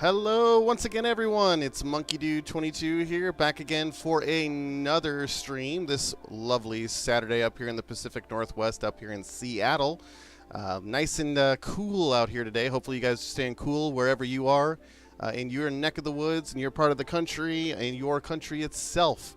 Hello once again, everyone. It's Monkey Dude 22 here, back again for another stream this lovely Saturday up here in the Pacific Northwest, up here in Seattle. Nice and cool out here today. Hopefully you guys are staying cool wherever you are in your neck of the woods, in your part of the country, in your country itself.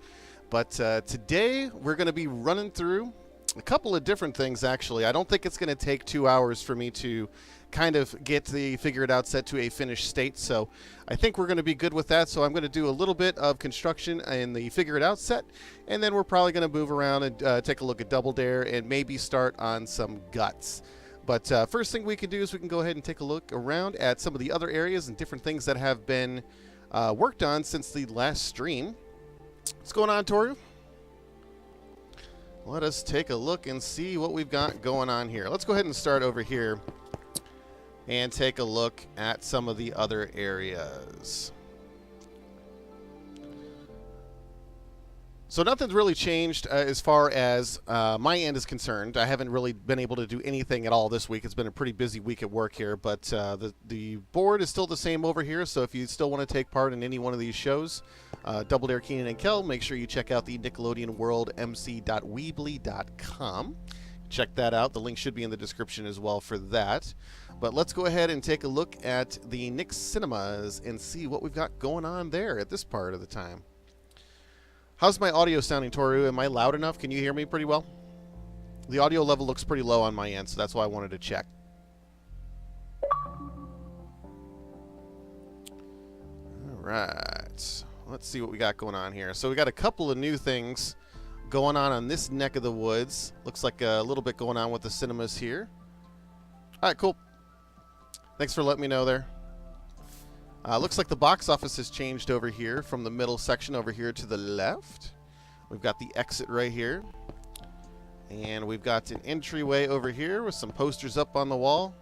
But today we're going to be running through a couple of different things, actually. I don't think it's going to take 2 hours for me to kind of get the Figure It Out set to a finished state, so I think we're going to be good with that. So I'm going to do a little bit of construction in the Figure It Out set, and then we're probably going to move around and take a look at Double Dare and maybe start on some guts. But first thing we can do is we can go ahead and take a look around at some of the other areas and different things that have been worked on since the last stream. What's going on, Toru? Let us take a look and see what we've got going on here. Let's go ahead and start over here and take a look at some of the other areas. So nothing's really changed as far as my end is concerned. I haven't really been able to do anything at all this week. It's been a pretty busy week at work here, but the board is still the same over here, so if you still want to take part in any one of these shows, Double Dare Kenan Kel, make sure you check out the Nickelodeon World MC.weebly.com. Check that out. The link should be in the description as well for that. But let's go ahead and take a look at the Nick Cinemas and see what we've got going on there at this part of the time. How's my audio sounding, Toru? Am I loud enough? Can you hear me pretty well? The audio level looks pretty low on my end, so that's why I wanted to check. All right. Let's see what we got going on here. So we got a couple of new things going on this neck of the woods. Looks like a little bit going on with the cinemas here. All right, cool. Thanks for letting me know there. Looks like the box office has changed over here from the middle section over here to the left. We've got the exit right here. And we've got an entryway over here with some posters up on the wall.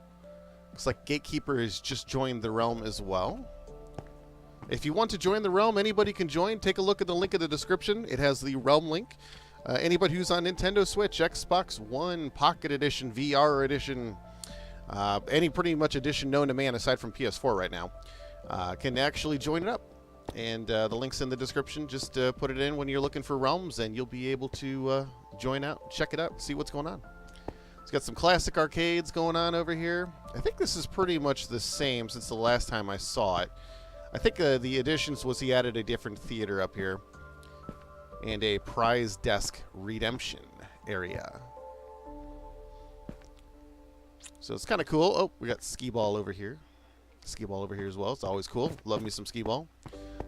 Looks like Gatekeeper has just joined the realm as well. If you want to join the realm, anybody can join. Take a look at the link in the description. It has the realm link. Anybody who's on Nintendo Switch, Xbox One, Pocket Edition, VR Edition, any pretty much edition known to man aside from PS4 right now, can actually join it up. And the link's in the description. Just put it in when you're looking for realms, and you'll be able to join out, check it out, see what's going on. It's got some classic arcades going on over here. I think this is pretty much the same since the last time I saw it. I think the additions was he added a different theater up here and a prize desk redemption area. So it's kind of cool. Oh, we got skee ball over here. Skee ball over here as well. It's always cool. Love me some skee ball.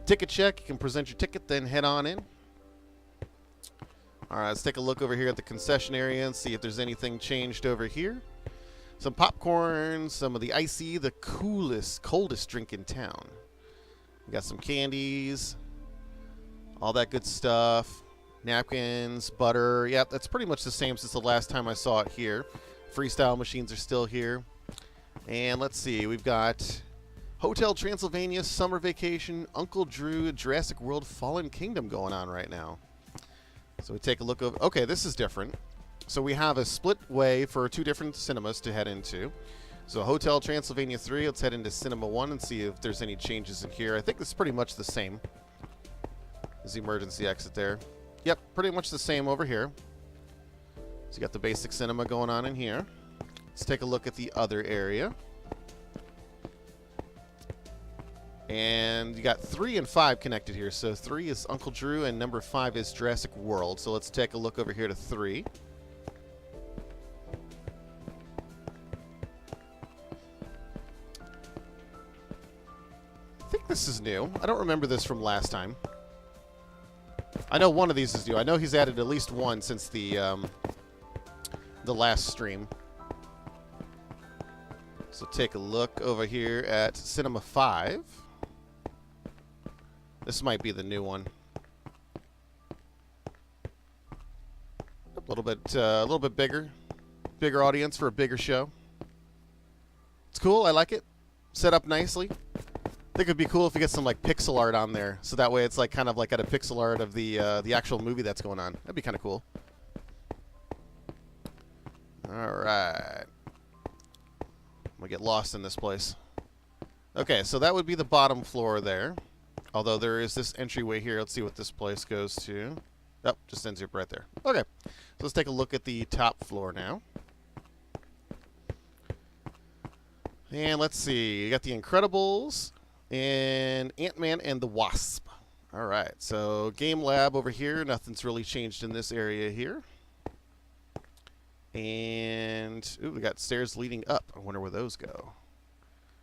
Ticket check. You can present your ticket, then head on in. All right, let's take a look over here at the concession area and see if there's anything changed over here. Some popcorn, some of the icy, the coldest drink in town. We got some candies, all that good stuff. Napkins, butter. Yep, that's pretty much the same since the last time I saw it here. Freestyle machines are still here. And let's see, we've got Hotel Transylvania, Summer Vacation, Uncle Drew, Jurassic World, Fallen Kingdom going on right now. So we take a look over. Okay, this is different. So we have a split way for two different cinemas to head into. So Hotel Transylvania 3, let's head into Cinema 1 and see if there's any changes in here. I think it's pretty much the same. There's the emergency exit there. Yep, pretty much the same over here. So you got the basic cinema going on in here. Let's take a look at the other area. And you got 3 and 5 connected here. So 3 is Uncle Drew and number 5 is Jurassic World. So let's take a look over here to 3. I think this is new. I don't remember this from last time. I know one of these is new. I know he's added at least one since the last stream. So take a look over here at Cinema 5. This might be the new one. A little bit bigger audience for a bigger show. It's cool. I like it. Set up nicely. I think it'd be cool if we get some like pixel art on there, so that way it's like kind of like at a pixel art of the actual movie that's going on. That'd be kind of cool. All right. I'm gonna get lost in this place. Okay, so that would be the bottom floor there. Although there is this entryway here. Let's see what this place goes to. Oh, just ends up right there. Okay, so let's take a look at the top floor now. And let's see. You got the Incredibles and Ant-Man and the Wasp. All right, so game lab over here. Nothing's really changed in this area here. And, ooh, we got stairs leading up. I wonder where those go.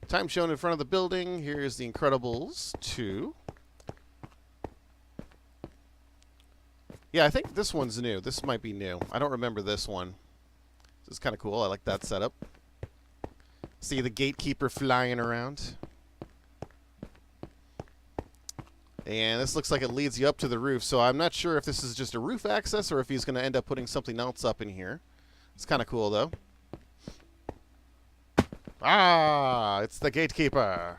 Time shown in front of the building. Here's the Incredibles 2. Yeah, I think this one's new. This might be new. I don't remember this one. This is kind of cool. I like that setup. See the gatekeeper flying around. And this looks like it leads you up to the roof, so I'm not sure if this is just a roof access or if he's going to end up putting something else up in here. It's kind of cool, though. Ah, it's the gatekeeper.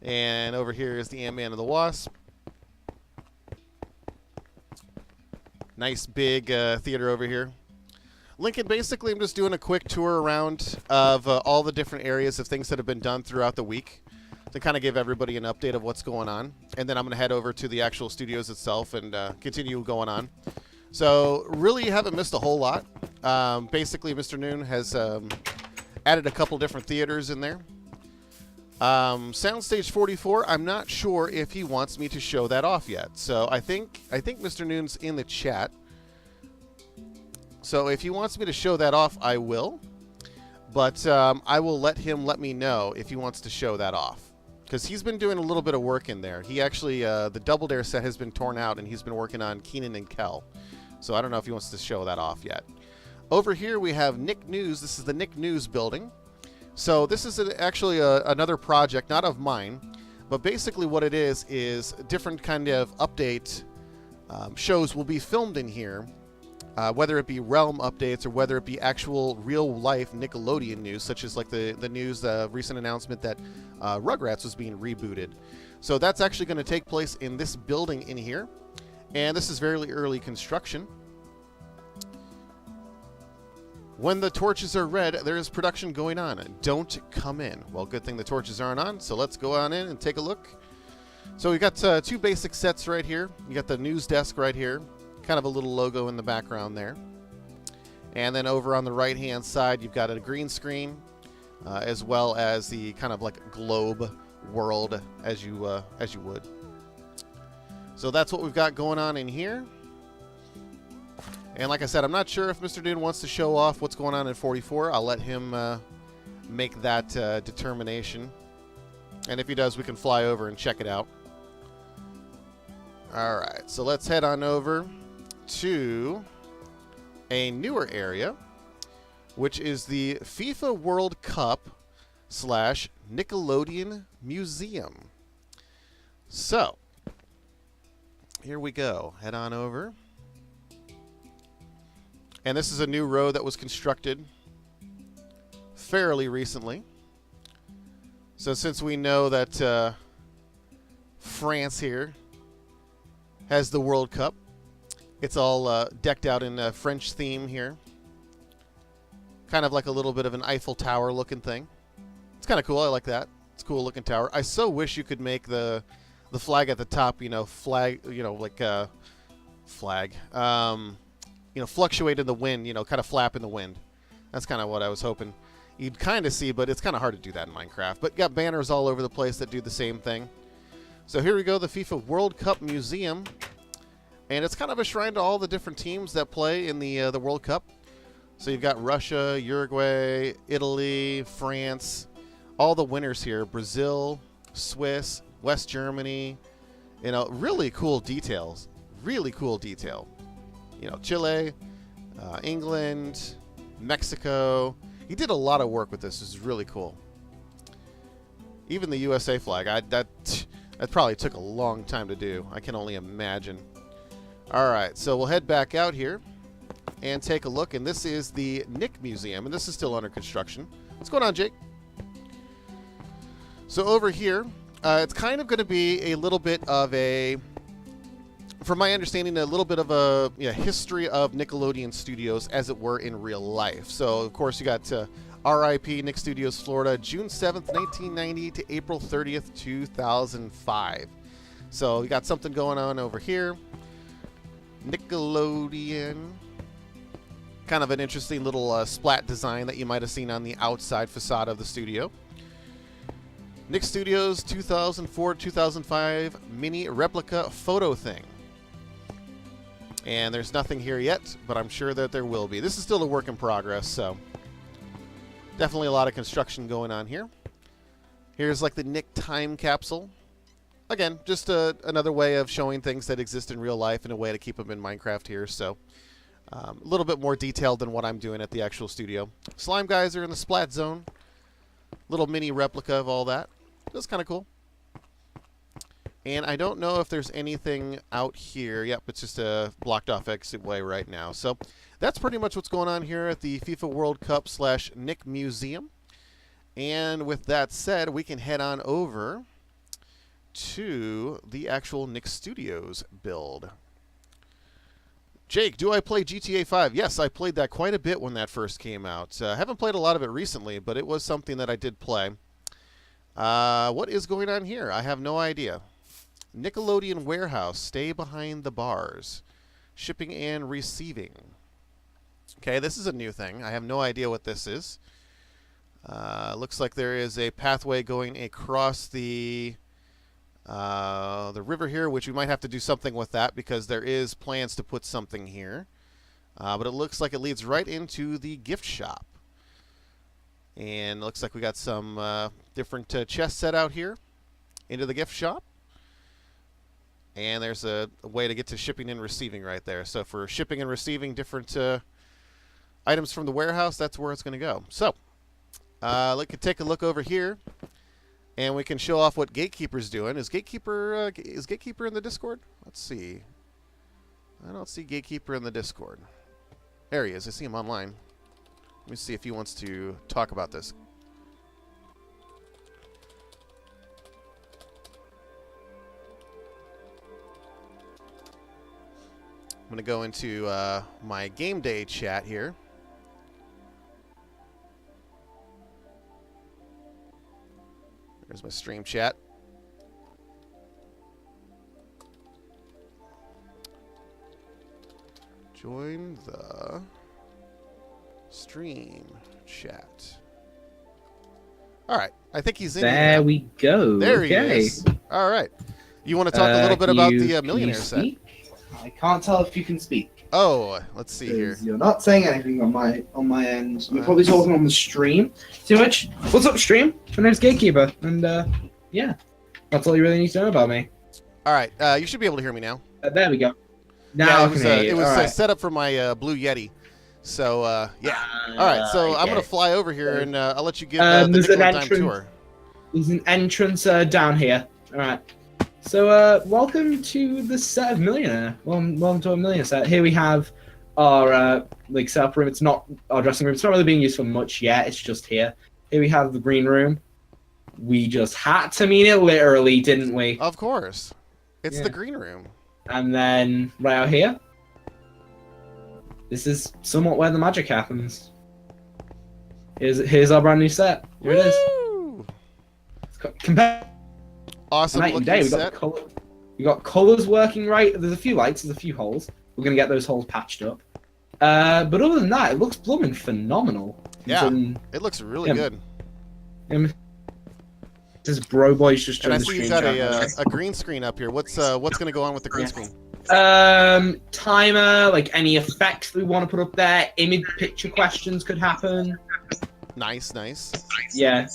And over here is the Ant-Man and the Wasp. Nice big theater over here. Lincoln, basically, I'm just doing a quick tour around of all the different areas of things that have been done throughout the week to kind of give everybody an update of what's going on. And then I'm going to head over to the actual studios itself and continue going on. So, really, you haven't missed a whole lot. Basically, Mr. Noon has added a couple different theaters in there. Soundstage 44, I'm not sure if he wants me to show that off yet. So, I think Mr. Noon's in the chat. So if he wants me to show that off, I will. But I will let him let me know if he wants to show that off. Because he's been doing a little bit of work in there. He actually, the Double Dare set has been torn out, and he's been working on Kenan and Kel. So I don't know if he wants to show that off yet. Over here we have Nick News. This is the Nick News building. So this is actually another project, not of mine. But basically what it is different kind of update shows will be filmed in here. Whether it be Realm updates or whether it be actual real-life Nickelodeon news, such as like the news, recent announcement that Rugrats was being rebooted. So that's actually going to take place in this building in here. And this is very early construction. When the torches are red, there is production going on. Don't come in. Well, good thing the torches aren't on, so let's go on in and take a look. So we've got two basic sets right here. You got the news desk right here. Kind of a little logo in the background there. And then over on the right-hand side, you've got a green screen, as well as the kind of like globe world as you would. So that's what we've got going on in here. And like I said, I'm not sure if Mr. Dune wants to show off what's going on in 44. I'll let him make that determination. And if he does, we can fly over and check it out. All right, so let's head on over to a newer area, which is the FIFA World Cup / Nickelodeon Museum. So, here we go. Head on over. And this is a new road that was constructed fairly recently. So since we know that France here has the World Cup, it's all decked out in a French theme here. Kind of like a little bit of an Eiffel Tower looking thing. It's kind of cool. I like that. It's a cool looking tower. I so wish you could make the flag at the top, flag, like flag. Fluctuate in the wind, kind of flap in the wind. That's kind of what I was hoping you'd kind of see, but it's kind of hard to do that in Minecraft. But got banners all over the place that do the same thing. So here we go, the FIFA World Cup Museum. And it's kind of a shrine to all the different teams that play in the World Cup. So you've got Russia, Uruguay, Italy, France, all the winners here. Brazil, Swiss, West Germany. Really cool details. Really cool detail. Chile, England, Mexico. He did a lot of work with this. This is really cool. Even the USA flag. That probably took a long time to do. I can only imagine. All right, so we'll head back out here and take a look. And this is the Nick Museum, and this is still under construction. What's going on, Jake? So over here, it's kind of going to be a little bit of a, from my understanding, a little bit of a history of Nickelodeon Studios, as it were, in real life. So, of course, you got R.I.P. Nick Studios, Florida, June 7th, 1990 to April 30th, 2005. So we got something going on over here. Nickelodeon. Kind of an interesting little splat design that you might have seen on the outside facade of the studio. Nick Studios 2004-2005 mini replica photo thing. And there's nothing here yet, but I'm sure that there will be. This is still a work in progress, so definitely a lot of construction going on here. Here's like the Nick time capsule. Again, just another way of showing things that exist in real life and a way to keep them in Minecraft here. So a little bit more detailed than what I'm doing at the actual studio. Slime guys are in the splat zone. Little mini replica of all that. That's kind of cool. And I don't know if there's anything out here. Yep, it's just a blocked off exit way right now. So that's pretty much what's going on here at the FIFA World Cup / Nick Museum. And with that said, we can head on over to the actual Nick Studios build. Jake, do I play GTA 5? Yes, I played that quite a bit when that first came out. I haven't played a lot of it recently, but it was something that I did play. What is going on here? I have no idea. Nickelodeon warehouse, stay behind the bars. Shipping and receiving. Okay, this is a new thing. I have no idea what this is. Looks like there is a pathway going across the river here, which we might have to do something with that because there is plans to put something here. But it looks like it leads right into the gift shop. And it looks like we got some different chests set out here into the gift shop. And there's a way to get to shipping and receiving right there. So for shipping and receiving different items from the warehouse, that's where it's going to go. So let's take a look over here. And we can show off what Gatekeeper's doing. Is Gatekeeper in the Discord? Let's see. I don't see Gatekeeper in the Discord. There he is. I see him online. Let me see if he wants to talk about this. I'm going to go into my game day chat here. There's my stream chat. Join the stream chat. All right. I think he's in here. There we go. There he is. All right. You want to talk a little bit about the Millionaire set? I can't tell if you can speak. Oh, let's see here. You're not saying anything on my end. You're probably talking on the stream. Too much. What's up, stream? My name's Gatekeeper, and yeah, that's all you really need to know about me. All right. You should be able to hear me now. There we go. Now yeah, I can hear you. It was right. set up for my Blue Yeti. So yeah. All right. So okay. I'm gonna fly over here, and I'll let you give the Nickelodeon time tour. There's an entrance down here. All right. So, welcome to the set of Millionaire. Welcome to our Millionaire set. Here we have our like setup room. It's not our dressing room. It's not really being used for much yet. It's just here. Here we have the green room. We just had to mean it literally, didn't we? Of course. It's the green room. And then right out here, this is somewhat where the magic happens. Here's our brand new set. Here it is. Compare. Awesome looking set. We got colors working right. There's a few lights. There's a few holes. We're gonna get those holes patched up. But other than that, it looks blooming phenomenal. Yeah, it looks really good. This bro boy's just. And I see you've got a green screen up here. What's gonna go on with the green screen? Timer, like any effects we want to put up there. Image picture questions could happen. Nice. Yeah.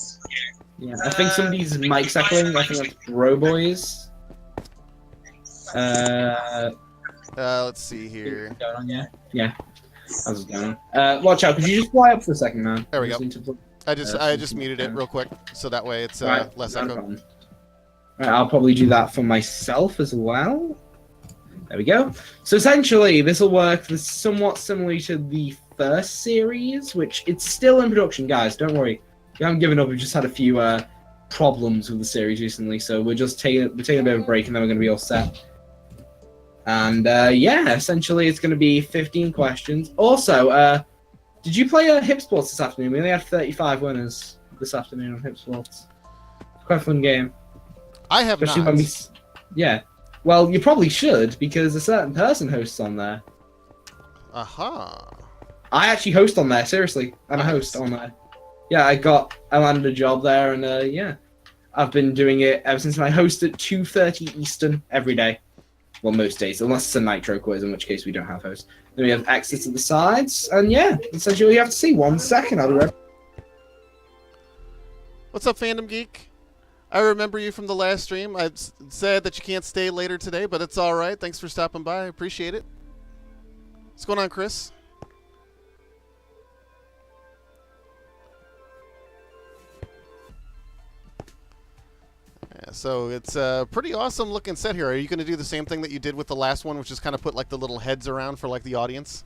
Yeah, I think somebody's mic's echoing. I think that's Bro Boys. Let's see here. Yeah. How's it going? Watch out. Could you just fly up for a second, man? There we go. I just muted it real quick, so that way it's less echo. Right, I'll probably do that for myself as well. There we go. So essentially, this will work somewhat similarly to the first series, which it's still in production, guys. Don't worry. We haven't given up. We've just had a few problems with the series recently, so we're taking a bit of a break, and then we're going to be all set. And yeah, essentially, it's going to be 15 questions. Also, Did you play Hip Sports this afternoon? We only had 35 winners this afternoon on Hip Sports. Quite a fun game. I have Especially not. when yeah. Well, you probably should, because a certain person hosts on there. Aha. I actually host on there, seriously. I'm a host on there. Yeah, I landed a job there, and yeah. I've been doing it ever since. I host at 2:30 Eastern every day. Well, most days, unless it's a Nitro quiz, in which case we don't have hosts. Then we have exits at the sides, and yeah, essentially all you have to see. 1 second, I'll be ready. What's up, Fandom Geek? I remember you from the last stream. I said that you can't stay later today, but it's all right. Thanks for stopping by. I appreciate it. What's going on, Chris? Yeah, so it's a pretty awesome looking set here. Are you going to do the same thing that you did with the last one, which is kind of put like the little heads around for like the audience?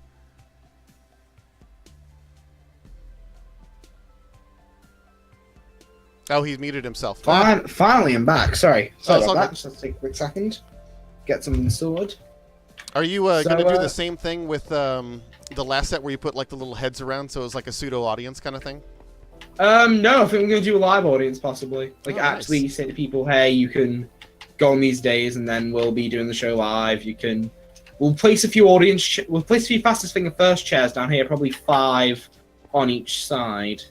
Oh, he muted himself. Finally, I'm back. Sorry about all that. good. Just take a quick second. Get something sorted. Are you going to do the same thing with the last set where you put like the little heads around, so it was like a pseudo audience kind of thing? No, I think I'm going to do a live audience possibly. Like actually nice. say to people, hey, you can go on these days, and then we'll be doing the show live. We'll place a few we'll place a few fastest finger first chairs down here, probably 5 on each side.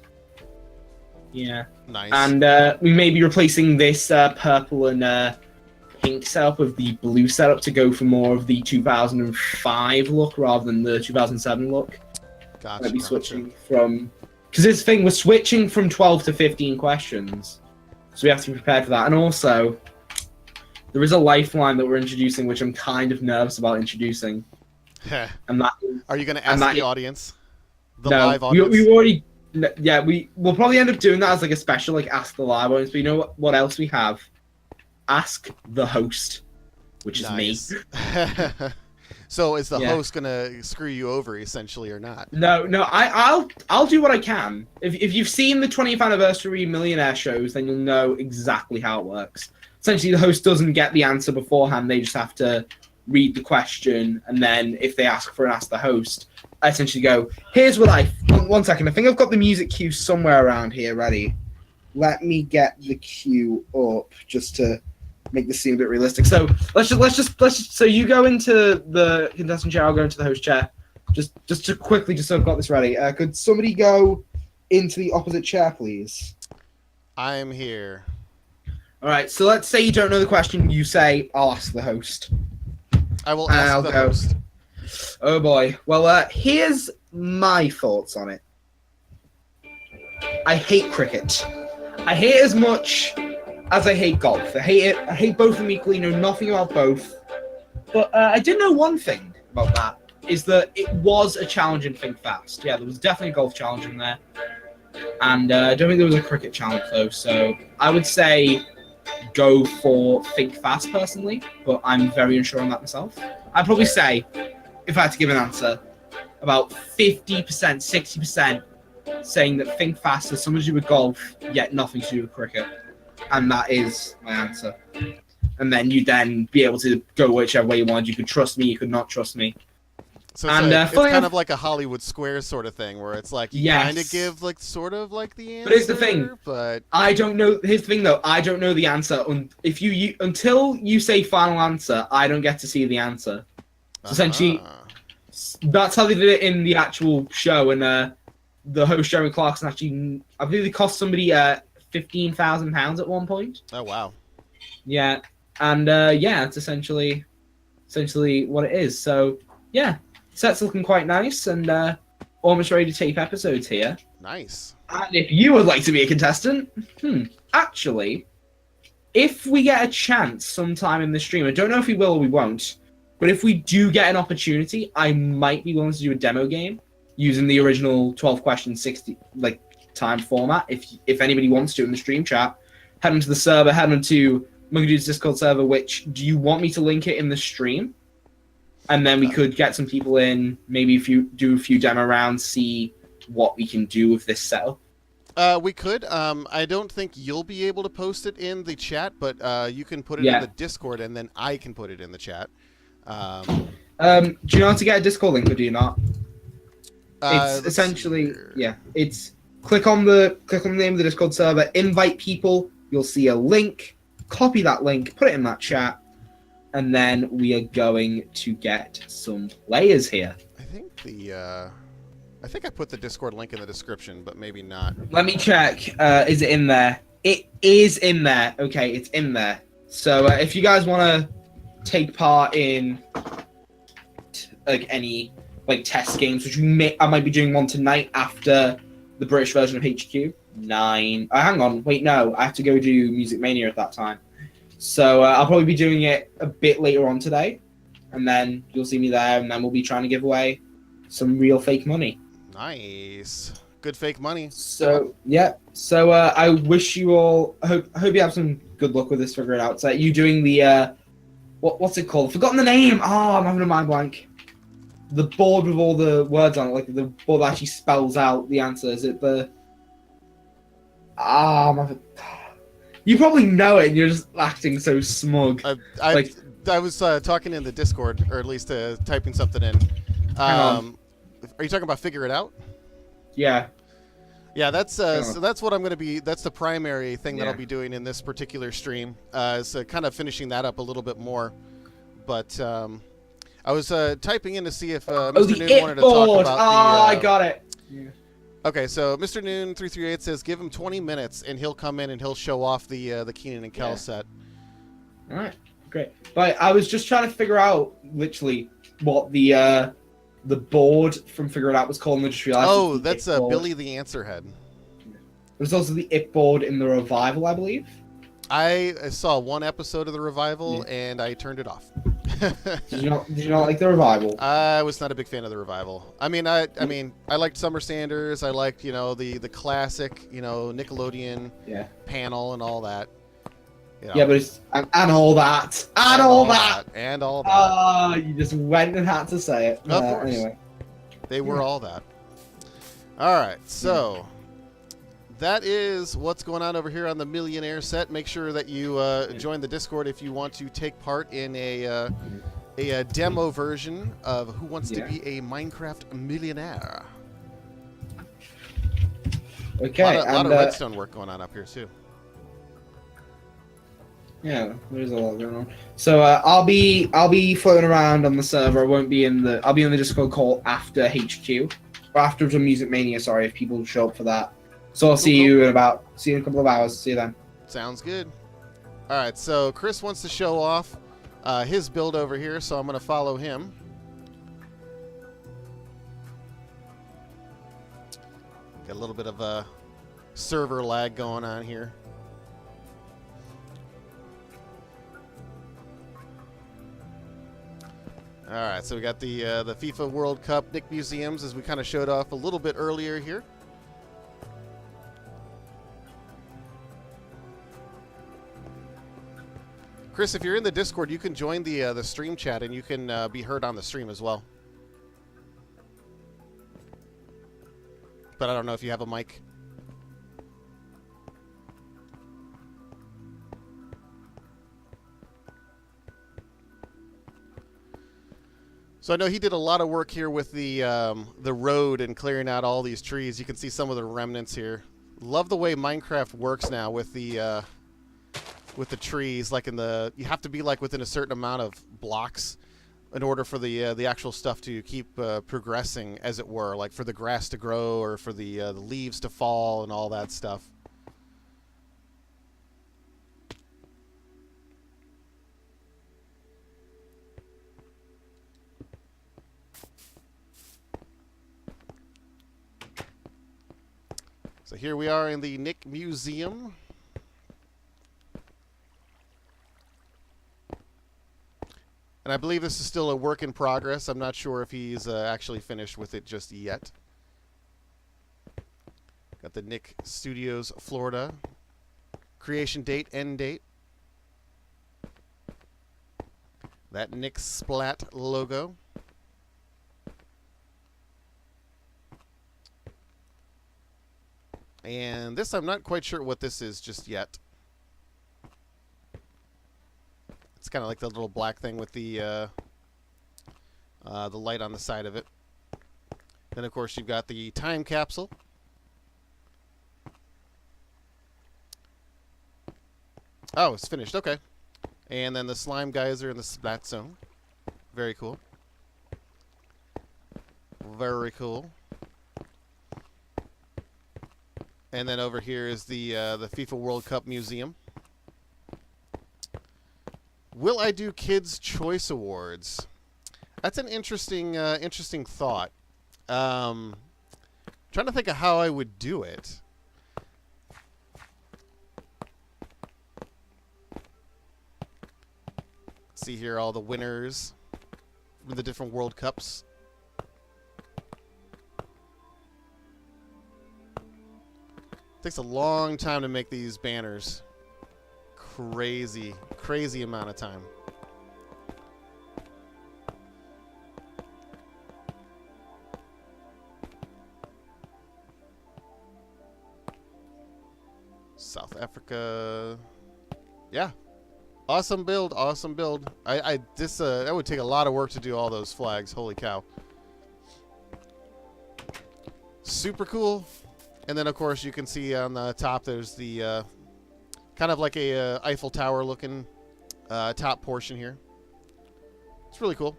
Yeah. Nice. And we may be replacing this purple and pink setup with the blue setup to go for more of the 2005 look rather than the 2007 look. Gotcha. Might be switching from... Because this thing, we're switching from 12 to 15 questions. So we have to be prepared for that. And also, there is a lifeline that we're introducing, which I'm kind of nervous about introducing. And that is, Are you going to ask the audience? The no, live audience? we already... Yeah, we'll probably end up doing that as like a special, like Ask the Live audience. But you know what else we have? Ask the host, which is me. So is the host gonna screw you over essentially or not? No, I'll do what I can. If you've seen the 20th anniversary Millionaire shows, then you'll know exactly how it works. Essentially, the host doesn't get the answer beforehand. They just have to read the question, and then if they ask for an Ask the Host, I essentially go, here's what one second, I think I've got the music cue somewhere around here ready. Let me get the cue up just to make this seem a bit realistic. So let's just so you go into the contestant chair, I'll go into the host chair. Just to quickly, just so I've got this ready. Could somebody go into the opposite chair, please? I'm here. All right, so let's say you don't know the question, you say, I'll ask the host. I will ask the host. Oh boy. Well, here's my thoughts on it. I hate cricket. I hate it as much as I hate golf. I hate it. I hate both of them equally. Know nothing about both. But I did know one thing about that, is that it was a challenge in Think Fast. Yeah, there was definitely a golf challenge in there. And I don't think there was a cricket challenge, though. So I would say go for Think Fast, personally. But I'm very unsure on that myself. I'd probably say, if I had to give an answer, about 50%, 60% saying that Think Fast has something to do with golf, yet nothing to do with cricket. And that is my answer. And then you'd then be able to go whichever way you want. You could trust me, you could not trust me. So it's kind of like a Hollywood Squares sort of thing, where it's like you kind of give like sort of like the answer. But here's the thing. But I don't know. Here's the thing, though. I don't know the answer. If you until you say final answer, I don't get to see the answer. So essentially, that's how they did it in the actual show. And the host Jeremy Clarkson actually, I believe, it cost somebody £15,000 at one point. Oh wow. Yeah, and yeah, it's essentially what it is. So yeah, set's looking quite nice, and almost ready to tape episodes here. Nice. And if you would like to be a contestant, actually, if we get a chance sometime in the stream, I don't know if we will or we won't, but if we do get an opportunity, I might be willing to do a demo game using the original 12 question 60 time format. If anybody wants to in the stream chat, head onto the server, head onto Monkey Dude's Discord server. Which do you want me to link it in the stream? And then we could get some people in, maybe if you do a few demo rounds, see what we can do with this setup. We could. I don't think you'll be able to post it in the chat, but you can put it in the Discord, and then I can put it in the chat. Do you know how to get a Discord link, or do you not? It's Let's see essentially, here. yeah. It's click on the name of the Discord server, invite people. You'll see a link. Copy that link, put it in that chat, and then we are going to get some players here. I think I put the Discord link in the description, but maybe not. Let me check. Is it in there? It is in there. Okay, it's in there. So if you guys want to take part in like any like test games, which I might be doing one tonight after the British version of HQ 9. Hang on, wait, no, I have to go do Music Mania at that time. So I'll probably be doing it a bit later on today, and then you'll see me there, and then we'll be trying to give away some real fake money. Nice, good fake money. So yeah, so I wish you all. I hope you have some good luck with this. Figure it out. So you doing the what's it called? Forgotten the name. Oh, I'm having a mind blank. The board with all the words on it, like the board that actually spells out the answer. Is it the? You probably know it, and you're just acting so smug. I was talking in the Discord, or at least typing something in. Are you talking about Figure It Out? Yeah. Yeah, that's so that's what I'm going to be. That's the primary thing that I'll be doing in this particular stream. Is kind of finishing that up a little bit more. But I was typing in to see if Mr. Noon wanted to talk about I got it. Yeah. Okay, so Mr. Noon 338 says give him 20 minutes and he'll come in and he'll show off the Kenan and Kel set. All right, great. But I was just trying to figure out literally what the board from Figure It Out was called, and I just realized. Oh, that's Billy the Answer Head. There's also the It board in the revival, I believe. I saw one episode of the revival and I turned it off. Did you not like the revival? I was not a big fan of the revival. I mean, I liked Summer Sanders. I liked the classic Nickelodeon panel and all that. You know. Yeah, but it's and all that and all that and all that. You just went and had to say it. Of course. Anyway, they were all that. All right, so. That is what's going on over here on the Millionaire set. Make sure that you join the Discord if you want to take part in a demo version of Who Wants to Be a Minecraft Millionaire. Okay, a lot of redstone work going on up here too. Yeah, there's a lot going on. So I'll be floating around on the server. I won't be in the. I'll be in the Discord call after HQ or after the Music Mania. Sorry, if people show up for that. So I'll see you in a couple of hours. See you then. Sounds good. All right, so Chris wants to show off his build over here, so I'm going to follow him. Got a little bit of a server lag going on here. All right, so we got the FIFA World Cup Nick Museums, as we kind of showed off a little bit earlier here. Chris, if you're in the Discord, you can join the stream chat, and you can be heard on the stream as well. But I don't know if you have a mic. So I know he did a lot of work here with the road and clearing out all these trees. You can see some of the remnants here. Love the way Minecraft works now with the trees. Like you have to be like within a certain amount of blocks in order for the actual stuff to keep progressing, as it were. Like for the grass to grow or for the leaves to fall and all that stuff. So here we are in the Nick Museum. And I believe this is still a work in progress. I'm not sure if he's actually finished with it just yet. Got the Nick Studios Florida. Creation date, end date. That Nick Splat logo. And this, I'm not quite sure what this is just yet. It's kind of like the little black thing with the light on the side of it. Then, of course, you've got the time capsule. Oh, it's finished. Okay. And then the slime geyser and the splat zone. Very cool. Very cool. And then over here is the FIFA World Cup Museum. Will I do Kids' Choice Awards? That's an interesting thought. Trying to think of how I would do it. See here all the winners from the different World Cups. Takes a long time to make these banners. Crazy, crazy amount of time. South Africa. Yeah. Awesome build, awesome build. That would take a lot of work to do all those flags. Holy cow. Super cool. And then, of course, you can see on the top there's the kind of like a Eiffel Tower looking top portion here. It's really cool.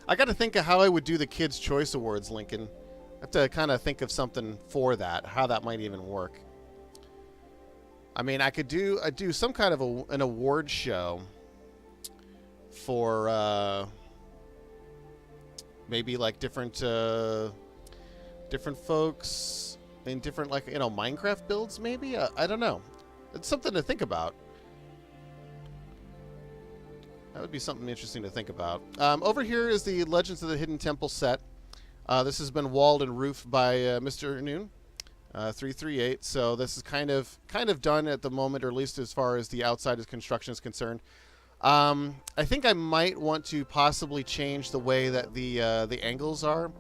I got to think of how I would do the Kids' Choice Awards, Lincoln. I have to kind of think of something for that, how that might even work. I mean, I'd do some kind of an award show for maybe like different folks in different, like, you know, Minecraft builds, maybe? I don't know. It's something to think about. That would be something interesting to think about. Over here is the Legends of the Hidden Temple set. This has been walled and roofed by Mr. Noon, 338. So this is kind of done at the moment, or at least as far as the outside of construction is concerned. I think I might want to possibly change the way that the angles are,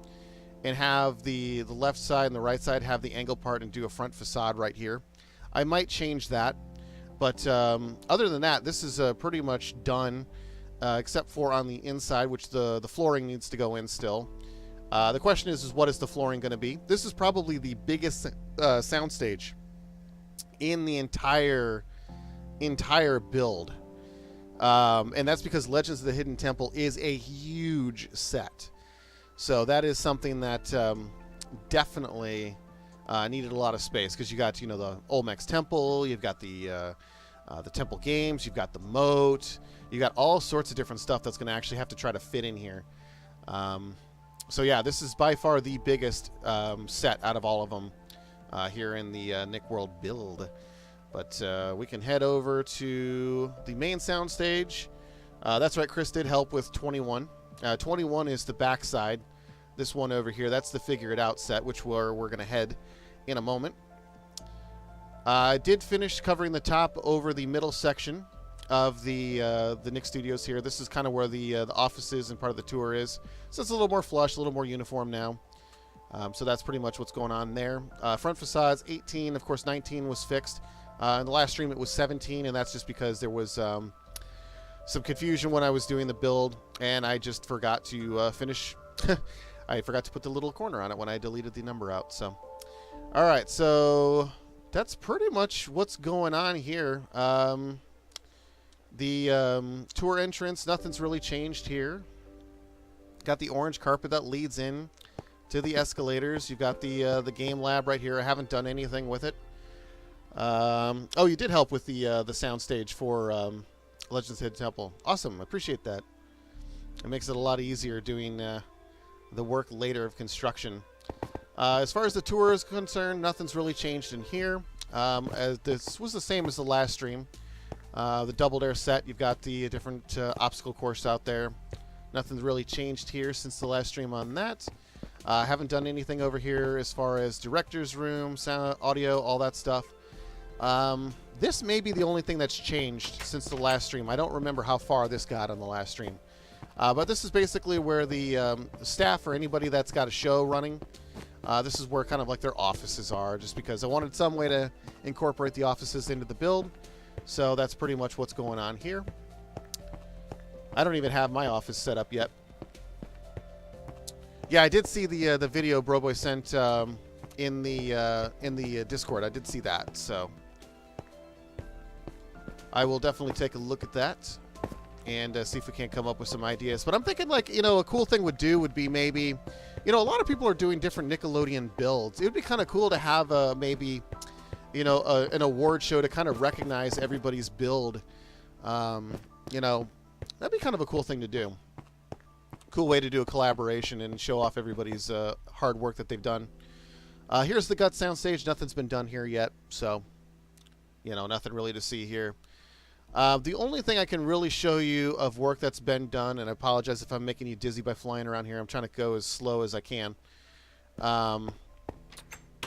and have the left side and the right side have the angle part and do a front facade right here. I might change that, but other than that, this is pretty much done, except for on the inside, which the flooring needs to go in still. The question is what is the flooring going to be? This is probably the biggest soundstage in the entire build, and that's because Legends of the Hidden Temple is a huge set. So that is something that definitely needed a lot of space, because you got, you know, the Olmec's Temple, you've got the Temple Games, you've got the moat, you got all sorts of different stuff that's going to actually have to try to fit in here. So yeah, this is by far the biggest set out of all of them here in the Nick World build. But we can head over to the main soundstage. That's right, Chris did help with 21. 21 is the backside. This one over here, that's the Figure It Out set, which we're going to head in a moment. I did finish covering the top over the middle section of the Nick Studios here. This is kind of where the offices and part of the tour is. So it's a little more flush, a little more uniform now. So that's pretty much what's going on there. Front facades, 18. Of course, 19 was fixed. In the last stream, it was 17, and that's just because there was some confusion when I was doing the build, and I just forgot to finish. I forgot to put the little corner on it when I deleted the number out. So, all right, so that's pretty much what's going on here. The tour entrance, nothing's really changed here. Got the orange carpet that leads in to the escalators. You've got the game lab right here. I haven't done anything with it. Oh, you did help with the soundstage for Legends of the Hidden Temple. Awesome, I appreciate that. It makes it a lot easier doing the work later of construction. As far as the tour is concerned, nothing's really changed in here. As this was the same as the last stream. The Double Dare set, you've got the different obstacle course out there. Nothing's really changed here since the last stream on that. Haven't done anything over here as far as director's room, sound, audio, all that stuff. This may be the only thing that's changed since the last stream. I don't remember how far this got on the last stream. But this is basically where the staff or anybody that's got a show running, this is where kind of like their offices are, just because I wanted some way to incorporate the offices into the build. So that's pretty much what's going on here. I don't even have my office set up yet. Yeah, I did see the video Broboy sent in the Discord. I did see that, so I will definitely take a look at that and see if we can't come up with some ideas. But I'm thinking, like, a cool thing would be maybe, a lot of people are doing different Nickelodeon builds. It would be kind of cool to have maybe, an award show to kind of recognize everybody's build. That'd be kind of a cool thing to do. Cool way to do a collaboration and show off everybody's hard work that they've done. Here's the gut soundstage. Nothing's been done here yet, so nothing really to see here. The only thing I can really show you of work that's been done, and I apologize if I'm making you dizzy by flying around here. I'm trying to go as slow as I can.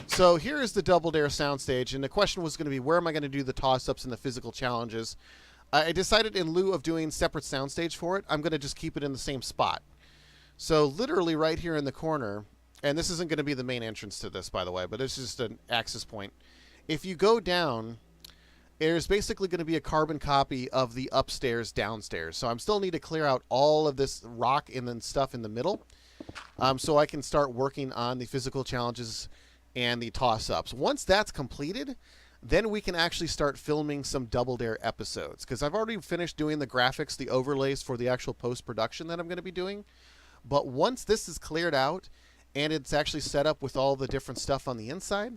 So here is the Double Dare soundstage, and the question was going to be, where am I going to do the toss-ups and the physical challenges? I decided, in lieu of doing separate soundstage for it, I'm going to just keep it in the same spot. So literally right here in the corner, and this isn't going to be the main entrance to this, by the way, but it's just an access point. If you go down, there's basically going to be a carbon copy of the upstairs downstairs. So I'm still need to clear out all of this rock and then stuff in the middle, so I can start working on the physical challenges and the toss-ups. Once that's completed, then we can actually start filming some Double Dare episodes, because I've already finished doing the graphics, the overlays for the actual post-production that I'm going to be doing. But once this is cleared out and it's actually set up with all the different stuff on the inside,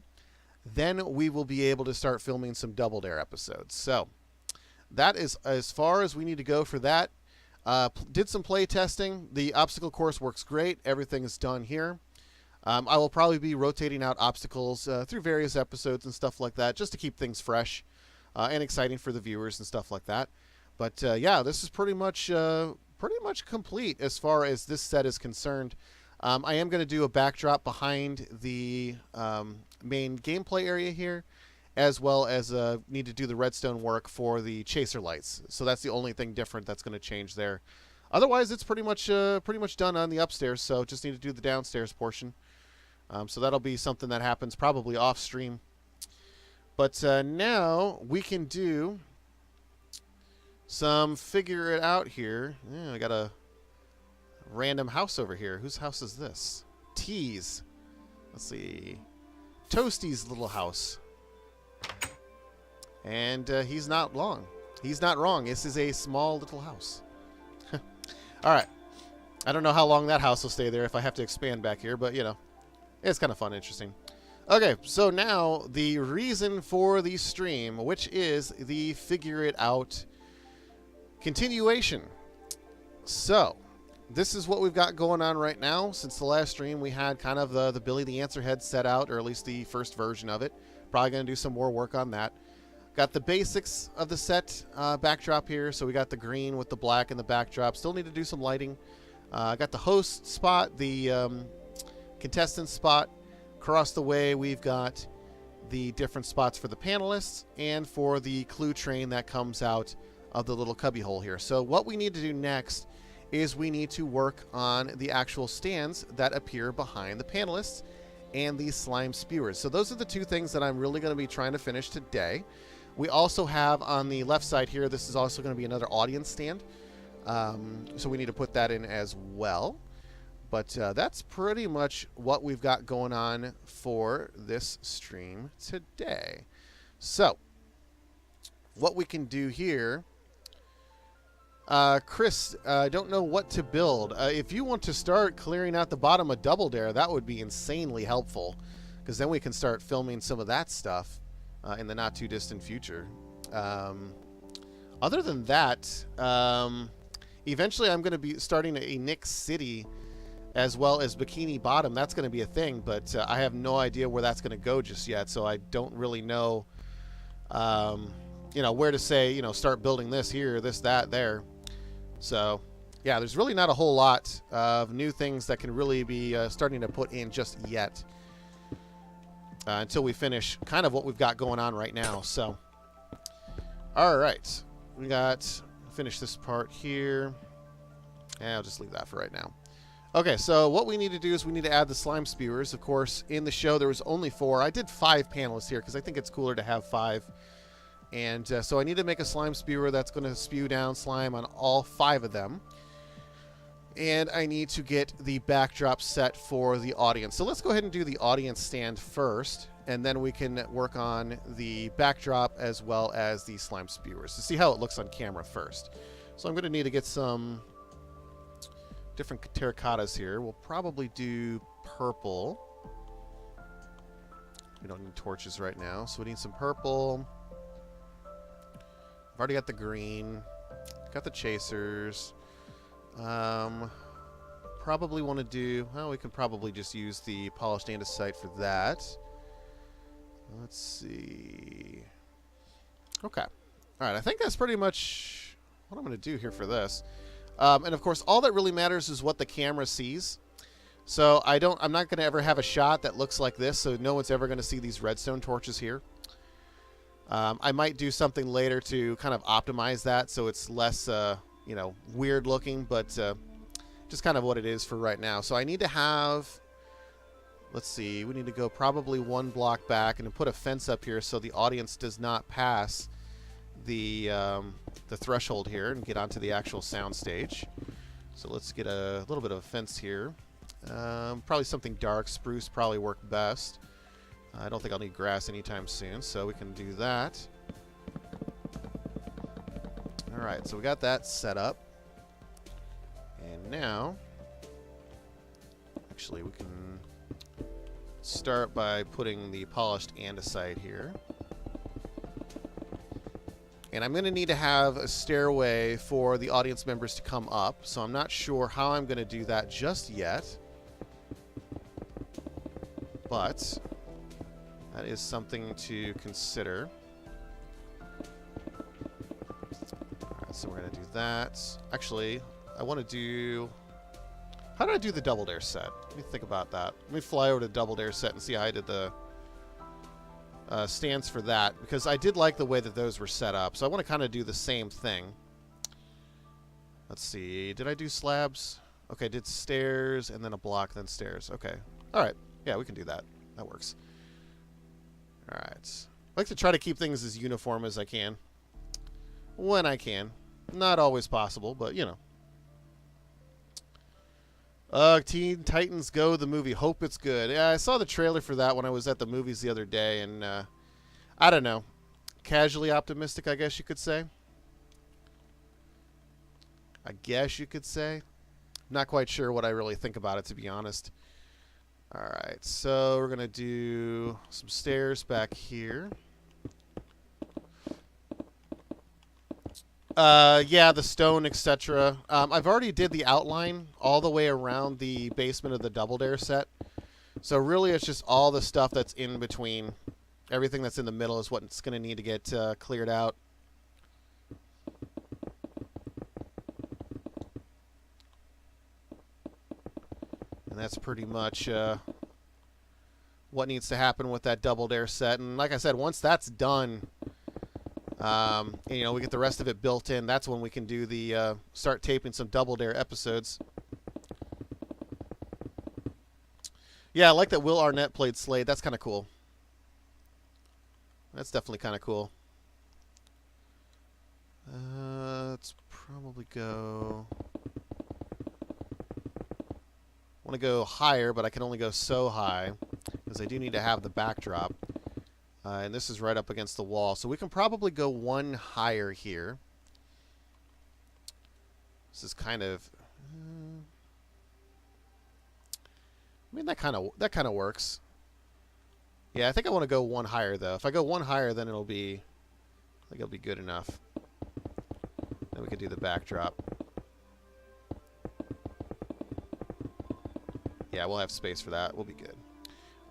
then we will be able to start filming some Double Dare episodes. So that is as far as we need to go for that. Did some play testing. The obstacle course works great. Everything is done here. I will probably be rotating out obstacles through various episodes and stuff like that, just to keep things fresh and exciting for the viewers and stuff like that. But yeah, this is pretty much complete as far as this set is concerned. I am going to do a backdrop behind the main gameplay area here, as well as need to do the redstone work for the chaser lights. So that's the only thing different that's going to change there. Otherwise, it's pretty much done on the upstairs. So just need to do the downstairs portion. So that'll be something that happens probably off stream. But now we can do some figure it out here. Yeah, I got a random house over here. Whose house is this? T's. Let's see. Toasty's little house. And he's not wrong. He's not wrong. This is a small little house. All right. I don't know how long that house will stay there if I have to expand back here, but it's kind of fun, interesting. Okay, so now the reason for the stream, which is the figure it out continuation. So this is what we've got going on right now. Since the last stream, we had kind of the Billy the Answer head set out, or at least the first version of it. Probably going to do some more work on that. Got the basics of the set backdrop here. So we got the green with the black in the backdrop. Still need to do some lighting. Got the host spot, the contestant spot. Across the way, we've got the different spots for the panelists and for the clue train that comes out of the little cubby hole here. So what we need to do next is we need to work on the actual stands that appear behind the panelists and the slime spewers. So those are the two things that I'm really going to be trying to finish today. We also have on the left side here, this is also going to be another audience stand. So we need to put that in as well. But that's pretty much what we've got going on for this stream today. So what we can do here, Chris, I don't know what to build. If you want to start clearing out the bottom of Double Dare, that would be insanely helpful, because then we can start filming some of that stuff in the not too distant future. Other than that, eventually I'm going to be starting a Nick City as well as Bikini Bottom. That's going to be a thing, but I have no idea where that's going to go just yet, so I don't really know, where to say, start building this here, this, that, there. So, yeah, there's really not a whole lot of new things that can really be starting to put in just yet until we finish kind of what we've got going on right now. So, all right, we got finish this part here. And I'll just leave that for right now. Okay, so what we need to do is we need to add the slime spewers. Of course, in the show there was only 4. I did 5 panelists here because I think it's cooler to have 5. And so I need to make a slime spewer that's going to spew down slime on all 5 of them. And I need to get the backdrop set for the audience. So let's go ahead and do the audience stand first, and then we can work on the backdrop as well as the slime spewers to see how it looks on camera first. So I'm going to need to get some different terracottas here. We'll probably do purple. We don't need torches right now, so we need some purple. I've already got the green. Got the chasers. Probably want to do... Well, we can probably just use the polished andesite for that. Let's see... Okay. Alright, I think that's pretty much what I'm going to do here for this. And of course, all that really matters is what the camera sees. So I'm not going to ever have a shot that looks like this, so no one's ever going to see these redstone torches here. I might do something later to kind of optimize that so it's less, you know, weird looking, but just kind of what it is for right now. So I need to have, let's see, we need to go probably one block back and put a fence up here so the audience does not pass the threshold here and get onto the actual sound stage. So let's get a little bit of a fence here. Probably something dark. Spruce probably work best. I don't think I'll need grass anytime soon, so we can do that. Alright, so we got that set up. And now, actually, we can start by putting the polished andesite here. And I'm going to need to have a stairway for the audience members to come up, so I'm not sure how I'm going to do that just yet. But that is something to consider. Alright, so we're going to do that. Actually, I want to do... How did I do the double dare set? Let me think about that. Let me fly over to double dare set and see how I did the stands for that, because I did like the way that those were set up. So I want to kind of do the same thing. Let's see. Did I do slabs? Okay, I did stairs and then a block, then stairs. Okay. Alright. Yeah, we can do that. That works. Alright. I like to try to keep things as uniform as I can. When I can. Not always possible, but you know. Teen Titans Go, the movie. Hope it's good. Yeah, I saw the trailer for that when I was at the movies the other day, and I don't know. Casually optimistic, I guess you could say. Not quite sure what I really think about it, to be honest. Alright, so we're going to do some stairs back here. Yeah, the stone, etc. I've already did the outline all the way around the basement of the Double Dare set. So really it's just all the stuff that's in between. Everything that's in the middle is what's going to need to get cleared out. And that's pretty much what needs to happen with that Double Dare set. And like I said, once that's done... and, you know, we get the rest of it built in. That's when we can do the start taping some Double Dare episodes. Yeah, I like that Will Arnett played Slade. That's kind of cool. That's definitely kind of cool. Let's probably go... I want to go higher, but I can only go so high because I do need to have the backdrop. And this is right up against the wall. So we can probably go one higher here. This is kind of... I mean, that kind of works. Yeah, I think I want to go one higher, though. If I go one higher, then it'll be... I think it'll be good enough. Then we can do the backdrop. Yeah, we'll have space for that. We'll be good.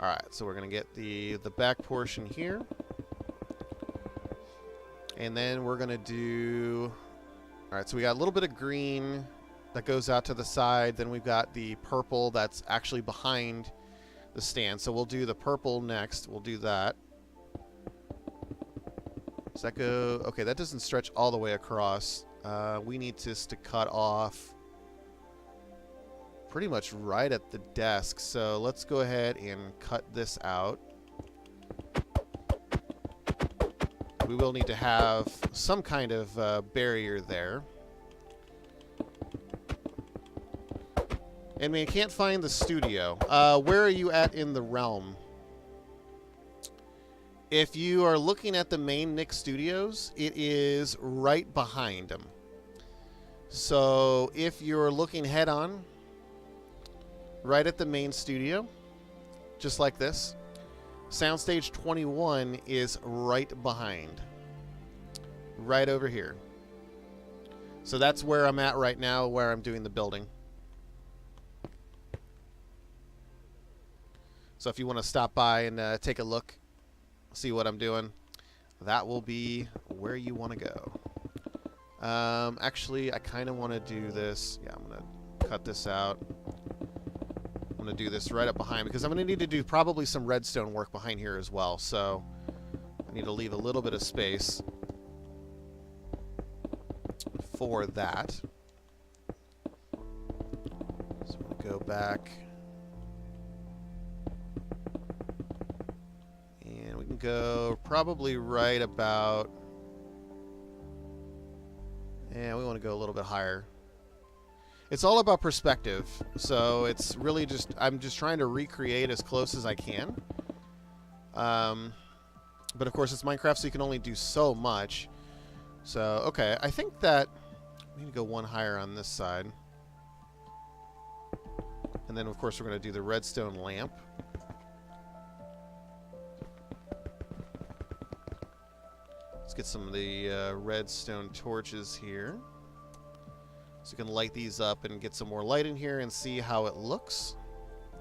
Alright, so we're going to get the back portion here. And then we're going to do... Alright, so we got a little bit of green that goes out to the side. Then we've got the purple that's actually behind the stand. So we'll do the purple next. We'll do that. Does that go... Okay, that doesn't stretch all the way across. We need just to cut off... pretty much right at the desk. So let's go ahead and cut this out. We will need to have some kind of barrier there. And we can't find the studio. Where are you at in the realm? If you are looking at the main Nick Studios, it is right behind them. So if you're looking head on, right at the main studio, just like this, Soundstage 21 is right behind. Right over here. So that's where I'm at right now, where I'm doing the building. So if you want to stop by and take a look, see what I'm doing, that will be where you want to go. Actually, I kind of want to do this. Yeah, I'm going to cut this out. I'm going to do this right up behind because I'm going to need to do probably some redstone work behind here as well. So I need to leave a little bit of space for that. So I'm going to go back. And we can go probably right about... And we want to go a little bit higher. It's all about perspective. So it's really just... I'm just trying to recreate as close as I can. But of course it's Minecraft, so you can only do so much. So, okay. I think that... We need to go one higher on this side. And then, of course, we're going to do the redstone lamp. Let's get some of the redstone torches here. So you can light these up and get some more light in here and see how it looks.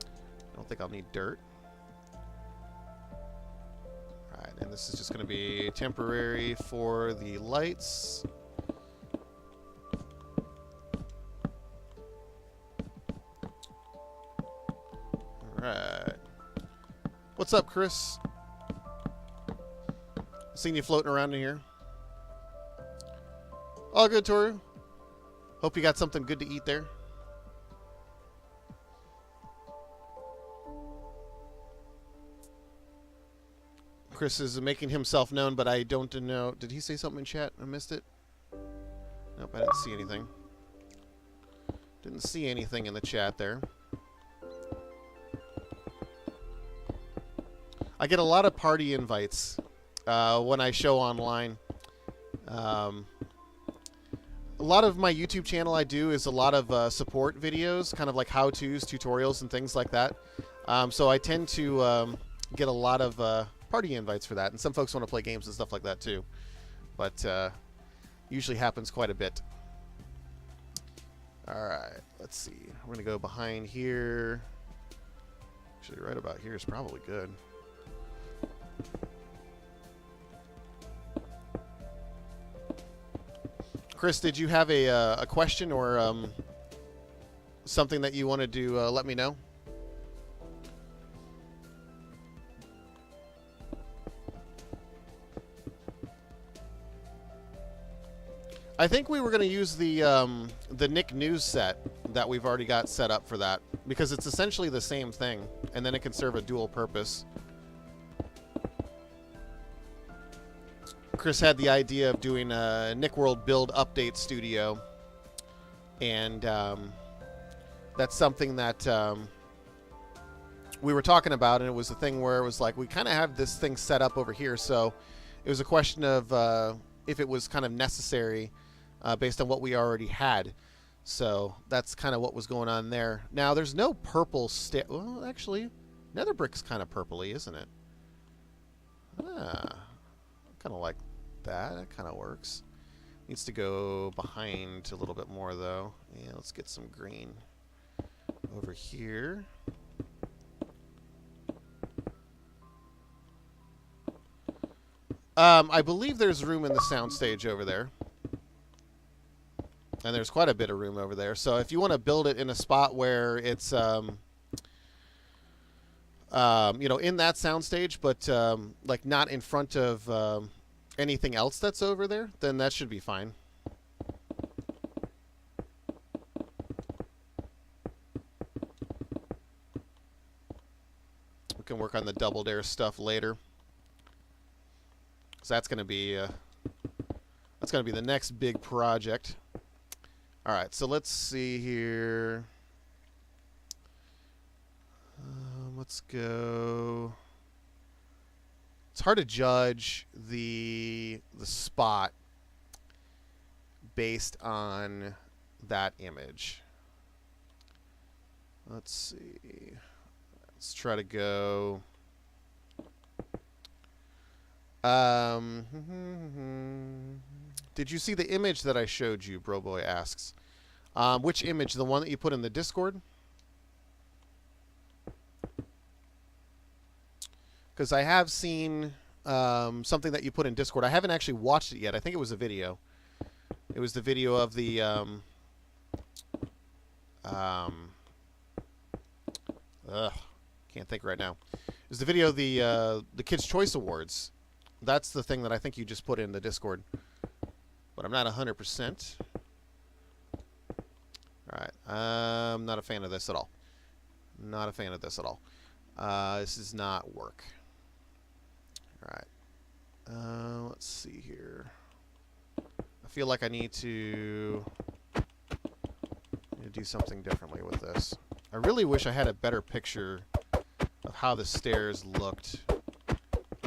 I don't think I'll need dirt. Alright, and this is just going to be temporary for the lights. Alright. What's up, Chris? Seen you floating around in here. All good, Toru. Hope you got something good to eat there. Chris is making himself known, but I don't know. Did he say something in chat? I missed it. Nope, I didn't see anything. Didn't see anything in the chat there. I get a lot of party invites when I show online. A lot of my YouTube channel I do is a lot of support videos, kind of like how-tos, tutorials, and things like that. So I tend to get a lot of party invites for that. And some folks want to play games and stuff like that too. But usually happens quite a bit. Alright, let's see. We're going to go behind here. Actually, right about here is probably good. Chris, did you have a question or something that you wanted to let me know? I think we were going to use the Nick News set that we've already got set up for that because it's essentially the same thing, and then it can serve a dual purpose. Chris had the idea of doing a Nick World Build Update Studio, and that's something that we were talking about, and it was a thing where it was like we kind of have this thing set up over here, so it was a question of if it was kind of necessary based on what we already had. So that's kind of what was going on there. Now, there's no purple well, actually, nether brick's kind of purpley, isn't it? Kind of like that. That kind of works. Needs to go behind a little bit more, though. Yeah, let's get some green over here. I believe there's room in the soundstage over there. And there's quite a bit of room over there. So if you want to build it in a spot where it's, you know, in that soundstage, but like not in front of anything else that's over there, then that should be fine. We can work on the double dare stuff later. So that's going to be the next big project. All right, so let's see here. let's go. It's hard to judge the spot based on that image. Let's see. Let's try to go. Did you see the image that I showed you? Broboy asks. Which image? The one that you put in the Discord? Because I have seen something that you put in Discord. I haven't actually watched it yet. I think it was a video. It was the video of the can't think right now. It was the video of the Kids' Choice Awards. That's the thing that I think you just put in the Discord. But I'm not 100%. Alright. I'm not a fan of this at all. Not a fan of this at all. This does not work. Alright. Let's see here. I feel like I need to do something differently with this. I really wish I had a better picture of how the stairs looked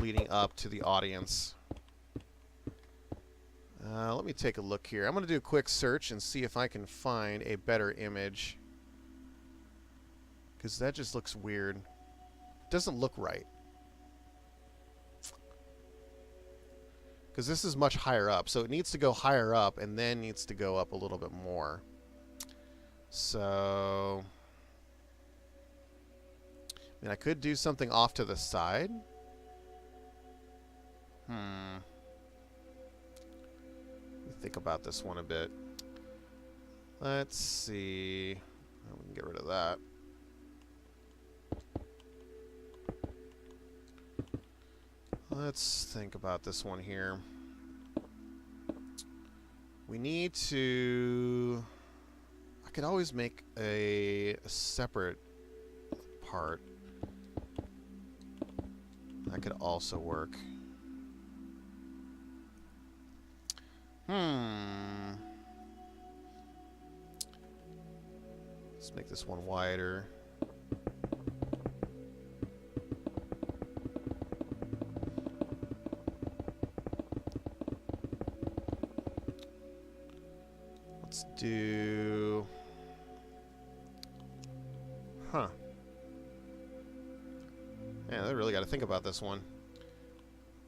leading up to the audience. Let me take a look here. I'm going to do a quick search and see if I can find a better image. Because that just looks weird. It doesn't look right. Because this is much higher up. So it needs to go higher up and then needs to go up a little bit more. So I mean, I could do something off to the side. Let me think about this one a bit. Let's see. Oh, we can get rid of that. Let's think about this one here. We need to... I could always make a separate part. That could also work. Let's make this one wider. Let's do... Yeah, I really got to think about this one.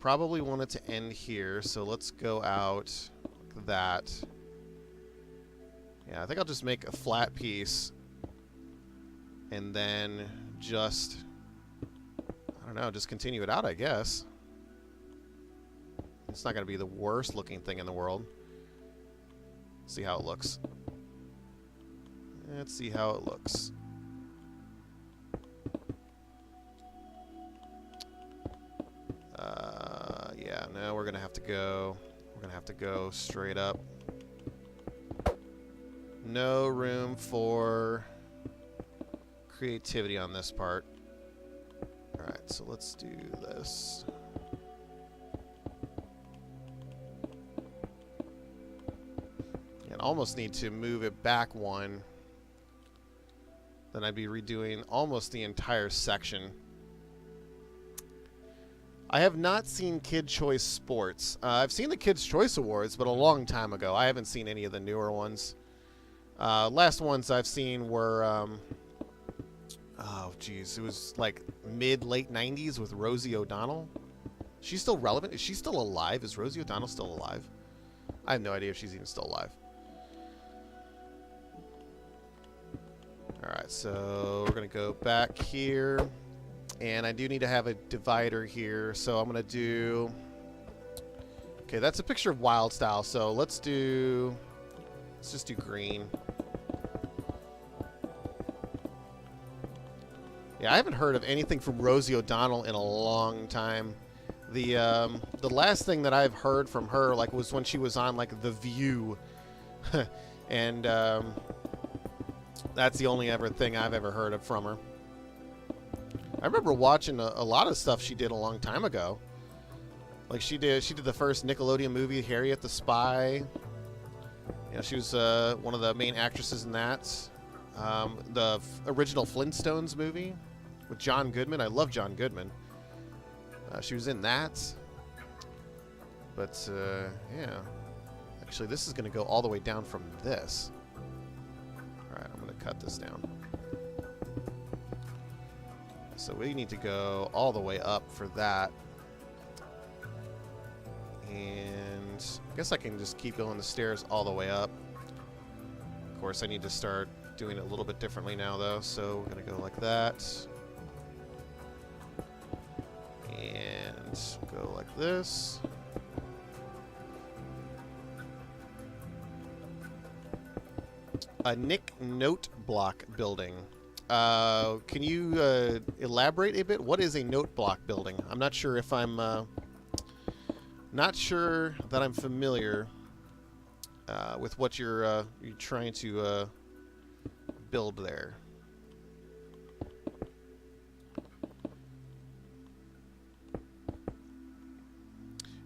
Probably want it to end here, so let's go out like that. Yeah, I think I'll just make a flat piece and then just, I don't know, just continue it out, I guess. It's not going to be the worst looking thing in the world. See how it looks. Let's see how it looks. Yeah, no, we're gonna have to go. We're gonna have to go straight up. No room for creativity on this part. All right, so let's do this. And almost need to move it back one. Then I'd be redoing almost the entire section. I have not seen Kid Choice Sports. I've seen the Kids Choice Awards, but a long time ago. I haven't seen any of the newer ones. Last ones I've seen were, oh geez, it was like mid-late 90s with Rosie O'Donnell. She's still relevant? Is she still alive? Is Rosie O'Donnell still alive? I have no idea if she's even still alive. Alright, so we're going to go back here. And I do need to have a divider here, so I'm going to do... Okay, that's a picture of Wild Style, so let's just do green. Yeah, I haven't heard of anything from Rosie O'Donnell in a long time. The last thing that I've heard from her like was when she was on like The View. And that's the only ever thing I've ever heard of from her. I remember watching a lot of stuff she did a long time ago. Like she did the first Nickelodeon movie, Harriet the Spy. You know, she was one of the main actresses in that. The original Flintstones movie. with John Goodman. I love John Goodman. She was in that. But, yeah. Actually, this is going to go all the way down from this. Alright, I'm going to cut this down. So we need to go all the way up for that. And I guess I can just keep going the stairs all the way up. Of course, I need to start doing it a little bit differently now, though. So we're going to go like that. And go like this. A Nick Note Block building. Can you elaborate a bit? What is a note block building? I'm not sure if I'm not sure that I'm familiar with what you're trying to build there.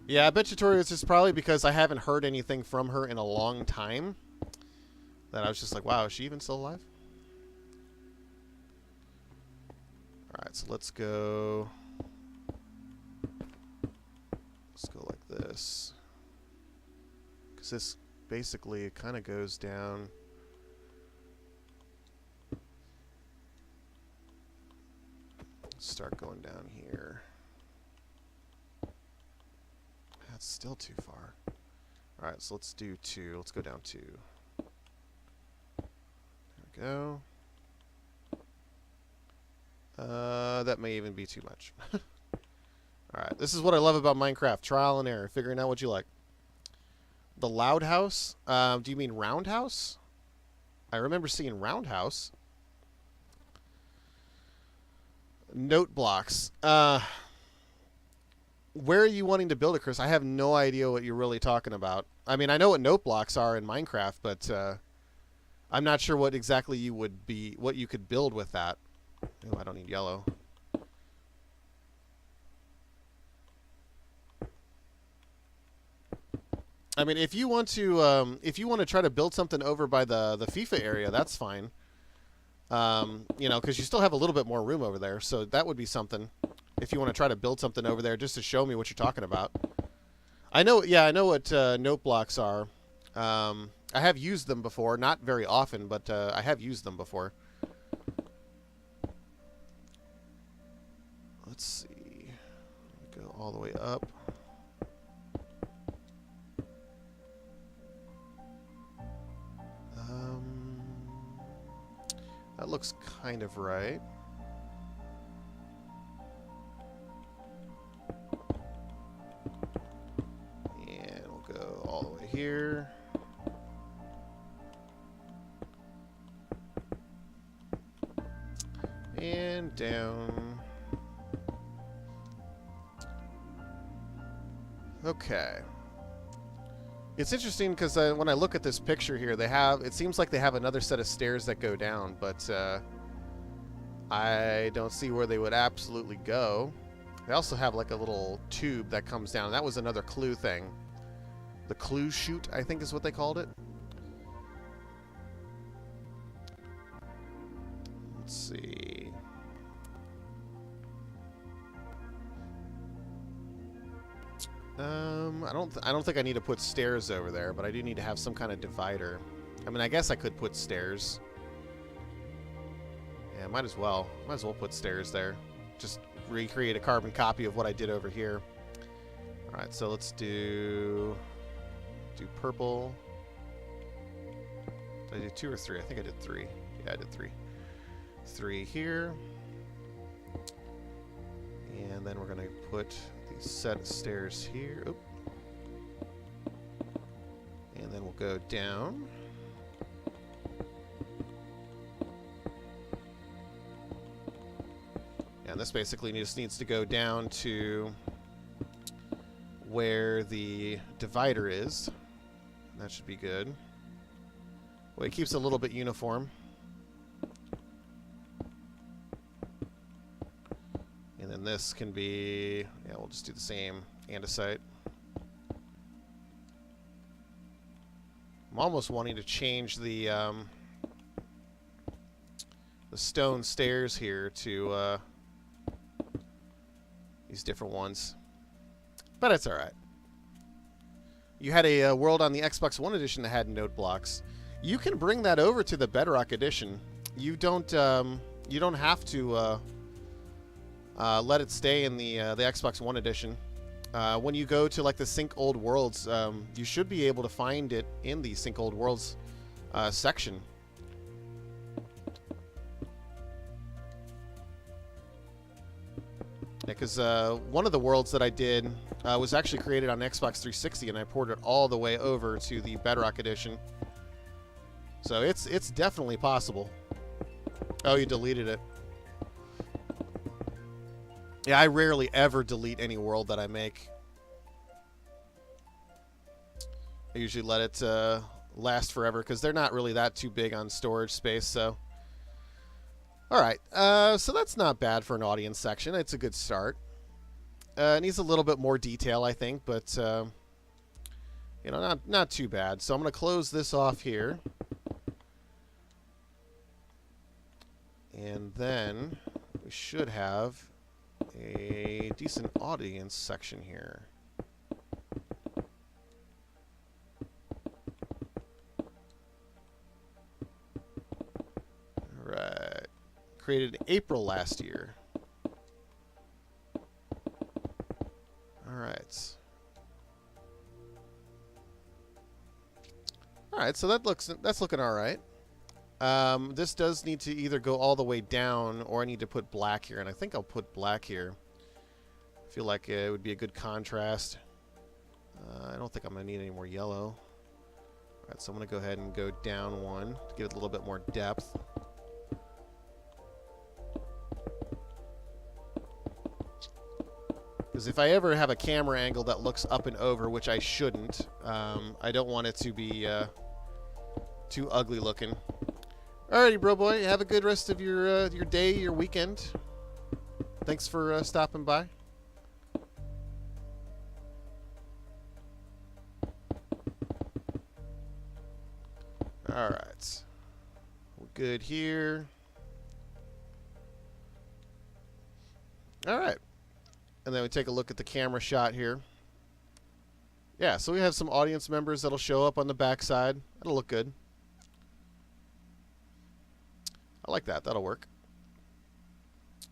Yeah, I bet you, Tori, it's just probably because I haven't heard anything from her in a long time. That I was just like, wow, is she even still alive? Alright, so let's go like this. Because this basically kind of goes down. Start going down here. That's still too far. Alright, so let's do 2. Let's go down 2. Go. That may even be too much. Alright, this is what I love about Minecraft. Trial and error. Figuring out what you like. The Loud House? Do you mean Roundhouse? I remember seeing Roundhouse. Note blocks. Where are you wanting to build it, Chris? I have no idea what you're really talking about. I mean, I know what note blocks are in Minecraft, but I'm not sure what exactly you would be, what you could build with that. Oh, I don't need yellow. I mean, if you want to try to build something over by the FIFA area, that's fine. You know, because you still have a little bit more room over there, so that would be something. If you want to try to build something over there, just to show me what you're talking about. I know, yeah, I know what note blocks are. I have used them before, not very often, but I have used them before. Let's see. Go all the way up. That looks kind of right. And we'll go all the way here. And down. Okay. It's interesting because when I look at this picture here, it seems like they have another set of stairs that go down, but I don't see where they would absolutely go. They also have like a little tube that comes down. That was another clue thing. The clue chute, I think is what they called it. Let's see. I don't think I need to put stairs over there, but I do need to have some kind of divider. I mean, I guess I could put stairs. Yeah, might as well. Might as well put stairs there. Just recreate a carbon copy of what I did over here. All right, so let's do purple. Did I do 2 or 3? I think I did 3. Yeah, I did 3. 3 here. And then we're going to put these set of stairs here. Oop. And then we'll go down. And this basically just needs to go down to where the divider is. That should be good. Well, it keeps it a little bit uniform. And then this can be, yeah, we'll just do the same andesite. I'm almost wanting to change the stone stairs here to these different ones. But it's alright. You had a world on the Xbox One edition that had note blocks. You can bring that over to the Bedrock edition. You don't have to let it stay in the Xbox One edition. When you go to like the Sync Old Worlds, you should be able to find it in the Sync Old Worlds section. Because one of the worlds that I did was actually created on Xbox 360, and I ported it all the way over to the Bedrock edition. So it's definitely possible. Oh, you deleted it. Yeah, I rarely ever delete any world that I make. I usually let it last forever because they're not really that too big on storage space. So, all right. So that's not bad for an audience section. It's a good start. It needs a little bit more detail, I think, but you know, not too bad. So I'm going to close this off here, and then we should have a decent audience section here. All right. Created in April last year. All right. All right, so that's looking all right. This does need to either go all the way down, or I need to put black here, and I think I'll put black here. I feel like it would be a good contrast. I don't think I'm going to need any more yellow. All right, so I'm going to go ahead and go down one to give it a little bit more depth. Because if I ever have a camera angle that looks up and over, which I shouldn't, I don't want it to be too ugly looking. Alrighty, bro boy. Have a good rest of your day, your weekend. Thanks for stopping by. Alright. We're good here. Alright. And then we take a look at the camera shot here. Yeah, so we have some audience members that'll show up on the backside. That'll look good. I like that. That'll work.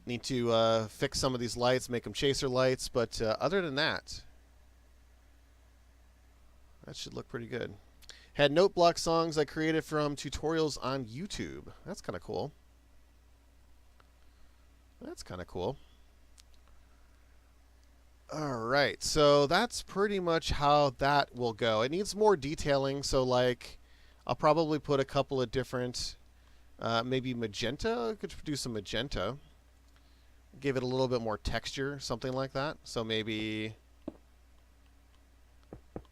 Need to fix some of these lights, make them chaser lights, but other than that, that should look pretty good. Had note block songs I created from tutorials on YouTube. That's kind of cool. That's kind of cool. Alright, so that's pretty much how that will go. It needs more detailing, so like I'll probably put a couple of different, maybe magenta. I could do some magenta. Give it a little bit more texture, something like that. So maybe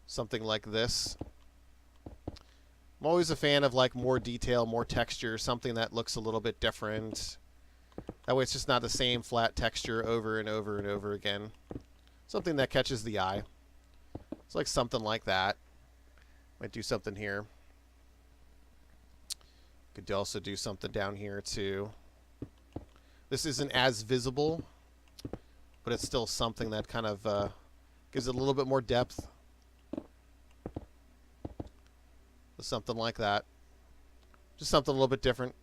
something like this. I'm always a fan of like more detail, more texture, something that looks a little bit different. That way it's just not the same flat texture over and over and over again. Something that catches the eye. It's like something like that. Might do something here. Could also do something down here too. This isn't as visible, but it's still something that kind of gives it a little bit more depth. Something like that. Just something a little bit different.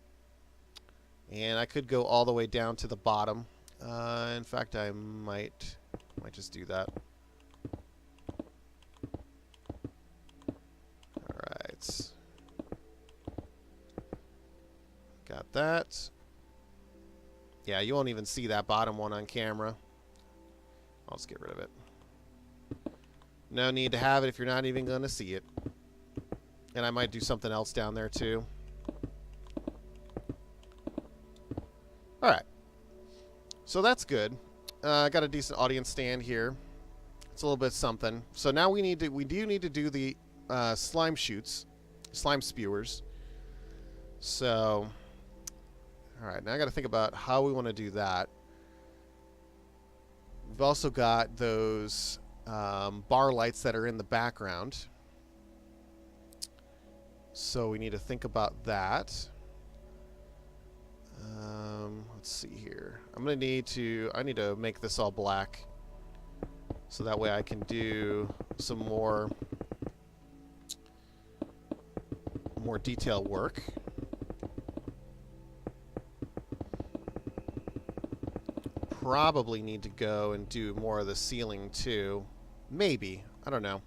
And I could go all the way down to the bottom. In fact, I might just do that. Alright. Got that. Yeah, you won't even see that bottom one on camera. I'll just get rid of it. No need to have it if you're not even going to see it. And I might do something else down there too. Alright. So that's good. I got a decent audience stand here. It's a little bit something. So now we do need to do the slime shoots, slime spewers. So, all right, now I got to think about how we want to do that. We've also got those bar lights that are in the background. So we need to think about that. Let's see here. I need to make this all black. so that way I can do some more detail work. Probably need to go and do more of the ceiling too. Maybe. I don't know.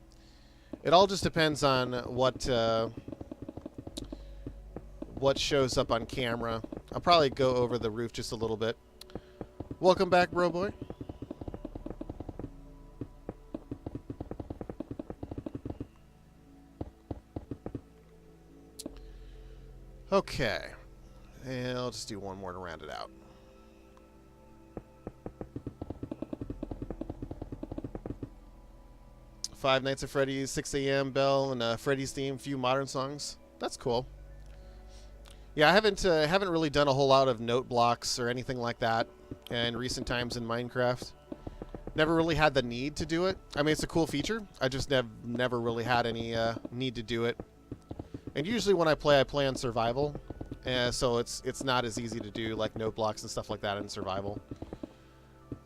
It all just depends on what shows up on camera. I'll probably go over the roof just a little bit. Welcome back, bro boy. Okay. And I'll just do one more to round it out. Five Nights at Freddy's, 6 a.m. bell, and Freddy's theme, few modern songs. That's cool. Yeah, I haven't really done a whole lot of note blocks or anything like that in recent times in Minecraft. Never really had the need to do it. I mean, it's a cool feature. I just never really had any need to do it. And usually when I play on survival, so it's not as easy to do like note blocks and stuff like that in survival.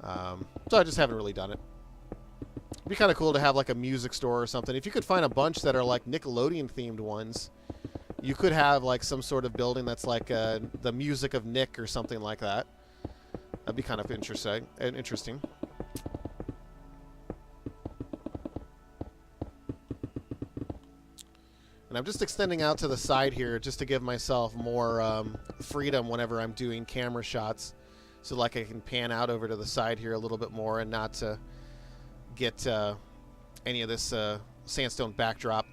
So I just haven't really done it. It'd be kind of cool to have like a music store or something. If you could find a bunch that are like Nickelodeon themed ones, you could have like some sort of building that's like the music of Nick or something like that. That'd be kind of interesting. And I'm just extending out to the side here just to give myself more freedom whenever I'm doing camera shots, so like I can pan out over to the side here a little bit more and not to get any of this sandstone backdrop.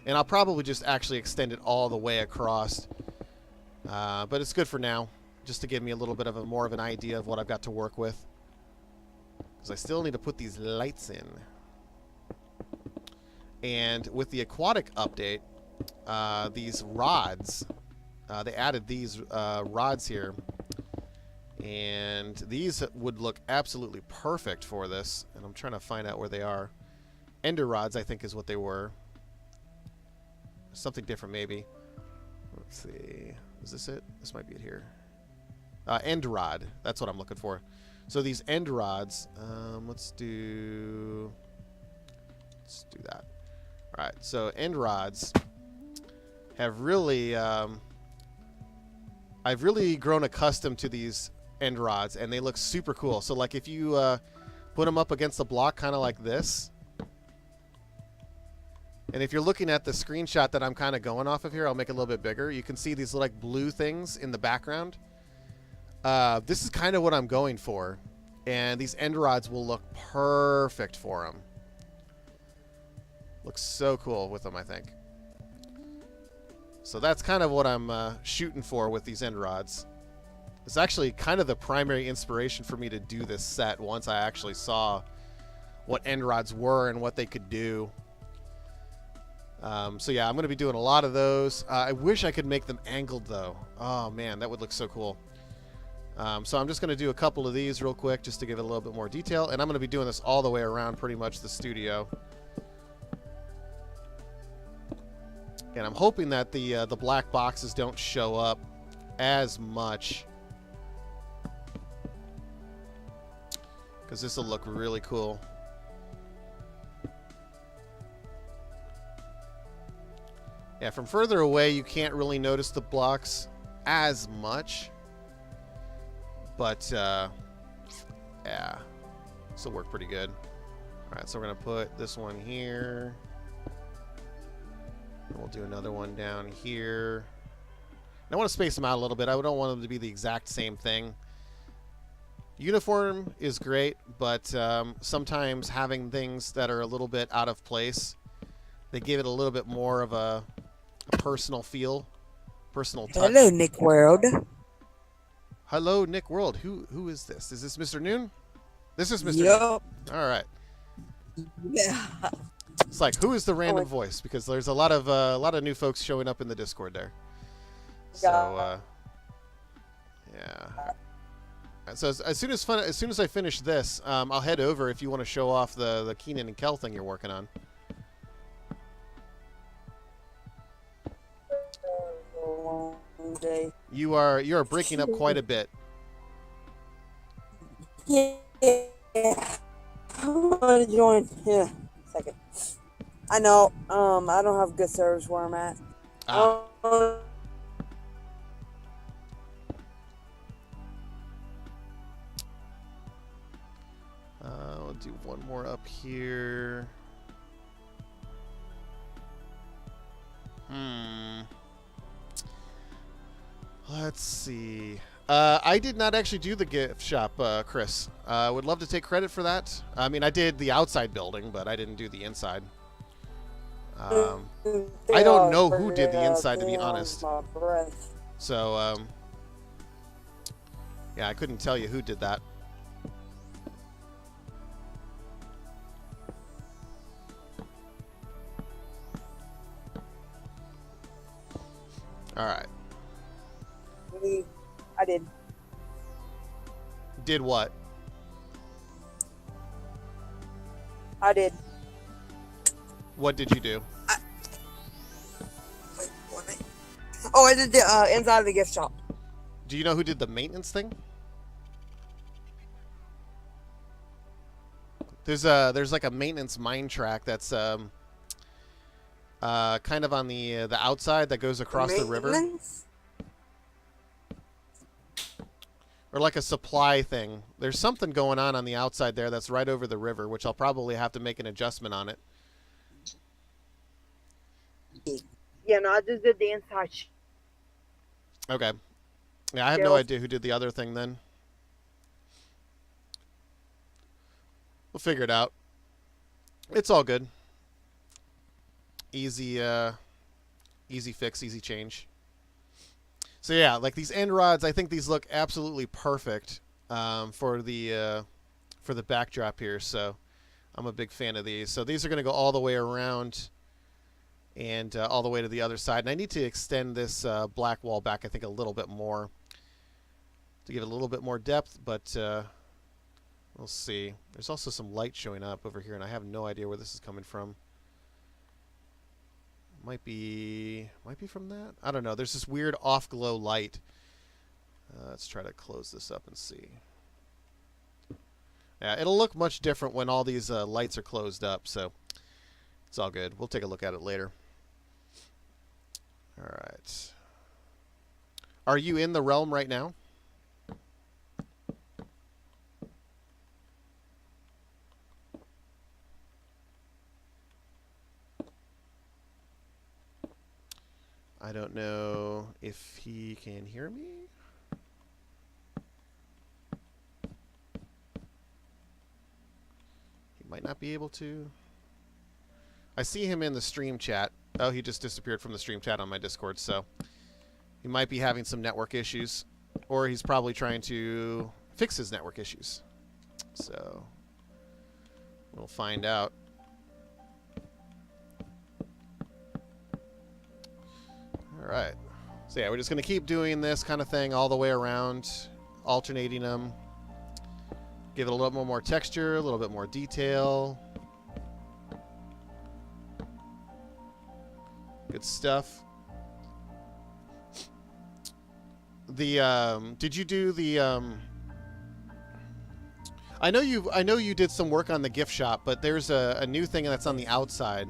And I'll probably just actually extend it all the way across, but it's good for now, just to give me a little bit of more of an idea of what I've got to work with, because I still need to put these lights in. And with the aquatic update, these rods, they added these rods here, and these would look absolutely perfect for this. And I'm trying to find out where they are. Ender rods, I think, is what they were. Something different, maybe. Let's see. Is this it? This might be it here. End rod. That's what I'm looking for. So these end rods, let's do that. All right. So end rods have really, I've really grown accustomed to these end rods, and they look super cool. So like if you put them up against the block, kind of like this. And if you're looking at the screenshot that I'm kind of going off of here, I'll make it a little bit bigger. You can see these like blue things in the background. This is kind of what I'm going for. And these end rods will look perfect for them. Looks so cool with them, I think. So that's kind of what I'm shooting for with these end rods. It's actually kind of the primary inspiration for me to do this set once I actually saw what end rods were and what they could do. So yeah, I'm going to be doing a lot of those. I wish I could make them angled though. Oh man, that would look so cool. So I'm just going to do a couple of these real quick just to give it a little bit more detail. And I'm going to be doing this all the way around pretty much the studio. And I'm hoping that the black boxes don't show up as much, because this will look really cool. Yeah, from further away, you can't really notice the blocks as much. But, yeah, this will work pretty good. All right, so we're going to put this one here. And we'll do another one down here. And I want to space them out a little bit. I don't want them to be the exact same thing. Uniform is great, but sometimes having things that are a little bit out of place, they give it a little bit more of a personal feel, personal touch. Hello, Nick World. Hello, Nick World. Who is this? Is this Mr. Noon? This is Mr. Yep. Noon. All right. Yeah. It's like, who is the random voice? Because there's a lot of new folks showing up in the Discord there. So yeah. So as soon as I finish this, I'll head over if you want to show off the Kenan and Kel thing you're working on. You are breaking up quite a bit. Yeah. I'm gonna join. Yeah, second. I know. I don't have good service where I'm at. Ah, Um, I'll do one more up here. Let's see. I did not actually do the gift shop, Chris. I would love to take credit for that. I mean, I did the outside building, but I didn't do the inside. I don't know who did the inside, to be honest. my breath. So, yeah, I couldn't tell you who did that. All right. I did. Did what? I did. What did you do? Wait, what? Oh, I did the inside of the gift shop. Do you know who did the maintenance thing? There's like a maintenance mine track that's kind of on the outside that goes across the river, or like a supply thing. There's something going on the outside there that's right over the river, which I'll probably have to make an adjustment on it. Yeah, no, I just did the inside. Okay. Yeah, I have no idea who did the other thing then. We'll figure it out. It's all good. Easy fix, easy change. So yeah, like these end rods, I think these look absolutely perfect for the backdrop here. So I'm a big fan of these. So these are going to go all the way around and all the way to the other side. And I need to extend this black wall back, I think, a little bit more to give it a little bit more depth, but we'll see. There's also some light showing up over here, and I have no idea where this is coming from. Might be from that. I don't know. There's this weird off-glow light. Let's try to close this up and see. Yeah, it'll look much different when all these lights are closed up, so it's all good. We'll take a look at it later. All right. Are you in the realm right now? I don't know if he can hear me. He might not be able to. I see him in the stream chat. Oh, he just disappeared from the stream chat on my Discord, so he might be having some network issues, or he's probably trying to fix his network issues. So we'll find out. All right. So yeah, we're just going to keep doing this kind of thing all the way around, alternating them. Give it a little bit more texture, a little bit more detail. Good stuff. The did you do the I know you did some work on the gift shop, but there's a new thing that's on the outside.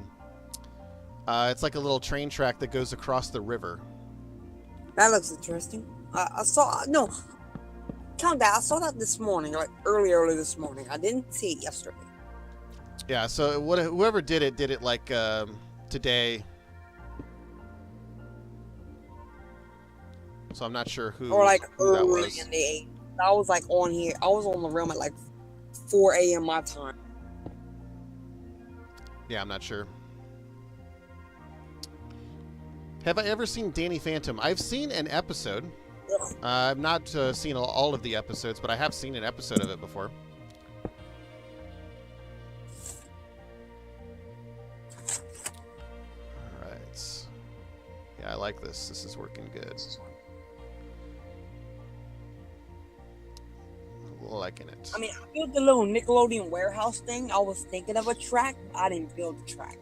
It's like a little train track that goes across the river. That looks interesting. I saw count that. I saw that this morning, like early this morning. I didn't see it yesterday. Yeah. So whoever did it like today. So I'm not sure who. Or like who that early was. in the 8. I was like on here. I was on the realm at like 4 a.m. my time. Yeah, I'm not sure. Have I ever seen Danny Phantom? I've seen an episode. I've not seen all of the episodes, but I have seen an episode of it before. All right. Yeah, I like this. This is working good. I'm liking it. I mean, I built the little Nickelodeon warehouse thing. I was thinking of a track. I didn't build the track.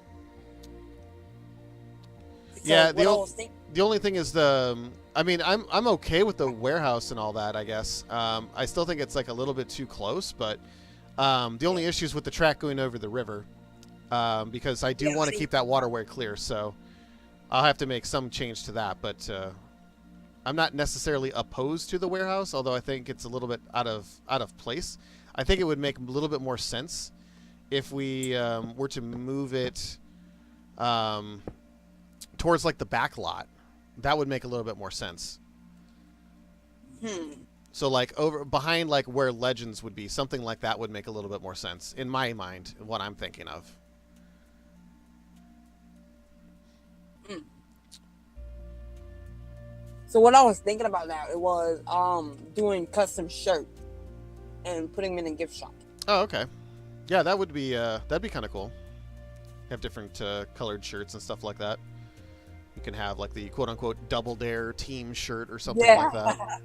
Yeah, the only thing is I mean, I'm okay with the warehouse and all that, I guess. I still think it's like a little bit too close, but The only issue is with the track going over the river, because I do want to keep that waterway clear. So I'll have to make some change to that. But I'm not necessarily opposed to the warehouse, although I think it's a little bit out of place. I think it would make a little bit more sense if we were to move it towards like the back lot. That would make a little bit more sense. So like over behind like where Legends would be, something like that would make a little bit more sense in my mind, what I'm thinking of. So what I was thinking about now, it was doing custom shirt and putting them in a gift shop. Oh, okay. Yeah, that would be that'd be kind of cool. Have different colored shirts and stuff like that. You can have like the quote-unquote Double Dare team shirt or something like that.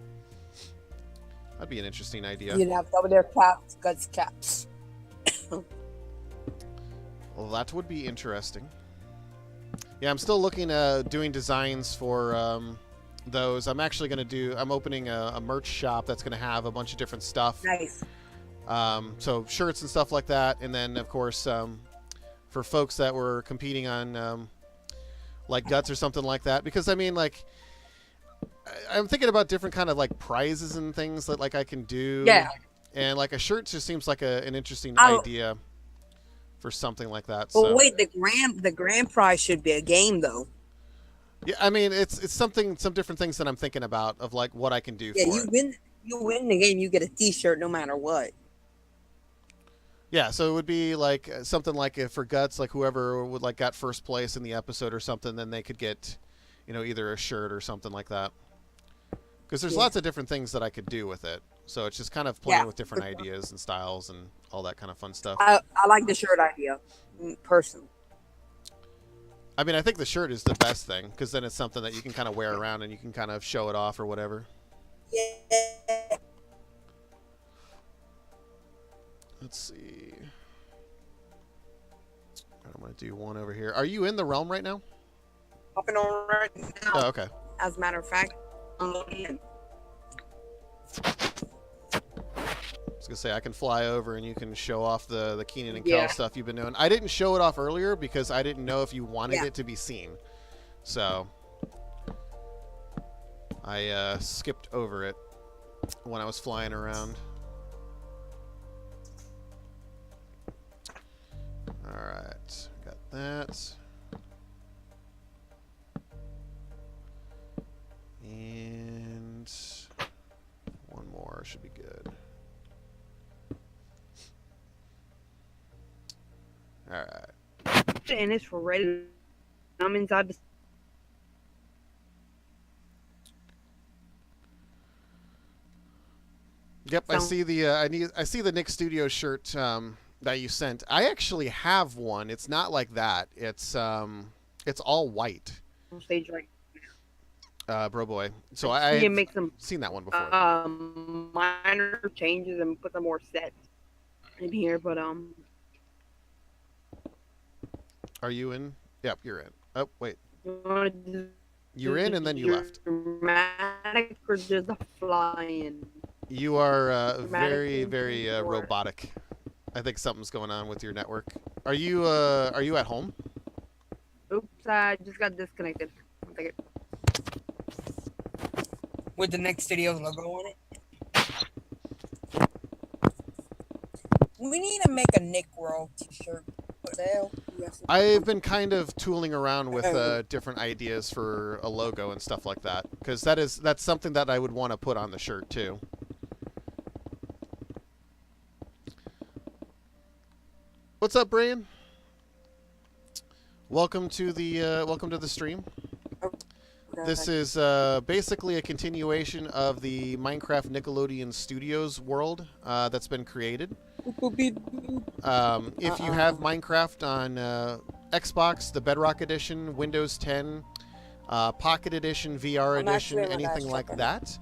That'd be an interesting idea. You'd have Double Dare caps, Guts caps. Well, that would be interesting. Yeah, I'm still looking at doing designs for those. I'm actually going to do... I'm opening a merch shop that's going to have a bunch of different stuff. Nice. So shirts and stuff like that. And then, of course, for folks that were competing on like Guts or something like that. Because, I mean, like... I'm thinking about different kind of like prizes and things that like I can do. Yeah. And like a shirt just seems like an interesting idea for something like that. Well, so. wait, the grand prize should be a game though. Yeah, I mean it's some different things that I'm thinking about of like what I can do. Yeah, for you win the game, you get a T-shirt no matter what. Yeah, so it would be like something like if for Guts, like whoever would like got first place in the episode or something, then they could get, either a shirt or something like that. Because there's lots of different things that I could do with it. So it's just kind of playing with different ideas and styles and all that kind of fun stuff. I like the shirt idea, personally. I mean, I think the shirt is the best thing because then it's something that you can kind of wear around and you can kind of show it off or whatever. Yeah. Let's see. I'm going to do one over here. Are you in the realm right now? Hopping on right now. Oh, okay. As a matter of fact, I'm logging in. I was gonna say I can fly over and you can show off the Kenan and Kel stuff you've been doing. I didn't show it off earlier because I didn't know if you wanted it to be seen, so I skipped over it when I was flying around. All right, got that. And one more should be good. All right. And it's for ready. I'm inside the. Yep, I see the I see the Nick Studio shirt that you sent. I actually have one. It's not like that. It's all white. Stage right. Bro boy. So I've make some seen that one before. Minor changes and put some more sets in here, but Are you in? Yep, you're in. Oh wait. You're in and then you left. Dramatic or just a flying? You are very very robotic. I think something's going on with your network. Are you at home? Oops, I just got disconnected. One second. With the Next Studios logo on it. We need to make a Nick World t-shirt. What the hell? I've been kind of tooling around with different ideas for a logo and stuff like that, because that's something that I would want to put on the shirt too. What's up, Brian? Welcome to the stream. This is basically a continuation of the Minecraft Nickelodeon Studios world that's been created. If you have Minecraft on Xbox, the Bedrock Edition, Windows 10, Pocket Edition, VR Edition, anything like that,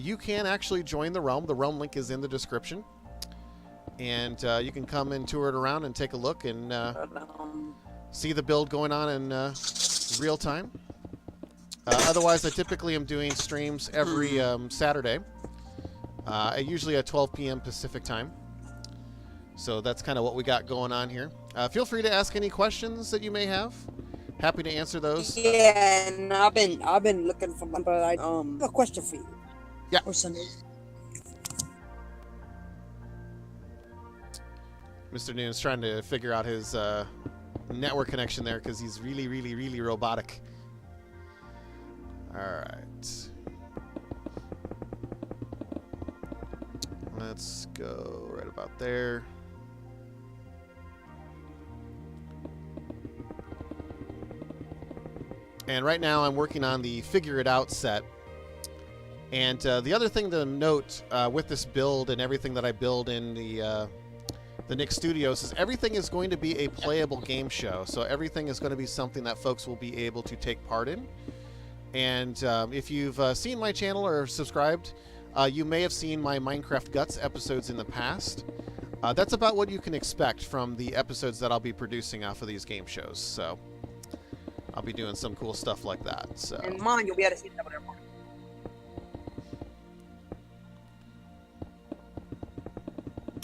you can actually join the realm. The realm link is in the description. And you can come and tour it around and take a look and see the build going on in real time. Otherwise, I typically am doing streams every Saturday, usually at 12 p.m. Pacific time. So that's kind of what we got going on here. Feel free to ask any questions that you may have. Happy to answer those. Yeah, and I've been looking for one, but I have a question for you. Yeah. Or something. Mr. Noon's trying to figure out his network connection there because he's really, really, really robotic. All right. Let's go right about there. And right now I'm working on the Figure It Out set. And the other thing to note with this build and everything that I build in the Nick Studios is everything is going to be a playable game show. So everything is going to be something that folks will be able to take part in. And if you've seen my channel or subscribed, you may have seen my Minecraft Guts episodes in the past. That's about what you can expect from the episodes that I'll be producing off of these game shows. So I'll be doing some cool stuff like that. So. And mine, you'll be able to see that whatever.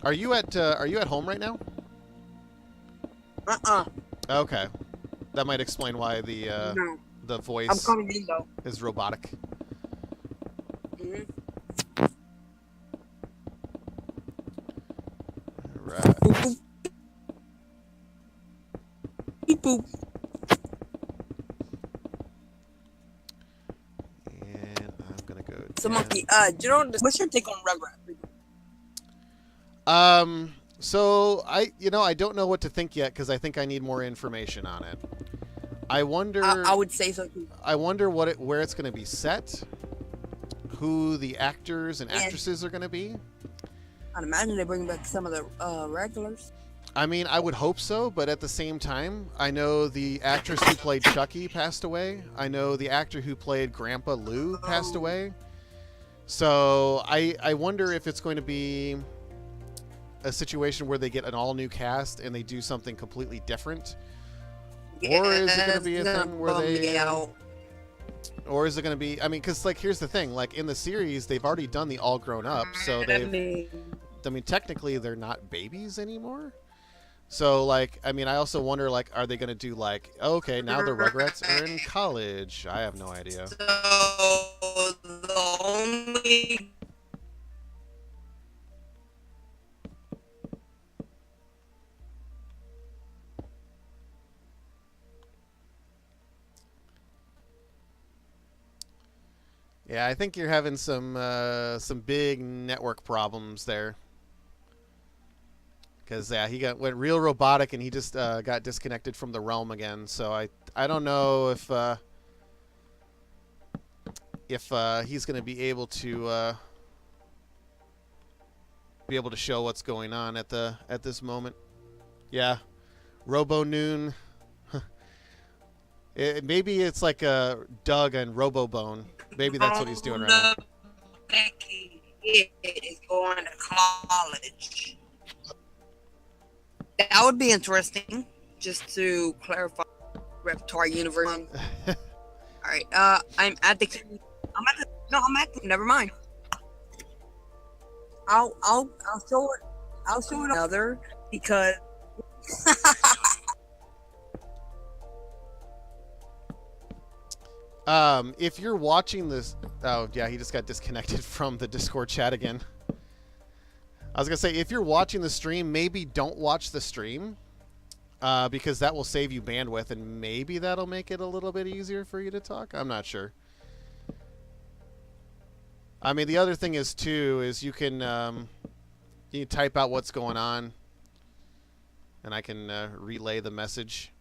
Are you at home right now? Okay, that might explain why the No. the voice I'm coming in though. is robotic. Mm-hmm. All right. Boop boop. Beep boop. And I'm gonna go. So down. monkey, do you know what's your take on Rugrat? So I don't know what to think yet because I think I need more information on it. I wonder. I would say so too. I wonder where it's going to be set, who the actors and actresses are going to be. I'd imagine they bring back some of the regulars. I mean, I would hope so, but at the same time, I know the actress who played Chucky passed away. I know the actor who played Grandpa Lou passed away. So I wonder if it's going to be a situation where they get an all-new cast and they do something completely different. Yeah, or is it going to be a it's thing where gonna bum they... me out. Or is it going to be... I mean, because, like, here's the thing. Like, in the series, they've already done the all grown up, so they've... I mean, technically, they're not babies anymore. So, like, I mean, I also wonder, like, are they going to do, like, oh, okay, now the Rugrats are in college? I have no idea. So, the only... Yeah, I think you're having some big network problems there. Because yeah, went real robotic and he just got disconnected from the realm again. So I don't know if he's going to be able to show what's going on at this moment. Yeah, Robo Noon. Maybe it's like Doug and Robobone. Maybe that's what he's doing right now. Becky is going to college. That would be interesting, just to clarify repertoire universe. All right, I'm at the. Never mind. I'll show it. I'll show it another because. If you're watching this, oh yeah, he just got disconnected from the Discord chat again. I was gonna say, if you're watching the stream, maybe don't watch the stream, because that will save you bandwidth, and maybe that'll make it a little bit easier for you to talk. I'm not sure. I mean, the other thing is too is you can type out what's going on, and I can relay the message.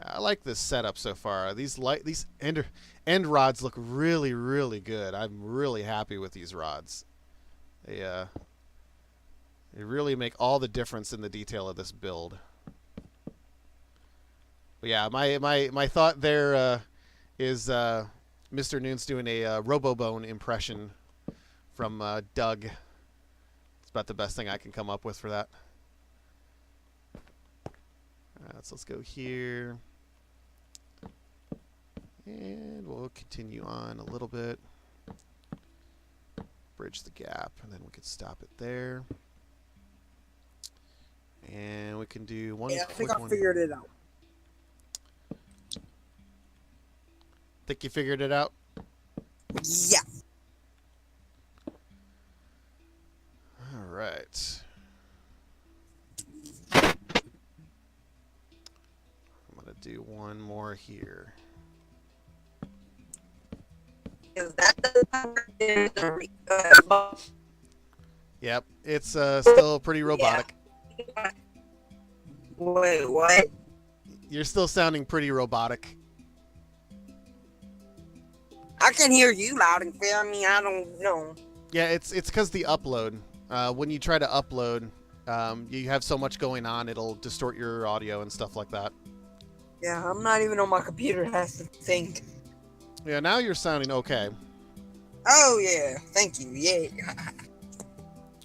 I like this setup so far. These end rods look really, really good. I'm really happy with these rods. They really make all the difference in the detail of this build. But yeah, my thought there is Mr. Noon's doing a Robobone impression from Doug. It's about the best thing I can come up with for that. Alright, so let's go here. And we'll continue on a little bit. bridge the gap, and then we could stop it there. And we can do one Yeah, I quick think I one. figured it out. Think you figured it out? Yeah. All right. I'm going to do one more here. Yep, it's still pretty robotic. Yeah. Wait, what? You're still sounding pretty robotic. I can hear you loud and clear. I mean, I don't know. Yeah, it's because the upload. When you try to upload, you have so much going on, it'll distort your audio and stuff like that. Yeah, I'm not even on my computer. It has to think. Yeah, now you're sounding okay. Oh, yeah. Thank you. Yeah.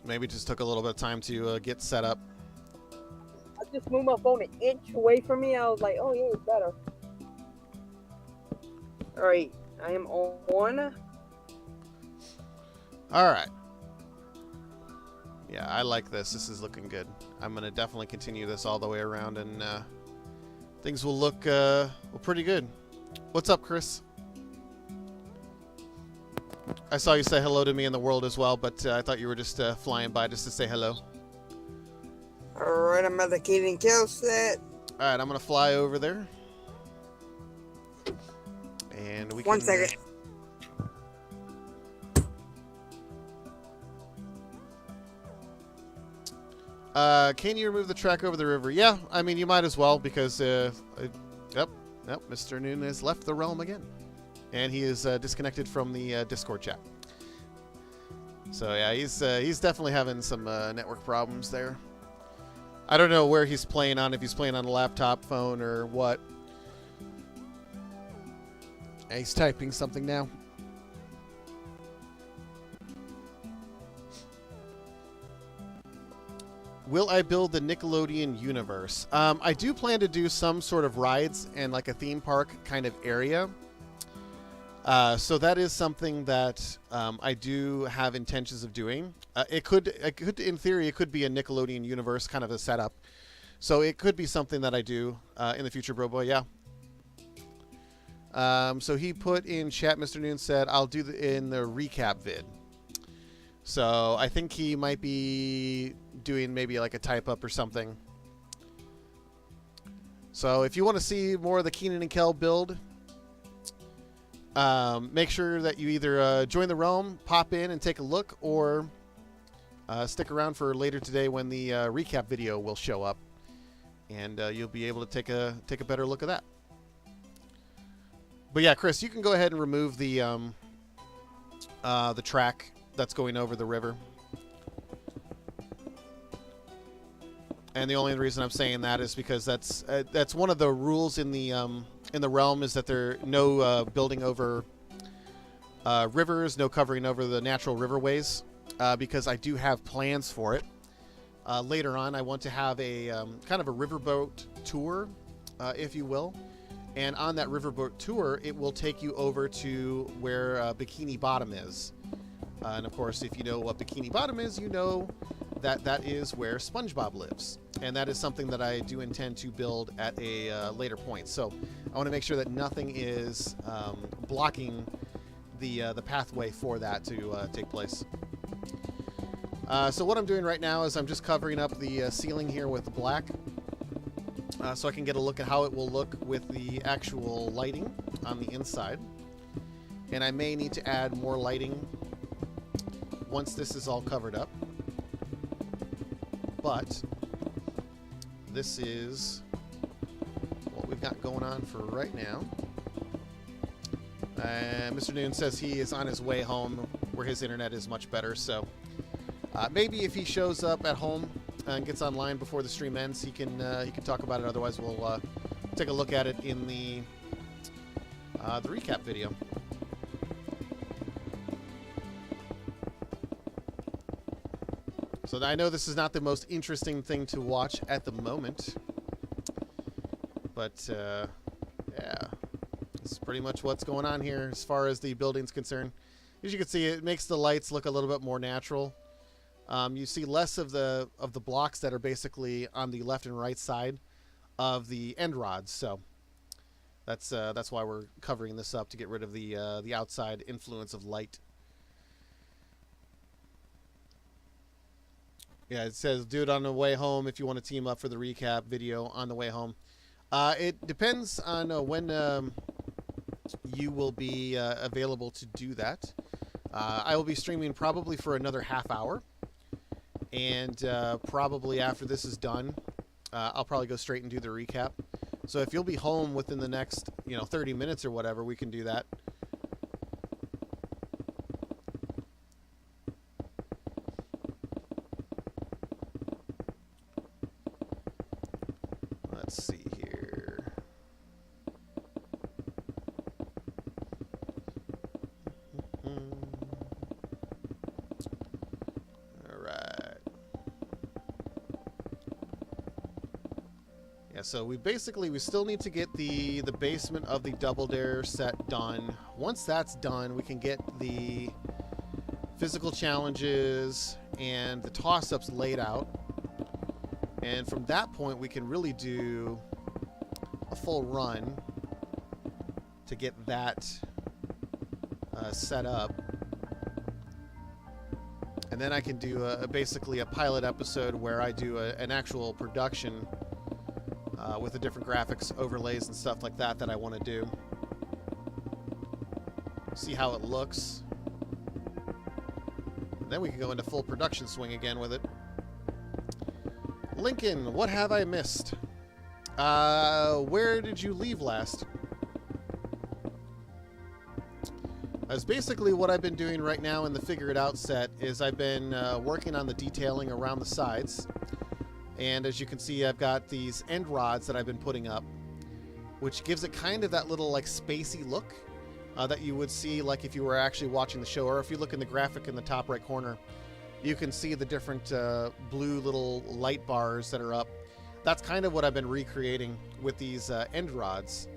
Maybe it just took a little bit of time to get set up. I just moved my phone an inch away from me. I was like, oh, yeah, it's better. All right. I am on. All right. Yeah, I like this. This is looking good. I'm going to definitely continue this all the way around, and things will look pretty good. What's up, Chris? I saw you say hello to me in the world as well, but I thought you were just flying by just to say hello. Alright, I'm at the Kenan Kel set. Alright, I'm going to fly over there. And we can... 1 second. Can you remove the track over the river? Yeah, I mean, you might as well, because... Yep, Mr. Noon has left the realm again. And he is disconnected from the Discord chat. So yeah, he's definitely having some network problems there. I don't know where he's playing on, if he's playing on a laptop, phone, or what. He's typing something now. Will I build the Nickelodeon universe? I do plan to do some sort of rides and like a theme park kind of area. So that is something that I do have intentions of doing. It could, in theory, it could be a Nickelodeon universe kind of a setup. So it could be something that I do in the future, bro boy. Yeah. So he put in chat, Mr. Noon said, I'll do in the recap vid. So I think he might be doing maybe like a type up or something. So if you want to see more of the Kenan and Kel build, make sure that you either join the realm, pop in and take a look, or stick around for later today when the recap video will show up, and you'll be able to take a better look at that. But yeah, Chris, you can go ahead and remove the track that's going over the river. And the only reason I'm saying that is because that's one of the rules in the realm, is that there no building over rivers, no covering over the natural riverways, because I do have plans for it. Later on, I want to have a kind of a riverboat tour, if you will. And on that riverboat tour, it will take you over to where Bikini Bottom is. And of course, if you know what Bikini Bottom is, you know that that is where SpongeBob lives. And that is something that I do intend to build at a later point. So I want to make sure that nothing is blocking the pathway for that to take place. So what I'm doing right now is I'm just covering up the ceiling here with black, so I can get a look at how it will look with the actual lighting on the inside. And I may need to add more lighting once this is all covered up. But this is what we've got going on for right now. Mr. Noon says he is on his way home where his internet is much better, so maybe if he shows up at home and gets online before the stream ends, he can talk about it. Otherwise, we'll take a look at it in the recap video. So I know this is not the most interesting thing to watch at the moment, but yeah, this is pretty much what's going on here as far as the building's concerned. As you can see, it makes the lights look a little bit more natural. You see less of the blocks that are basically on the left and right side of the end rods. So that's why we're covering this up, to get rid of the outside influence of light. Yeah, it says do it on the way home if you want to team up for the recap video on the way home. It depends on when you will be available to do that. I will be streaming probably for another half hour, and probably after this is done, I'll probably go straight and do the recap. So if you'll be home within the next 30 minutes or whatever, we can do that. Let's see here. All right. Yeah, so we still need to get the basement of the Double Dare set done. Once that's done, we can get the physical challenges and the toss-ups laid out. And from that point, we can really do a full run to get that set up. And then I can do basically a pilot episode where I do an actual production with the different graphics, overlays, and stuff like that I want to do. See how it looks. And then we can go into full production swing again with it. Lincoln, what have I missed? Where did you leave last? As basically what I've been doing right now in the Figure It Out set is I've been working on the detailing around the sides. And as you can see, I've got these end rods that I've been putting up, which gives it kind of that little like spacey look that you would see like if you were actually watching the show, or if you look in the graphic in the top right corner. You can see the different blue little light bars that are up. That's kind of what I've been recreating with these end rods.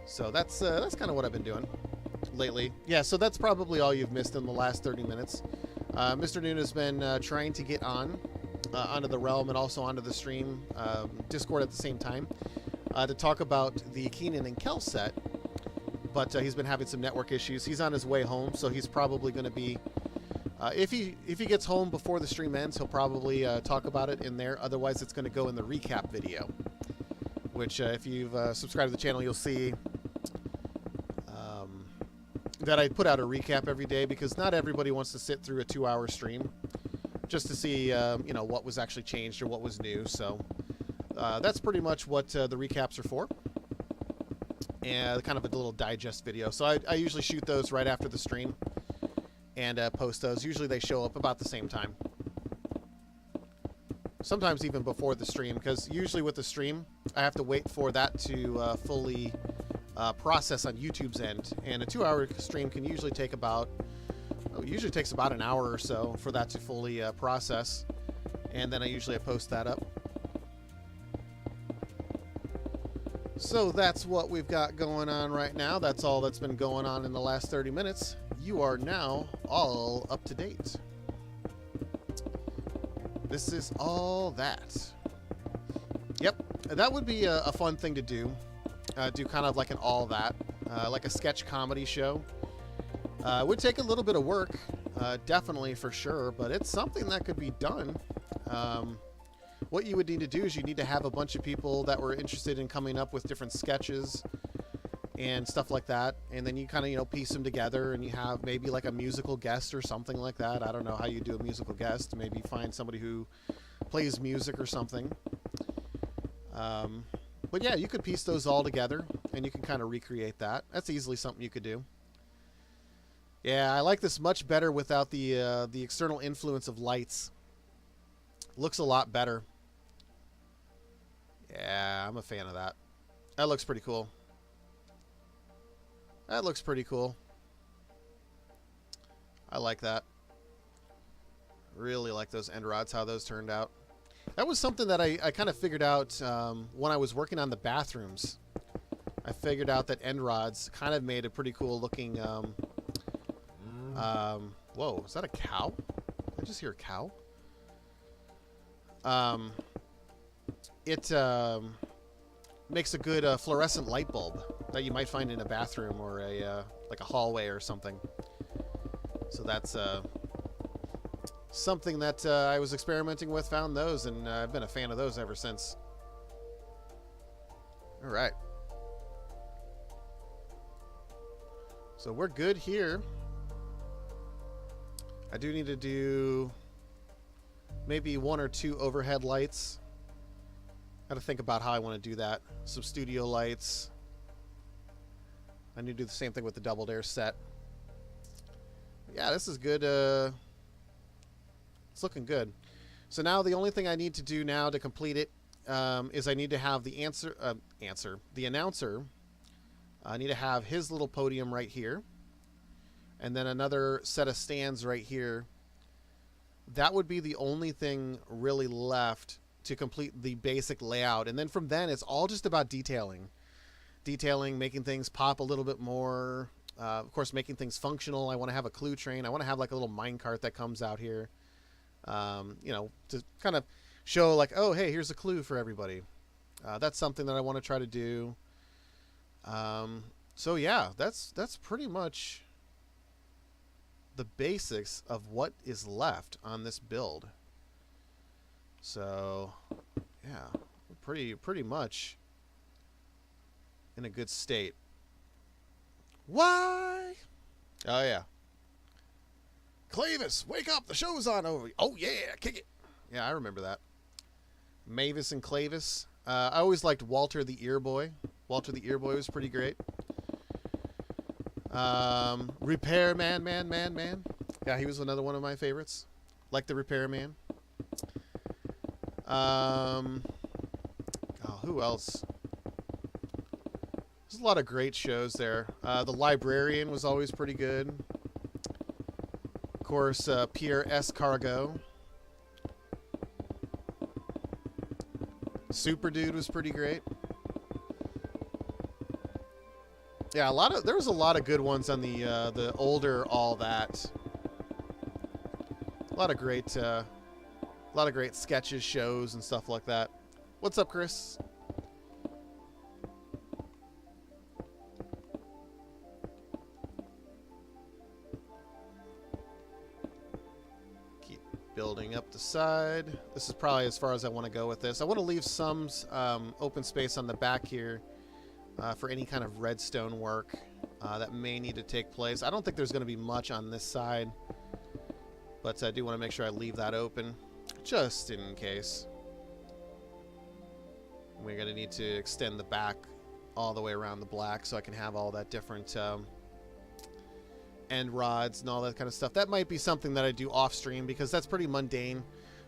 So that's kind of what I've been doing lately. Yeah, so that's probably all you've missed in the last 30 minutes. Mr. Noon has been trying to get onto the realm and also onto the stream, Discord at the same time, to talk about the Kenan and Kel set. But he's been having some network issues. He's on his way home, so he's probably going to be... if he gets home before the stream ends, he'll probably talk about it in there. Otherwise, it's going to go in the recap video, which if you've subscribed to the channel, you'll see that I put out a recap every day, because not everybody wants to sit through a 2-hour stream just to see what was actually changed or what was new. So that's pretty much what the recaps are for, and kind of a little digest video. So I usually shoot those right after the stream and post those. Usually they show up about the same time. Sometimes even before the stream, because usually with the stream, I have to wait for that to fully process on YouTube's end. And a 2-hour stream can usually take about, usually takes about an hour or so for that to fully process. And then I usually post that up. So that's what we've got going on right now. That's all that's been going on in the last 30 minutes. You are now all up to date. This is all that. Yep, that would be a fun thing to do. Do kind of like an all that, like a sketch comedy show. It would take a little bit of work, definitely for sure, but it's something that could be done. What you would need to do is you need to have a bunch of people that were interested in coming up with different sketches and stuff like that, and then you kind of piece them together, and you have maybe like a musical guest or something like that. I don't know how you do a musical guest. Maybe find somebody who plays music or something. But yeah, you could piece those all together, and you can kind of recreate that. That's easily something you could do. Yeah, I like this much better without the external influence of lights. Looks a lot better. Yeah, I'm a fan of that. That looks pretty cool. That looks pretty cool. I like that. Really like those end rods, how those turned out. That was something that I kind of figured out when I was working on the bathrooms. I figured out that end rods kind of made a pretty cool looking Whoa, is that a cow? Did I just hear a cow? It makes a good fluorescent light bulb that you might find in a bathroom or a like a hallway or something. So that's something that I was experimenting with, found those, and I've been a fan of those ever since. All right. So we're good here. I do need to do maybe 1 or 2 overhead lights. Got to think about how I want to do that. Some studio lights. I need to do the same thing with the Double Dare set. Yeah, this is good. It's looking good. So now the only thing I need to do now to complete it is I need to have the the announcer. I need to have his little podium right here. And then another set of stands right here. That would be the only thing really left to complete the basic layout. And then from then, it's all just about detailing. Detailing, making things pop a little bit more. Of course, making things functional. I want to have a clue train. I want to have like a little minecart that comes out here. You know, to kind of show like, oh, hey, here's a clue for everybody. That's something that I want to try to do. So yeah, that's pretty much the basics of what is left on this build. So yeah, pretty much in a good state. Why? Oh yeah. Clavis, wake up! The show's on over. Oh yeah, kick it. Yeah, I remember that. Mavis and Clavis. I always liked Walter the Ear Boy. Walter the Ear Boy was pretty great. Repairman, man. Yeah, he was another one of my favorites. Like the Repairman. Oh, who else? There's a lot of great shows there. The Librarian was always pretty good. Of course, Pierre Escargot. Super Dude was pretty great. Yeah, there was a lot of good ones on the older All That. A lot of great sketches, shows, and stuff like that. What's up, Chris? Keep building up the side. This is probably as far as I want to go with this. I want to leave some open space on the back here for any kind of redstone work that may need to take place. I don't think there's going to be much on this side, but I do want to make sure I leave that open just in case. We're going to need to extend the back all the way around the black so I can have all that different end rods and all that kind of stuff. That might be something that I do off stream because that's pretty mundane.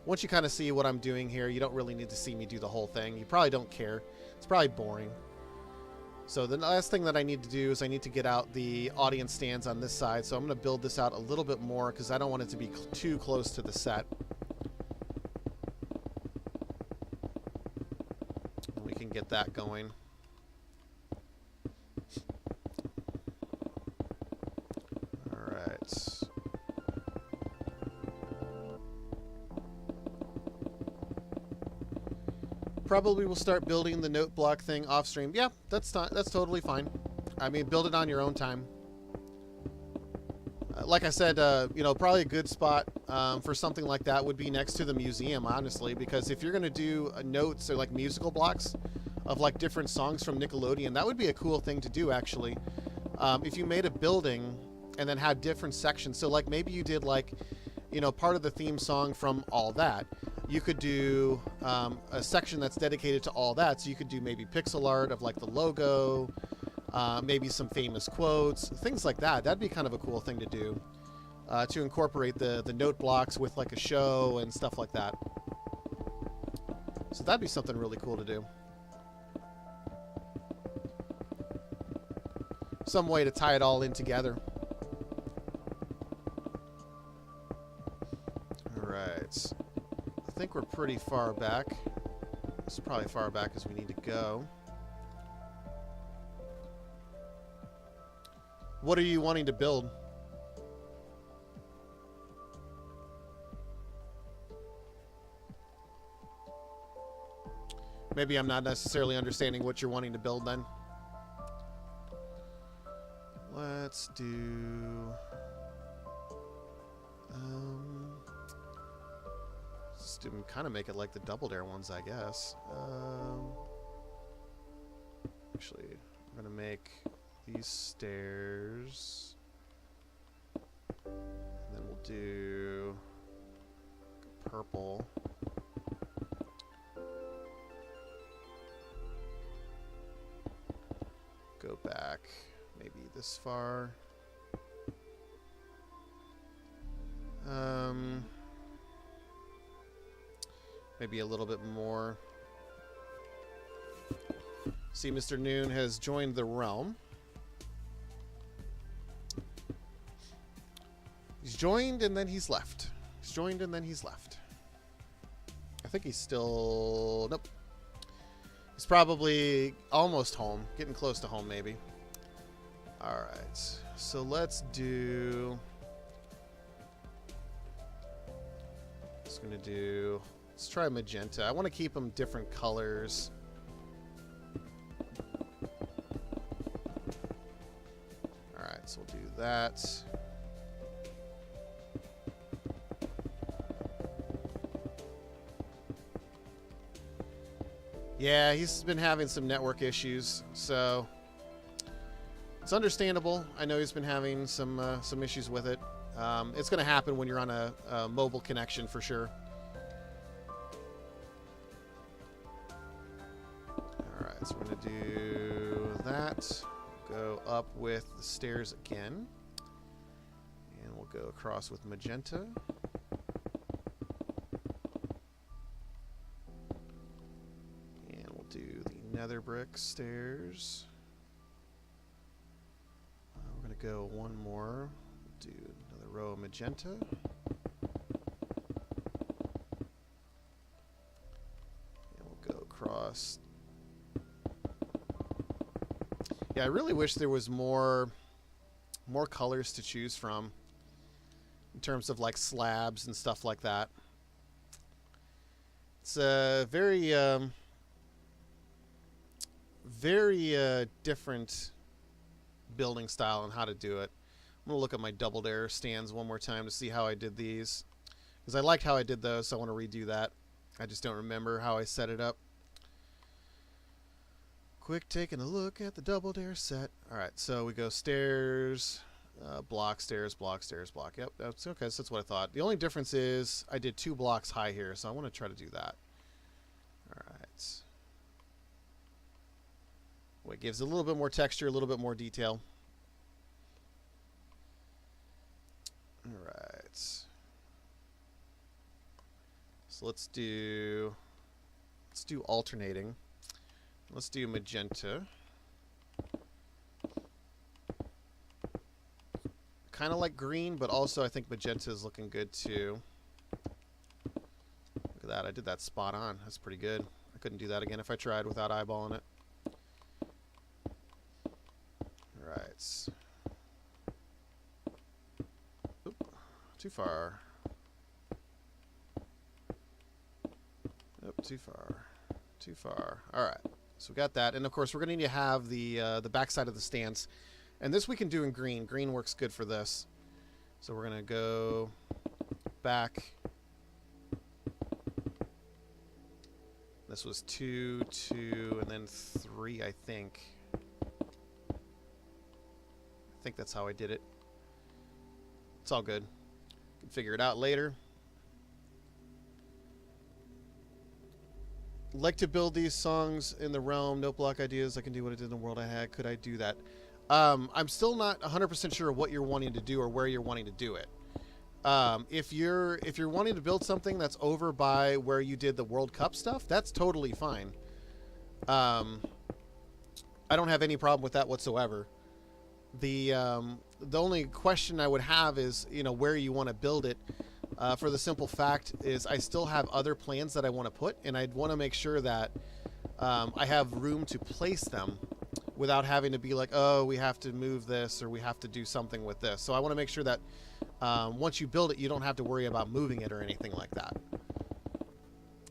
Once you kind of see what I'm doing here, you don't really need to see me do the whole thing. You probably don't care. It's probably boring. So the last thing that I need to do is I need to get out the audience stands on this side. So I'm going to build this out a little bit more because I don't want it to be too close to the set. We can get that going. All right. Probably will start building the note block thing off stream. Yeah, that's totally fine. I mean, build it on your own time. Like I said, you know, probably a good spot for something like that would be next to the museum, honestly, because if you're going to do notes or like musical blocks of like different songs from Nickelodeon, that would be a cool thing to do, actually. If you made a building and then had different sections, so like maybe you did like, you know, part of the theme song from All That. You could do a section that's dedicated to All That, so you could do maybe pixel art of like the logo, maybe some famous quotes, things like that. That'd be kind of a cool thing to do, to incorporate the note blocks with like a show and stuff like that. So that'd be something really cool to do. Some way to tie it all in together. All right. I think we're pretty far back. This is probably far back as we need to go. What are you wanting to build? Maybe I'm not necessarily understanding what you're wanting to build then. Let's do... Let's do, kind of make it like the Double Dare ones, I guess. Actually, I'm going to make these stairs. And then we'll do purple. Go back maybe this far. Maybe a little bit more. See, Mr. Noon has joined the realm. He's joined and then he's left. He's joined and then he's left. I think he's still... Nope. He's probably almost home. Getting close to home, maybe. Alright. So let's do... Just going to do... Let's try magenta. I want to keep them different colors. Alright, so we'll do that. Yeah, he's been having some network issues, so it's understandable. I know he's been having some issues with it. It's going to happen when you're on a mobile connection for sure. Alright, so we're going to do that. Go up with the stairs again. And we'll go across with magenta. And we'll do the nether brick stairs. We're going to go one more. We'll do another row of magenta. And we'll go across. Yeah, I really wish there was more colors to choose from in terms of like slabs and stuff like that. It's a very different building style and how to do it. I'm going to look at my Double Dare stands one more time to see how I did these, because I liked how I did those, so I want to redo that. I just don't remember how I set it up. Quick taking a look at the Double Dare set. Alright, so we go stairs, block, stairs, block, stairs, block. Yep, that's okay, so that's what I thought. The only difference is I did 2 blocks high here, so I want to try to do that. Alright. Well, it gives a little bit more texture, a little bit more detail. Alright. So let's do alternating. Let's do magenta. Kind of like green, but also I think magenta is looking good too. Look at that. I did that spot on. That's pretty good. I couldn't do that again if I tried without eyeballing it. Alright. Oop. Too far. Nope, too far. Too far. Alright. So we got that, and of course we're going to need to have the backside of the stance, and this we can do in green. Green works good for this. So we're going to go back. This was 2, 2, and then 3, I think. I think that's how I did it. It's all good. Can figure it out later. Like to build these songs in the realm. No block ideas. I can do what I did in the world I had. Could I do that? I'm still not 100% sure what you're wanting to do or where you're wanting to do it. If you're wanting to build something that's over by where you did the World Cup stuff, that's totally fine. I don't have any problem with that whatsoever. The only question I would have is, you know, where you want to build it. For the simple fact is I still have other plans that I want to put, and I'd want to make sure that I have room to place them without having to be like, oh, we have to move this or we have to do something with this. So I want to make sure that once you build it, you don't have to worry about moving it or anything like that.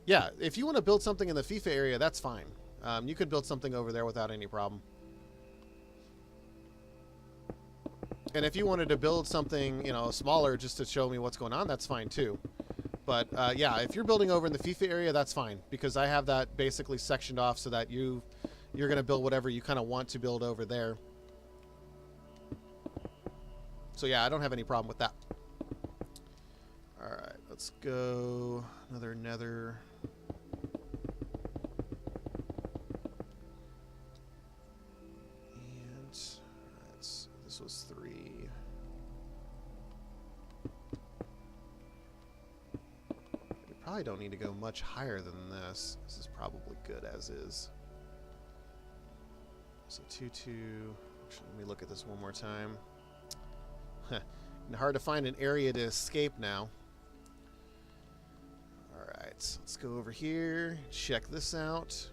Yeah, if you want to build something in the FIFA area, that's fine. You could build something over there without any problem. And if you wanted to build something, you know, smaller just to show me what's going on, that's fine too. But yeah, if you're building over in the FIFA area, that's fine, because I have that basically sectioned off so that you're going to build whatever you kind of want to build over there. So yeah, I don't have any problem with that. All right, let's go another nether. And this was 3. We probably don't need to go much higher than this. This is probably good as is. So 2, 2. Actually, let me look at this one more time. Hard to find an area to escape now. Alright, let's go over here. Check this out.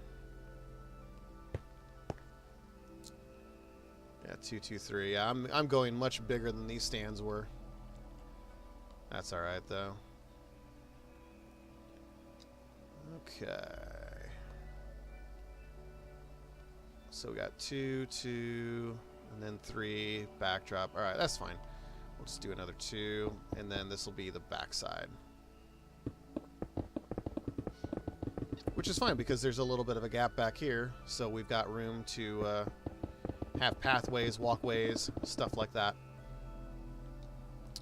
Yeah, 2, 2, 3. Yeah, I'm going much bigger than these stands were. That's alright, though. Okay. So we got 2, 2, and then 3, backdrop. Alright, that's fine. We'll just do another 2, and then this will be the backside. Which is fine, because there's a little bit of a gap back here, so we've got room to have pathways, walkways, stuff like that.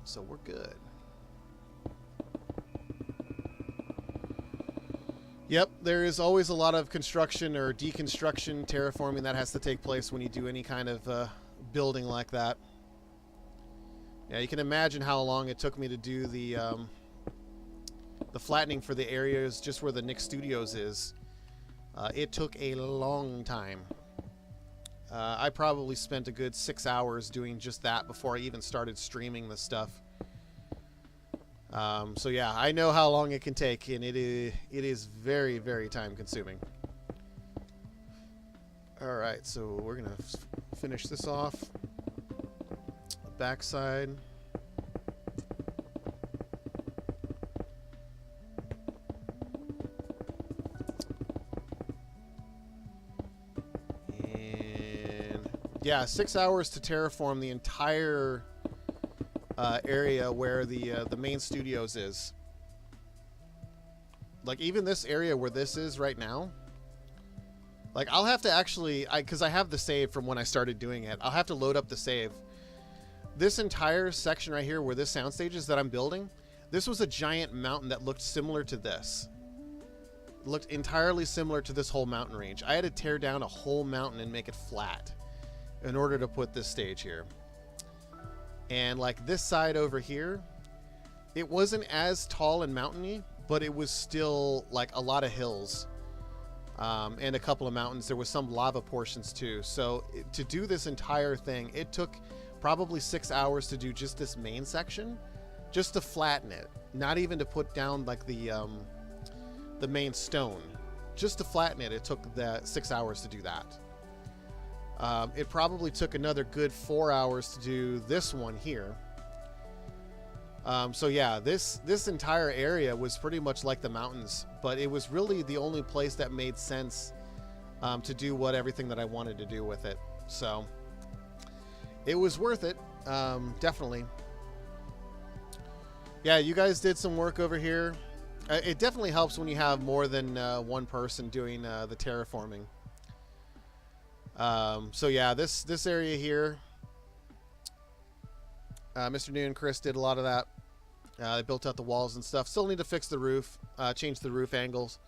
So we're good. Yep, there is always a lot of construction or deconstruction, terraforming that has to take place when you do any kind of building like that. Yeah, you can imagine how long it took me to do the flattening for the areas just where the Nick Studios is. It took a long time. I probably spent a good 6 hours doing just that before I even started streaming the stuff. So yeah, I know how long it can take, and it is very, very time consuming. Alright, so we're going to finish this off. Backside. And yeah, 6 hours to terraform the entire area where the main studios is. Like even this area where this is right now. Like I'll have to actually, because I have the save from when I started doing it, I'll have to load up the save. This entire section right here where this soundstage is that I'm building, this was a giant mountain that looked similar to this. It looked entirely similar to this whole mountain range. I had to tear down a whole mountain and make it flat in order to put this stage here. And like this side over here, it wasn't as tall and mountainy, but it was still like a lot of hills and a couple of mountains. There was some lava portions too. So to do this entire thing, it took probably 6 hours to do just this main section, just to flatten it. Not even to put down like the main stone. Just to flatten it, it took that 6 hours to do that. It probably took another good 4 hours to do this one here. So yeah, this entire area was pretty much like the mountains, but it was really the only place that made sense to do everything that I wanted to do with it. So it was worth it, definitely. Yeah, you guys did some work over here. It definitely helps when you have more than one person doing the terraforming. So yeah, this area here, Mr. New and Chris did a lot of that. They built out the walls and stuff. Still need to fix the roof, change the roof angles.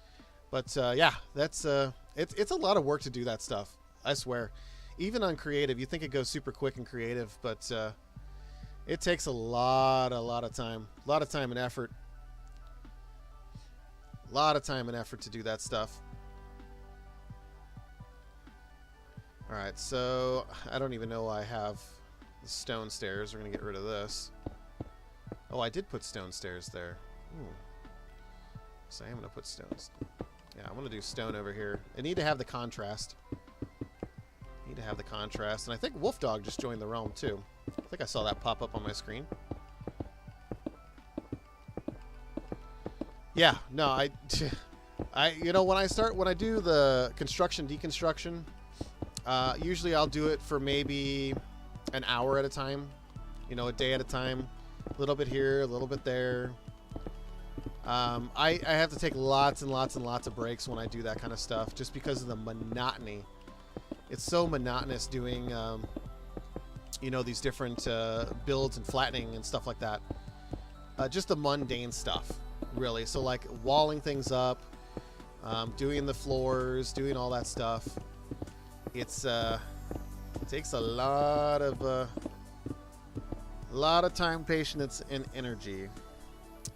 But yeah, that's it's a lot of work to do that stuff. I swear. Even on creative, you think it goes super quick and creative, but it takes a lot of time. A lot of time and effort. A lot of time and effort to do that stuff. Alright, so I don't even know why I have the stone stairs. We're going to get rid of this. Oh, I did put stone stairs there. Ooh. So I am going to put stones. Yeah, I'm going to do stone over here. I need to have the contrast. Need to have the contrast. And I think Wolf Dog just joined the realm too. I think I saw that pop up on my screen. Yeah, no, When I do the construction deconstruction, usually I'll do it for maybe an hour at a time, a day at a time, a little bit here, a little bit there. I have to take lots and lots and lots of breaks when I do that kind of stuff, just because of the monotony. It's so monotonous doing, these different builds and flattening and stuff like that. Just the mundane stuff, really. So like walling things up, doing the floors, doing all that stuff. It takes a lot of time, patience, and energy.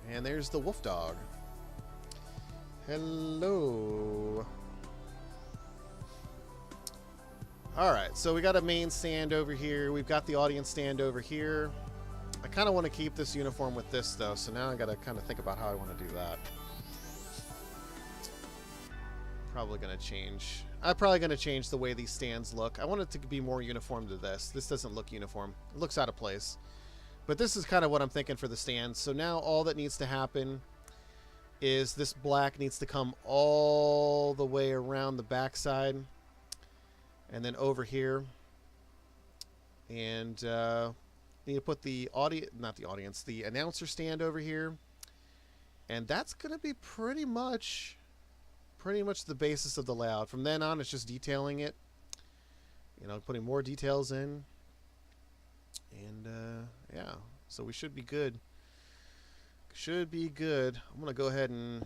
And there's the wolf dog. Hello. Alright, so we got a main stand over here. We've got the audience stand over here. I kind of want to keep this uniform with this, though, so now I got to kind of think about how I want to do that. Probably going to change. I'm probably going to change the way these stands look. I want it to be more uniform to this. This doesn't look uniform. It looks out of place. But this is kind of what I'm thinking for the stands. So now all that needs to happen is this black needs to come all the way around the backside. And then over here. And need to put the the announcer stand over here. And that's going to be pretty much the basis of the layout. From then on, it's just detailing it. Putting more details in. And, yeah. So we should be good. Should be good. I'm going to go ahead and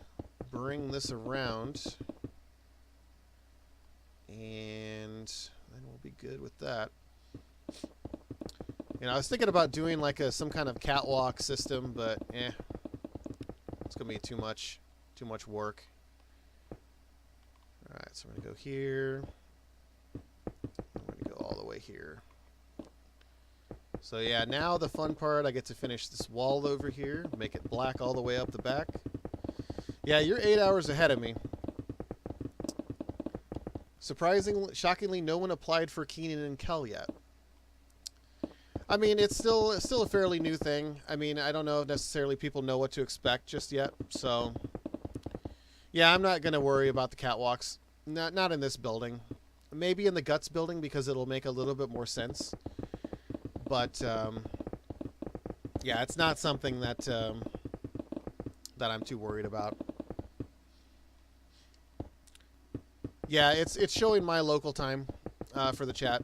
bring this around. And then we'll be good with that. I was thinking about doing like some kind of catwalk system, but it's going to be too much work. Alright, so we're going to go here. I'm going to go all the way here. So yeah, now the fun part, I get to finish this wall over here, make it black all the way up the back. Yeah, you're 8 hours ahead of me. Shockingly, no one applied for Kenan Kel yet. I mean, it's still a fairly new thing. I mean, I don't know if necessarily people know what to expect just yet. So, yeah, I'm not going to worry about the catwalks. Not in this building. Maybe in the Guts building because it'll make a little bit more sense. But, yeah, it's not something that that I'm too worried about. Yeah, it's showing my local time for the chat.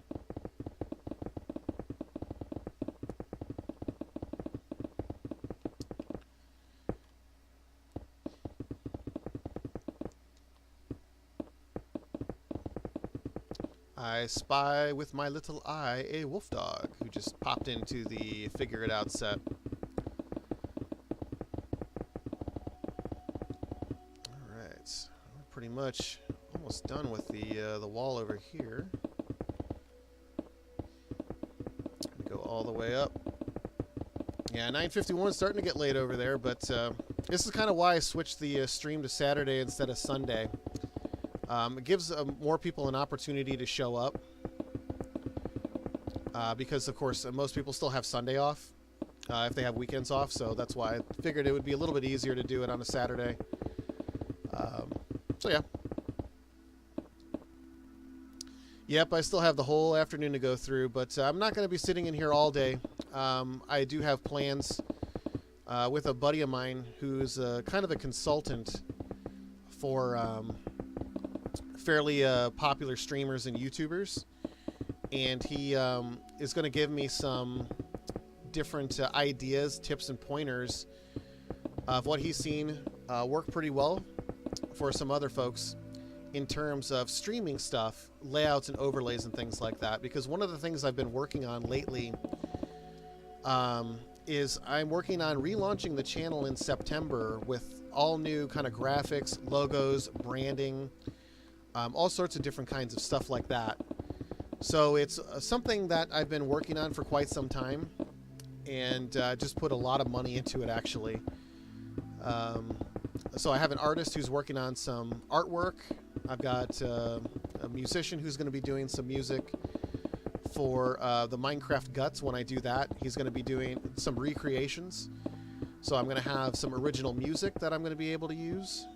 I spy with my little eye a wolf dog who just popped into the Figure It Out set. Alright, we're pretty much almost done with the wall over here. Go all the way up. Yeah, 9:51 is starting to get late over there, but this is kind of why I switched the stream to Saturday instead of Sunday. It gives more people an opportunity to show up because, of course, most people still have Sunday off if they have weekends off, so that's why I figured it would be a little bit easier to do it on a Saturday. So, yeah. Yep, I still have the whole afternoon to go through, but I'm not going to be sitting in here all day. I do have plans with a buddy of mine who's kind of a consultant for fairly popular streamers and YouTubers, and he is going to give me some different ideas, tips, and pointers of what he's seen work pretty well for some other folks in terms of streaming stuff, layouts and overlays and things like that. Because one of the things I've been working on lately is I'm working on relaunching the channel in September with all new kind of graphics, logos, branding, all sorts of different kinds of stuff like that. So it's something that I've been working on for quite some time, and just put a lot of money into it, actually. So I have an artist who's working on some artwork. I've got a musician who's going to be doing some music for the Minecraft Guts. When I do that, he's going to be doing some recreations. So I'm going to have some original music that I'm going to be able to use.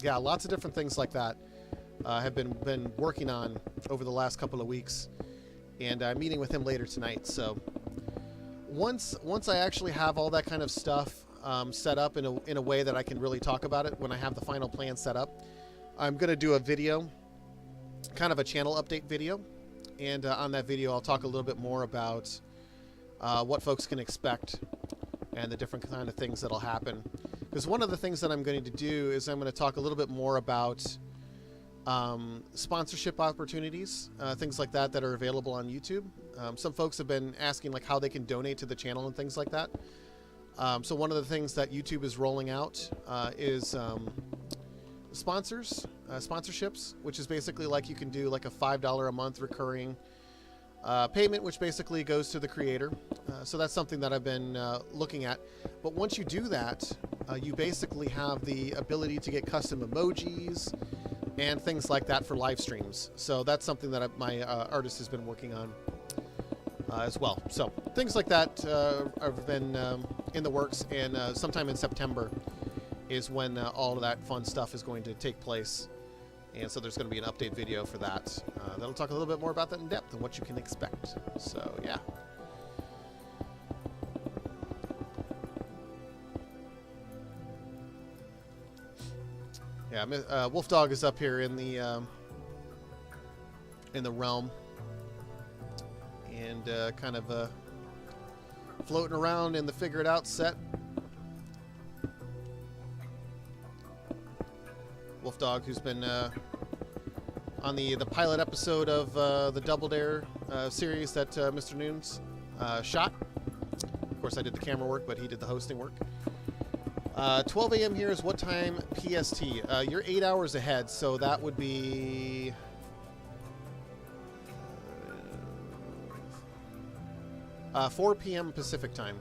yeah, lots of different things like that have been working on over the last couple of weeks, and I'm meeting with him later tonight. So once I actually have all that kind of stuff set up in a way that I can really talk about it, when I have the final plan set up, I'm going to do a video, kind of a channel update video, and on that video I'll talk a little bit more about what folks can expect and the different kind of things that'll happen. Because one of the things that I'm going to do is I'm going to talk a little bit more about sponsorship opportunities, things like that are available on YouTube. Some folks have been asking like how they can donate to the channel and things like that. So one of the things that YouTube is rolling out is sponsorships, which is basically like you can do like a $5 a month recurring payment, which basically goes to the creator. So that's something that I've been looking at. But once you do that, you basically have the ability to get custom emojis and things like that for live streams. So that's something that my artist has been working on as well. So things like that have been in the works, and sometime in September is when all of that fun stuff is going to take place. And so there's going to be an update video for that. That'll talk a little bit more about that in depth and what you can expect. So, yeah. Yeah, Wolf Dog is up here in the realm, and kind of floating around in the Figure It Out set. Wolf Dog, who's been on the pilot episode of the Double Dare series that Mr. Noons shot. Of course, I did the camera work, but he did the hosting work. 12 a.m. here is what time PST? You're 8 hours ahead, so that would be 4 p.m. Pacific time.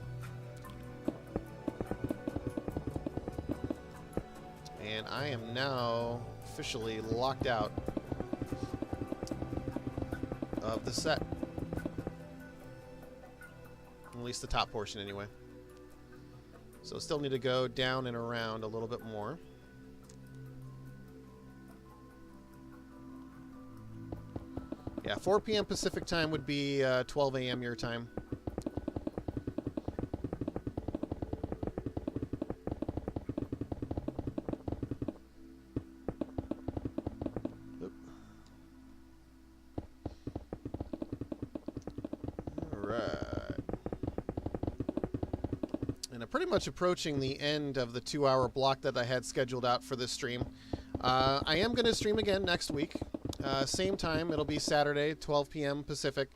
And I am now officially locked out of the set. At least the top portion, anyway. So still need to go down and around a little bit more. Yeah, 4 p.m. Pacific time would be 12 a.m. your time. Pretty much approaching the end of the 2-hour block that I had scheduled out for this stream. I am going to stream again next week. Same time, it'll be Saturday, 12 p.m. Pacific.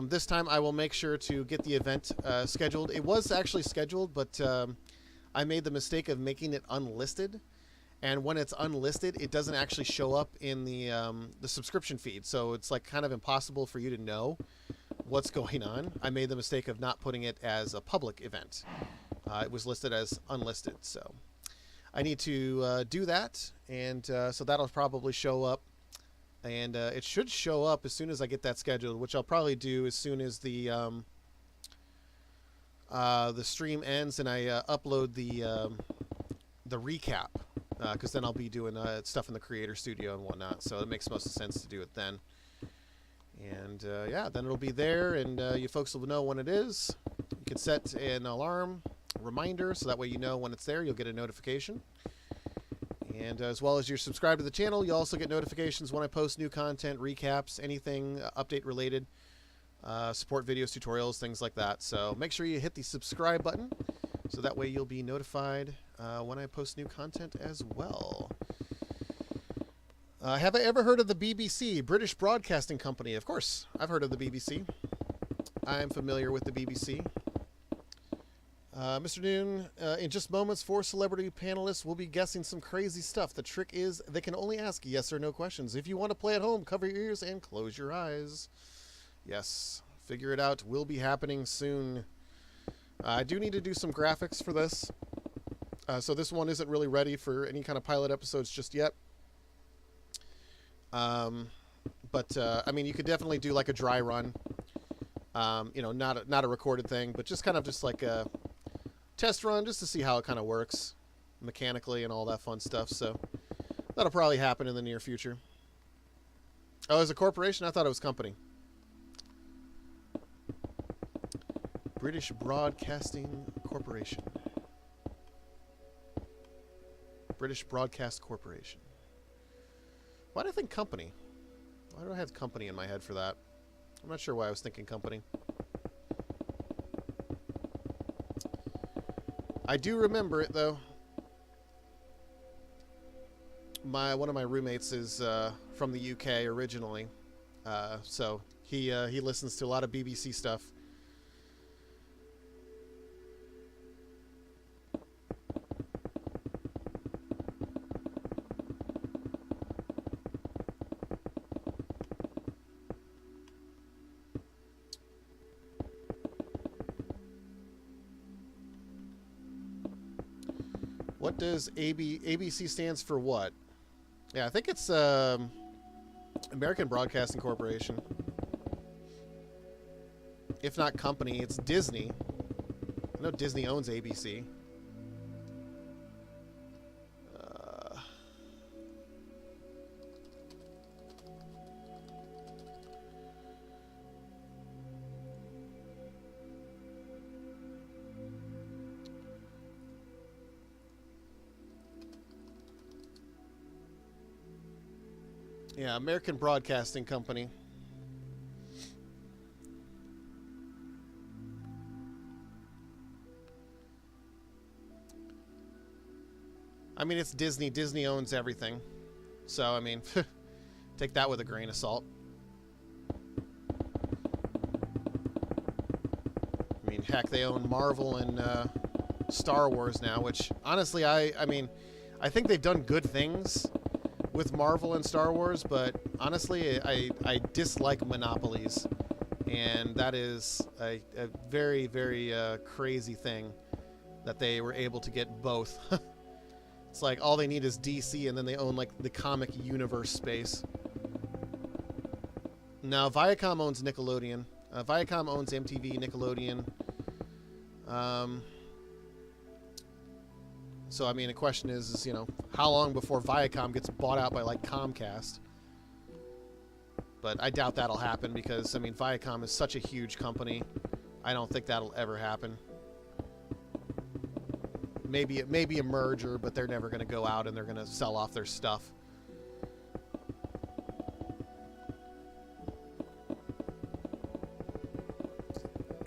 This time I will make sure to get the event scheduled. It was actually scheduled, but I made the mistake of making it unlisted. And when it's unlisted, it doesn't actually show up in the subscription feed. So it's like kind of impossible for you to know what's going on. I made the mistake of not putting it as a public event. It was listed as unlisted, so I need to do that, and so that'll probably show up, and it should show up as soon as I get that scheduled, which I'll probably do as soon as the stream ends and I upload the recap, because then I'll be doing stuff in the Creator Studio and whatnot, so it makes most sense to do it then. And yeah, then it'll be there, and you folks will know when it is. You can set an alarm reminder, so that way you know when it's there. You'll get a notification, and as well as you're subscribed to the channel, you'll also get notifications when I post new content, recaps, anything update related, support videos, tutorials, things like that. So make sure you hit the subscribe button, so that way you'll be notified when I post new content as well. Have I ever heard of the BBC, British Broadcasting Company? Of course, I've heard of the BBC. I'm familiar with the BBC. Mr. Noon, in just moments, 4 celebrity panelists will be guessing some crazy stuff. The trick is they can only ask yes or no questions. If you want to play at home, cover your ears and close your eyes. Yes, Figure It Out will be happening soon. I do need to do some graphics for this. So this one isn't really ready for any kind of pilot episodes just yet. But I mean, you could definitely do like a dry run. You know, not a recorded thing, but just kind of just like a test run just to see how it kind of works mechanically and all that fun stuff. So That'll probably happen in the near future. Oh, is it a corporation? I thought it was company. British Broadcasting Corporation. British Broadcast Corporation. Why do I think company? Why do I have company in my head for that? I'm not sure why I was thinking company. I do remember it though. One of my roommates is from the UK originally, so he listens to a lot of BBC stuff. What does ABC stands for what? Yeah, I think it's American Broadcasting Corporation. If not company, it's Disney. I know Disney owns ABC. Yeah, American Broadcasting Company. I mean, it's Disney. Disney owns everything. So, I mean, take that with a grain of salt. I mean, heck, they own Marvel and Star Wars now, which, honestly, I mean, I think they've done good things with Marvel and Star Wars, but honestly, I dislike monopolies, and that is a very, very crazy thing that they were able to get both. It's like all they need is DC, and then they own like the comic universe space. Now Viacom owns Nickelodeon. Viacom owns MTV, Nickelodeon. So, I mean, the question is, you know, how long before Viacom gets bought out by, like, Comcast? But I doubt that'll happen because, I mean, Viacom is such a huge company. I don't think that'll ever happen. Maybe a merger, but they're never going to go out and they're going to sell off their stuff.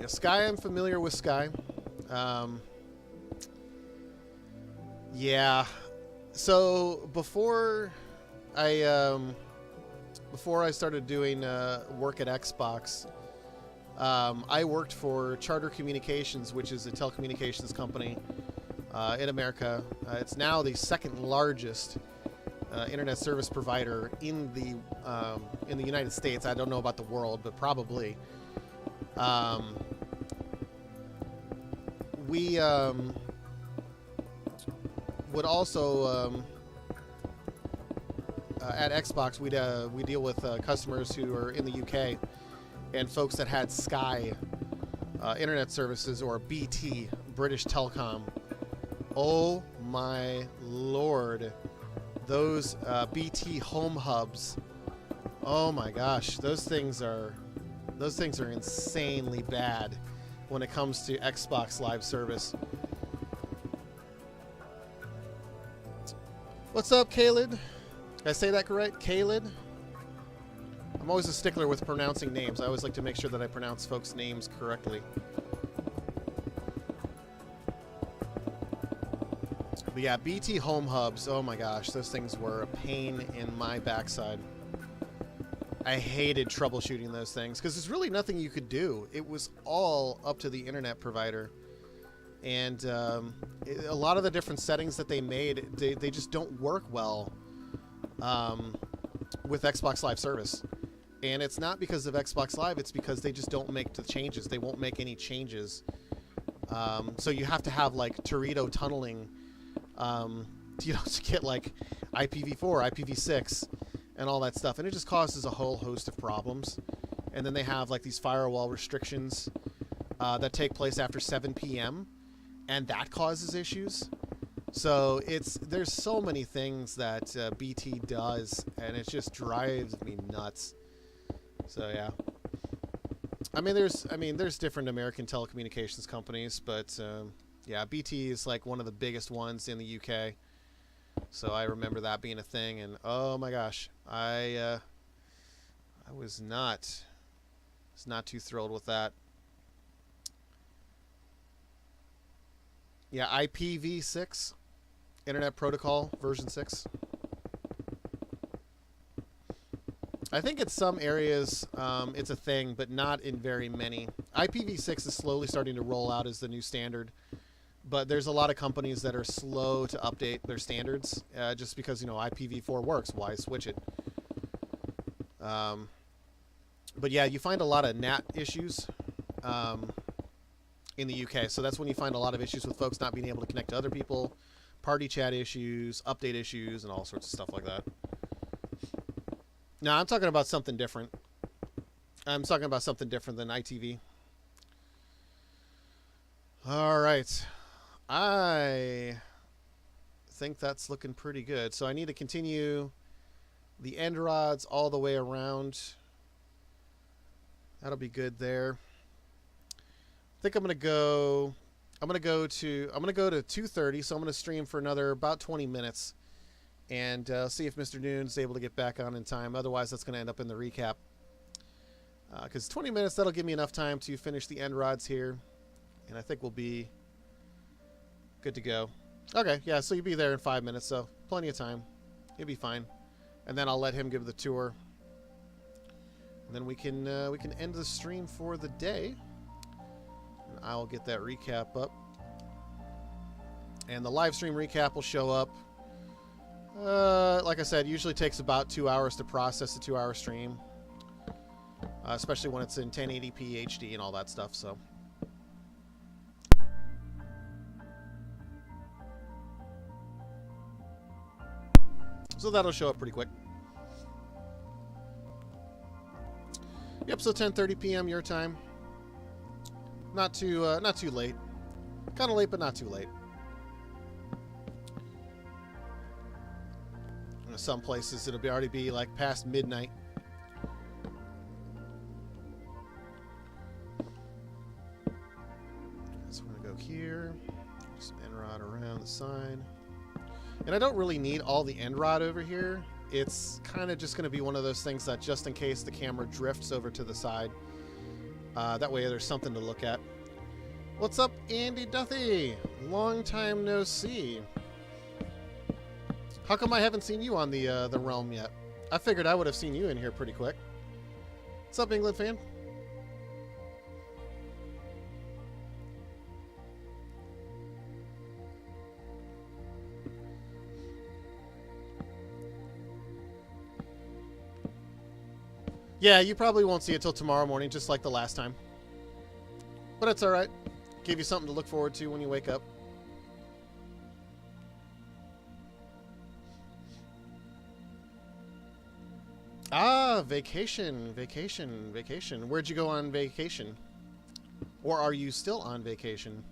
Yeah, Sky, I'm familiar with Sky. Yeah, so before I started doing work at Xbox, I worked for Charter Communications, which is a telecommunications company in America. It's now the second largest internet service provider in the United States. I don't know about the world, but probably. We would also at Xbox we deal with customers who are in the UK and folks that had Sky internet services or BT, British Telecom. Oh my lord, those BT home hubs. Oh my gosh, those things are insanely bad when it comes to Xbox Live service. What's up, Kalid? Did I say that correct? Kalid? I'm always a stickler with pronouncing names. I always like to make sure that I pronounce folks' names correctly. But yeah, BT home hubs, oh my gosh, those things were a pain in my backside. I hated troubleshooting those things because there's really nothing you could do. It was all up to the internet provider. And a lot of the different settings that they made, they just don't work well with Xbox Live service. And it's not because of Xbox Live, it's because they just don't make the changes. They won't make any changes. So you have to have like Torito tunneling, you know, to get like IPv4, IPv6, and all that stuff. And it just causes a whole host of problems. And then they have like these firewall restrictions that take place after 7 p.m. and that causes issues. So there's so many things that BT does, and it just drives me nuts. So yeah, there's different American telecommunications companies, but yeah, BT is like one of the biggest ones in the UK. So I remember that being a thing, and oh my gosh, I was not too thrilled with that. Yeah, IPv6, Internet Protocol version 6. I think in some areas it's a thing, but not in very many. IPv6 is slowly starting to roll out as the new standard, but there's a lot of companies that are slow to update their standards just because, IPv4 works. Why switch it? But yeah, you find a lot of NAT issues in the UK. So that's when you find a lot of issues with folks not being able to connect to other people, party chat issues, update issues, and all sorts of stuff like that. No, I'm talking about something different. I'm talking about something different than ITV. All right. I think that's looking pretty good. So I need to continue the end rods all the way around. That'll be good there. I think I'm gonna go to 2:30, so I'm gonna stream for another about 20 minutes and see if Mr. Noon's able to get back on in time. Otherwise, that's gonna end up in the recap. Because 20 minutes, that'll give me enough time to finish the end rods here, and I think we'll be good to go. Okay, yeah, so you'll be there in 5 minutes, so plenty of time. You'll be fine. And then I'll let him give the tour. And then we can end the stream for the day. And I'll get that recap up. And the live stream recap will show up. Like I said, usually takes about 2 hours to process the 2-hour stream. Especially when it's in 1080p HD and all that stuff, so. So that'll show up pretty quick. Yep, so 10:30 p.m. your time. Not too late. Kind of late, but not too late. In some places it'll already be like past midnight. So we're gonna go here. Some end rod around the side. And I don't really need all the end rod over here. It's kind of just going to be one of those things that just in case the camera drifts over to the side. That way there's something to look at. What's up, Andy Duthie? Long time no see. How come I haven't seen you on the Realm yet? I figured I would have seen you in here pretty quick. What's up, England fan? Yeah, you probably won't see it till tomorrow morning, just like the last time. But it's alright. Give you something to look forward to when you wake up. Ah, vacation. Where'd you go on vacation? Or are you still on vacation?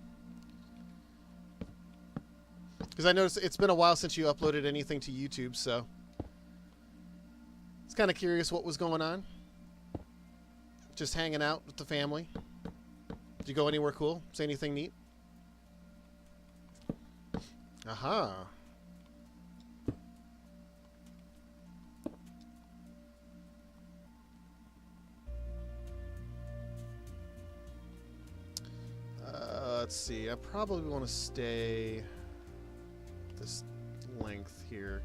Because I noticed it's been a while since you uploaded anything to YouTube, so... It's kind of curious what was going on. Just hanging out with the family. Did you go anywhere cool? Say anything neat? Aha. Let's see. I probably want to stay this length here.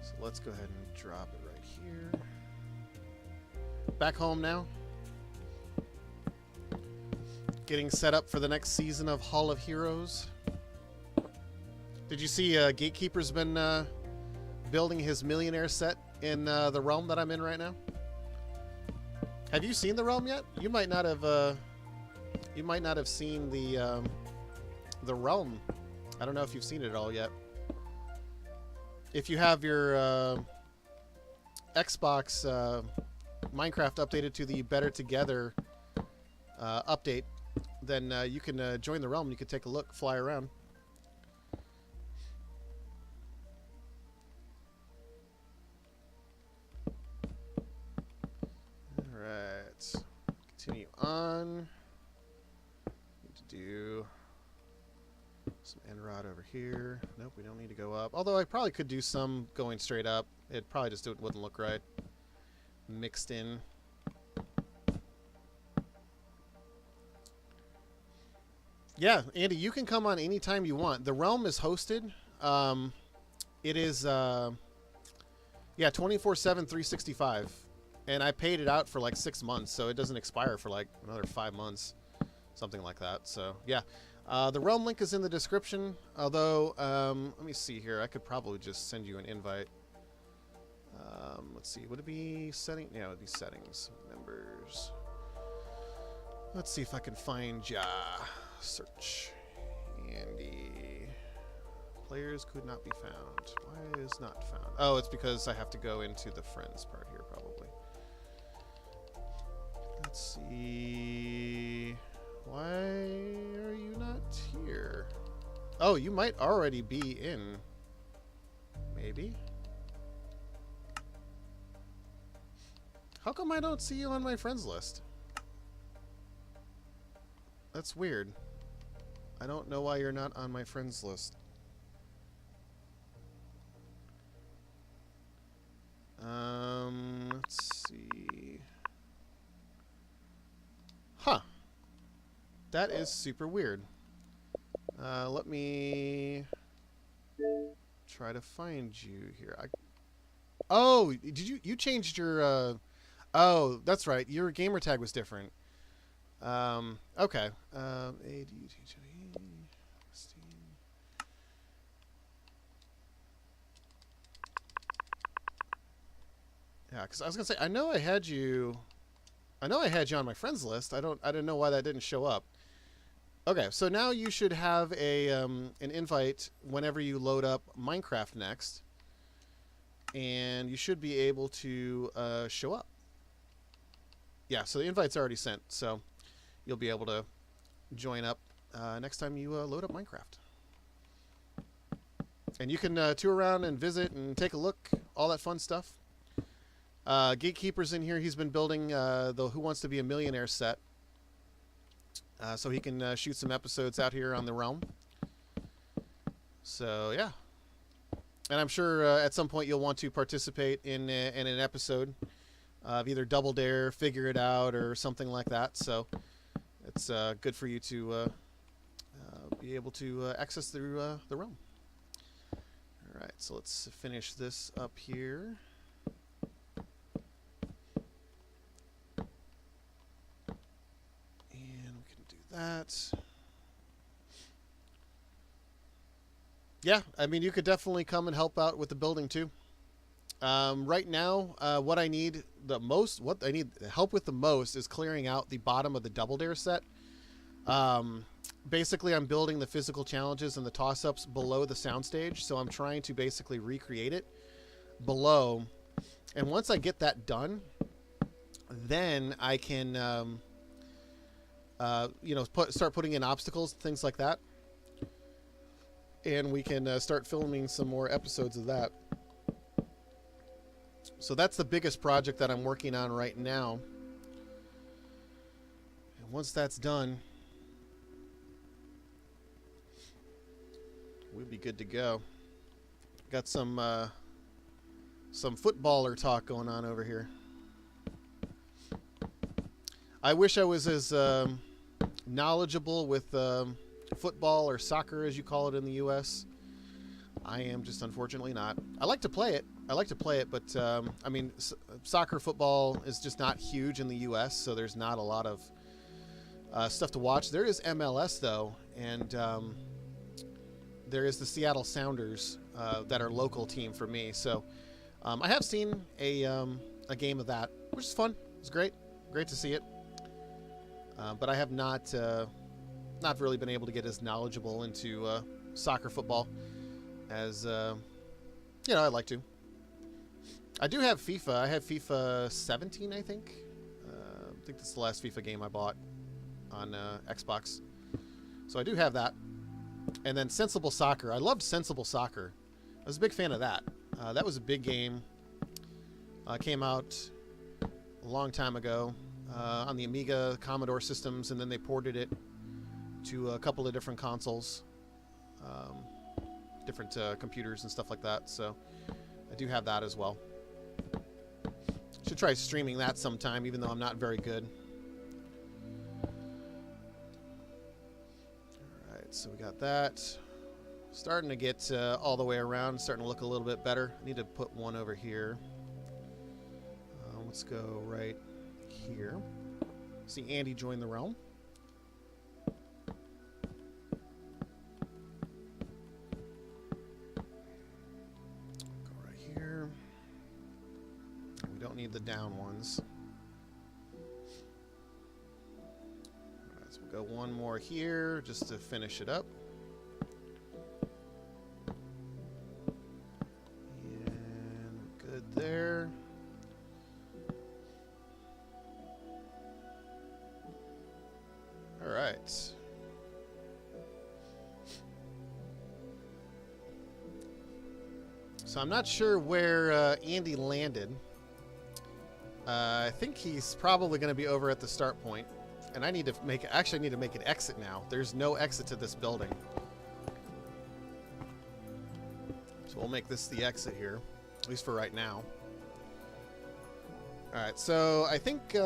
So let's go ahead and drop it right here. Back home now. Getting set up for the next season of Hall of Heroes. Did you see Gatekeeper's been building his Millionaire set in the realm that I'm in right now? Have you seen the realm yet? You might not have. You might not have seen the realm. I don't know if you've seen it all yet. If you have your Xbox Minecraft updated to the Better Together update, then you can join the realm. You can take a look, fly around. right. Continue on. Need to do some end rod over here. Nope, we don't need to go up. Although I probably could do some going straight up. It probably just wouldn't look right. Mixed in. Yeah, Andy, you can come on anytime you want. The Realm is hosted. It is, yeah, 24/7, 365. And I paid it out for like 6 months, so it doesn't expire for like another 5 months. Something like that. So, yeah. The Realm link is in the description. Although, let me see here. I could probably just send you an invite. Let's see. Would it be setting? Yeah, it would be settings. Members. Let's see if I can find ya. Search. Andy. Players could not be found. Why is not found? Oh, it's because I have to go into the friends part here, probably. Let's see. Why are you not here? Oh, you might already be in. Maybe. How come I don't see you on my friends list? That's weird. I don't know why you're not on my friends list. Let's see. Huh. That is super weird. Let me try to find you here. Oh, did you changed your oh, that's right. Your gamer tag was different. Okay. Yeah, because I was gonna say I know I had you on my friends list. I didn't know why that didn't show up. Okay, so now you should have a an invite whenever you load up Minecraft next, and you should be able to show up. Yeah, so the invite's already sent, so you'll be able to join up next time you load up Minecraft. And you can tour around and visit and take a look, all that fun stuff. Gatekeeper's in here. He's been building the Who Wants to Be a Millionaire set. So he can shoot some episodes out here on the Realm. So, yeah. And I'm sure at some point you'll want to participate in an episode of either Double Dare, Figure It Out, or something like that. So it's good for you to be able to access through the Realm. All right, so let's finish this up here. That. Yeah, I mean, you could definitely come and help out with the building too. Right now, what I need help with the most is clearing out the bottom of the Double Dare set. Basically, I'm building the physical challenges and the toss-ups below the soundstage, so I'm trying to basically recreate it below. And once I get that done, then I can you know, start putting in obstacles, things like that, and we can start filming some more episodes of that. So that's the biggest project that I'm working on right now. And once that's done, we'll be good to go. Got some footballer talk going on over here. I wish I was as knowledgeable with football or soccer, as you call it in the U.S. I am just unfortunately not. I like to play it, but I mean, soccer, football is just not huge in the U.S., so there's not a lot of stuff to watch. There is MLS, though, and there is the Seattle Sounders that are local team for me. So I have seen a game of that, which is fun. It's great to see it. But I have not really been able to get as knowledgeable into soccer, football as you know, I'd like to. I do have FIFA. I have FIFA 17, I think. I think that's the last FIFA game I bought on Xbox. So I do have that. And then Sensible Soccer. I loved Sensible Soccer. I was a big fan of that. That was a big game. Came out a long time ago. on the Amiga, Commodore systems, and then they ported it to a couple of different consoles, different computers and stuff like that. So I do have that as well. Should try streaming that sometime, even though I'm not very good. Alright, so we got that. Starting to get all the way around, starting to look a little bit better. I need to put one over here. Let's go right here. See Andy join the realm. Go right here. We don't need the down ones. Alright, so we'll go one more here just to finish it up. And good there. All right. So I'm not sure where Andy landed. I think he's probably going to be over at the start point, and I need to make actually I need to make an exit now. There's no exit to this building, so we'll make this the exit here, at least for right now. All right. So I think.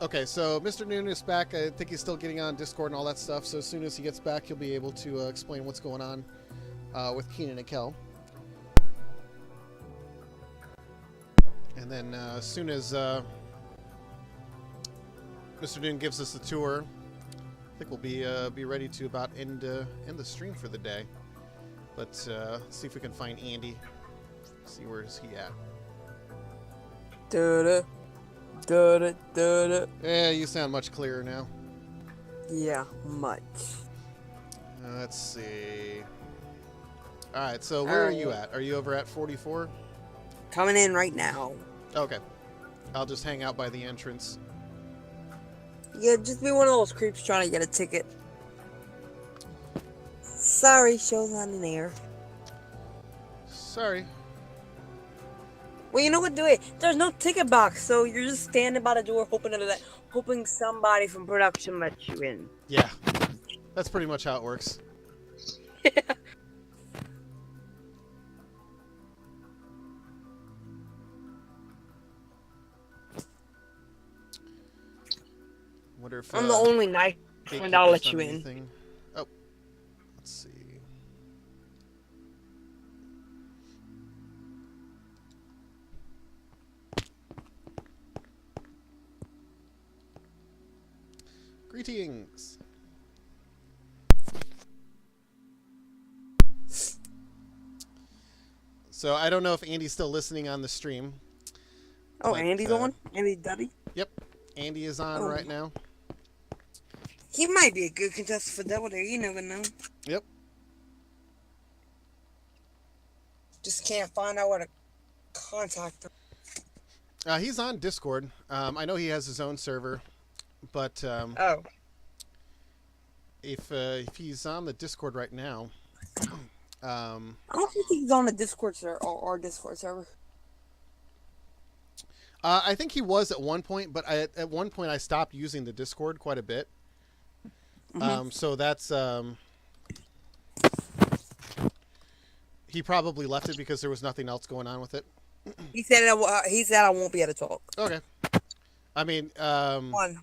Okay, so Mr. Noon is back. I think he's still getting on Discord and all that stuff. So as soon as he gets back, he'll be able to explain what's going on with Kenan Kel. And then as soon as Mr. Noon gives us the tour, I think we'll be ready to about end the stream for the day. But let's see if we can find Andy. See where is he at. Yeah, you sound much clearer now. Yeah, much. Let's see. Alright, so where are you at? Are you over at 44? Coming in right now. Okay. I'll just hang out by the entrance. Yeah, just be one of those creeps trying to get a ticket. Sorry, show's not in air. Sorry. Well, you know what? Do it. There's no ticket box, so you're just standing by the door, hoping somebody from production lets you in. Yeah, that's pretty much how it works. Wonder if I'm the only nice one that'll let you in. Anything. Oh, let's see. Greetings. So I don't know if Andy's still listening on the stream. Oh, but, Andy's on? Andy Duddy? Yep. Andy is on right now. He might be a good contestant for Double Dare. You never know. Yep. Just can't find out where to contact him. He's on Discord. I know he has his own server, but if he's on the Discord right now, I don't think he's on the Discord server or our Discord server. I think he was at one point, but at one point I stopped using the Discord quite a bit. So that's he probably left it because there was nothing else going on with it. He said I won't be able to talk. Okay. I mean, One.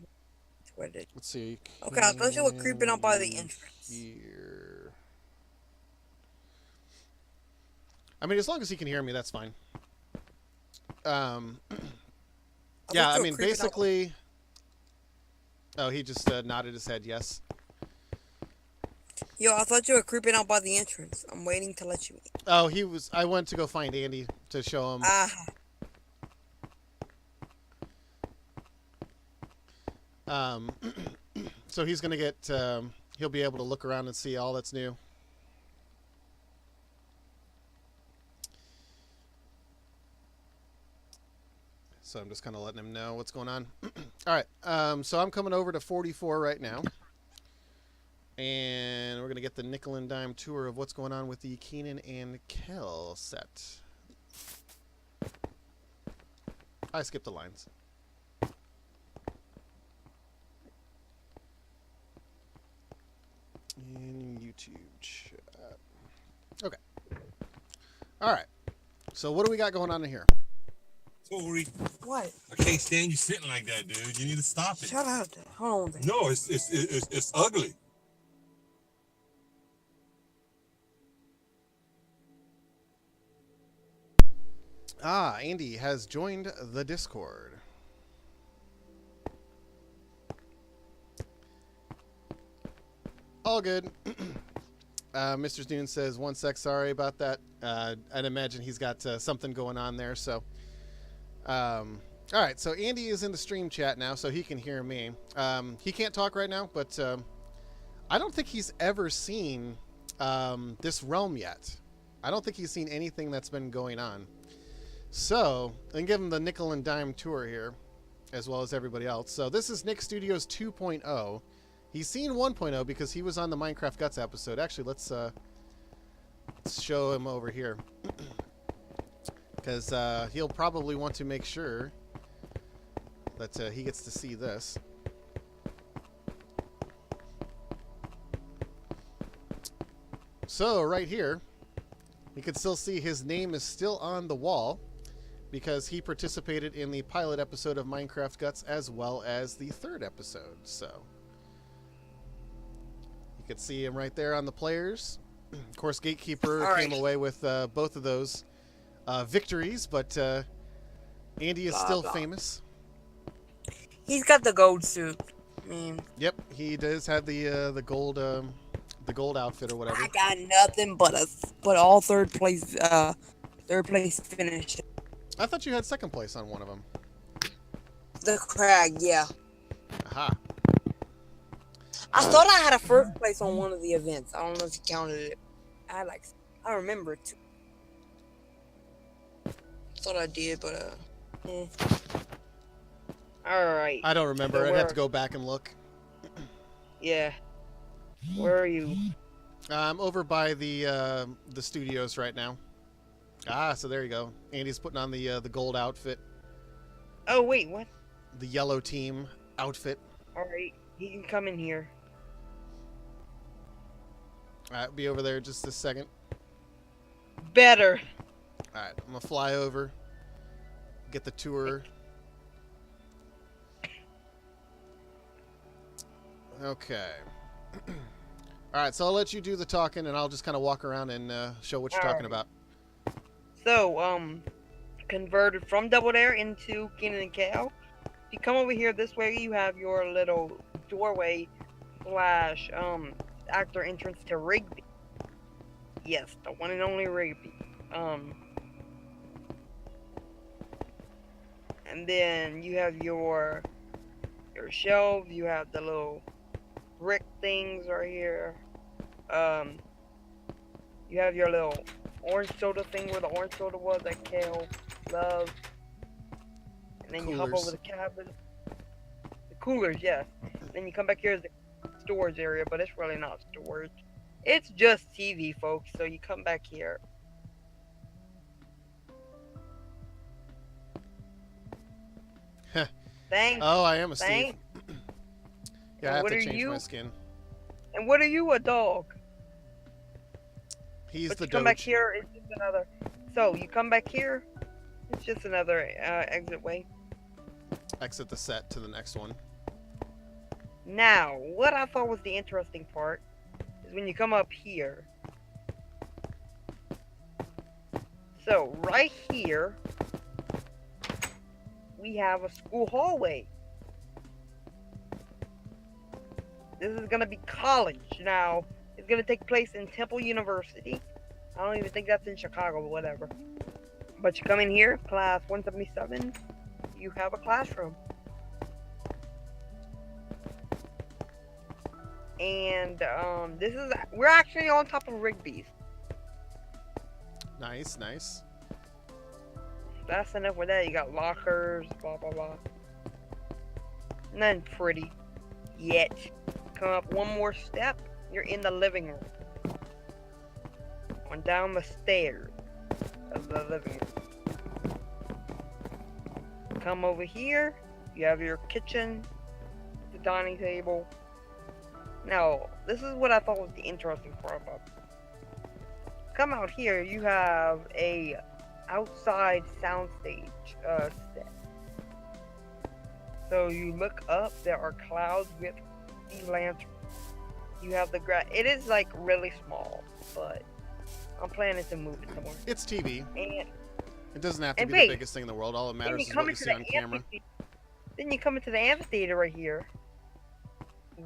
Let's see. Okay, I thought you were creeping up by the entrance. Here. I mean, as long as he can hear me, that's fine. Yeah, I mean, basically. Oh, he just nodded his head, yes. Yo, I thought you were creeping out by the entrance. I'm waiting to let you in. Oh, I went to go find Andy to show him. So he's gonna get. He'll be able to look around and see all that's new. So I'm just kind of letting him know what's going on. All right. So I'm coming over to 44 right now. And we're going to get the nickel and dime tour of what's going on with the Kenan and Kel set. I skipped the lines. YouTube chat. Okay. All right. So what do we got going on in here? Tori, What? I can't stand you sitting like that, dude. You need to stop it. Shut up. Hold on. No, it's ugly. Ah, Andy has joined the Discord. All good. Mr. Dune says, 1 sec, sorry about that. I'd imagine he's got something going on there. So, all right. So Andy is in the stream chat now, so he can hear me. He can't talk right now, but I don't think he's ever seen this realm yet. I don't think he's seen anything that's been going on. So, and give him the nickel and dime tour here, as well as everybody else. So this is Nick Studios 2.0. He's seen 1.0 because he was on the Minecraft Guts episode. Actually, let's show him over here. Because he'll probably want to make sure that he gets to see this. So, right here, you can still see his name is still on the wall, because he participated in the pilot episode of Minecraft Guts as well as the 3rd episode. So you can see him right there on the players. Of course, Gatekeeper came away with both of those victories, but Andy is still famous. He's got the gold suit. I mean, Yep, he does have the gold outfit or whatever. I got nothing but all third place finish. I thought you had 2nd place on one of them. The crag, yeah. Aha. I thought I had a 1st place on one of the events. I don't know if you counted it. I remember it too. Thought I did, but Alright. I don't remember. So I'd have to go back and look. Yeah. Where are you? I'm over by the studios right now. Ah, so there you go. Andy's putting on the gold outfit. Oh wait, what? The yellow team outfit. Alright, he can come in here. Alright, be over there just a second. Better. Alright, I'm gonna fly over. Get the tour. Okay. Alright, so I'll let you do the talking and I'll just kind of walk around and show what you're talking about. So, converted from Double Dare into Kenan Kel. If you come over here this way, you have your little doorway slash actor entrance to Rigby. Yes, the one and only Rigby. And then you have your shelves. You have the little brick things right here. You have your little orange soda thing where the orange soda was that Kel loved. And then you hop over the cabin. The coolers, yes. Then you come back here as the storage area, but it's really not storage. It's just TV, folks. So you come back here. Thanks. Oh, I am a Steve. Thanks. Yeah, I have to change my skin. And what are you, a dog? He's But the you come back Doge. here, it's just another. So you come back here, it's just another exit way. Exit the set to the next one. Now, what I thought was the interesting part is when you come up here. So right here, we have a school hallway. This is gonna be college now. It's gonna take place in Temple University. I don't even think that's in Chicago, but whatever. But you come in here, class 177, you have a classroom. And we're actually on top of Rigby's. Nice, nice. That's enough with that. You got lockers, blah blah blah. Nothing pretty yet. Come up one more step, you're in the living room. Going down the stairs of the living room. Come over here, you have your kitchen, the dining table, Now, this is what I thought was the interesting part about it. Come out here, you have a outside soundstage set. So you look up, there are clouds with the lantern. You have the grass. It is like really small, but I'm planning to move it somewhere. It's TV. And It doesn't have to And be wait, the biggest thing in the world. All that then matters you is come what you into see the on camera. amphitheater. Then you come into the amphitheater right here.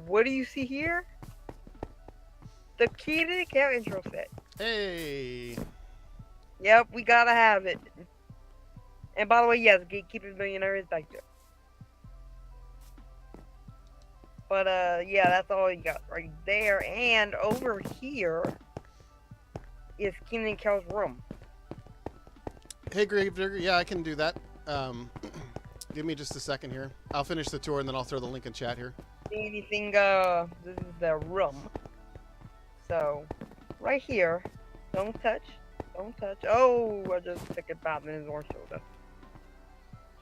What do you see here? The Kenan Kel intro set. Hey. Yep, we gotta have it. And by the way, yes, Gatekeeper Millionaire is back there. But yeah, that's all you got right there. And over here is Kenan Kel's room. Hey, Gravedigger. Yeah, I can do that. Give me just a second here. I'll finish the tour and then I'll throw the link in chat here. See anything? This is the room. So, right here. Don't touch. Don't touch. Oh, I just took a bath in his orange soda.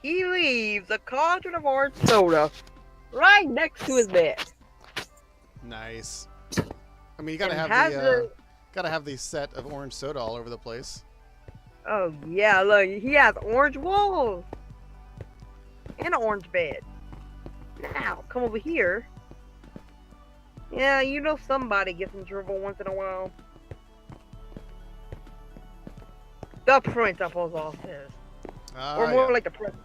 He leaves a carton of orange soda right next to his bed. Nice. I mean, you gotta And have has gotta have the set of orange soda all over the place. Oh yeah, look, he has orange walls and an orange bed. Now, come over here. Yeah, you know somebody gets in trouble once in a while. The principal's office. Or more Yeah. like the principal.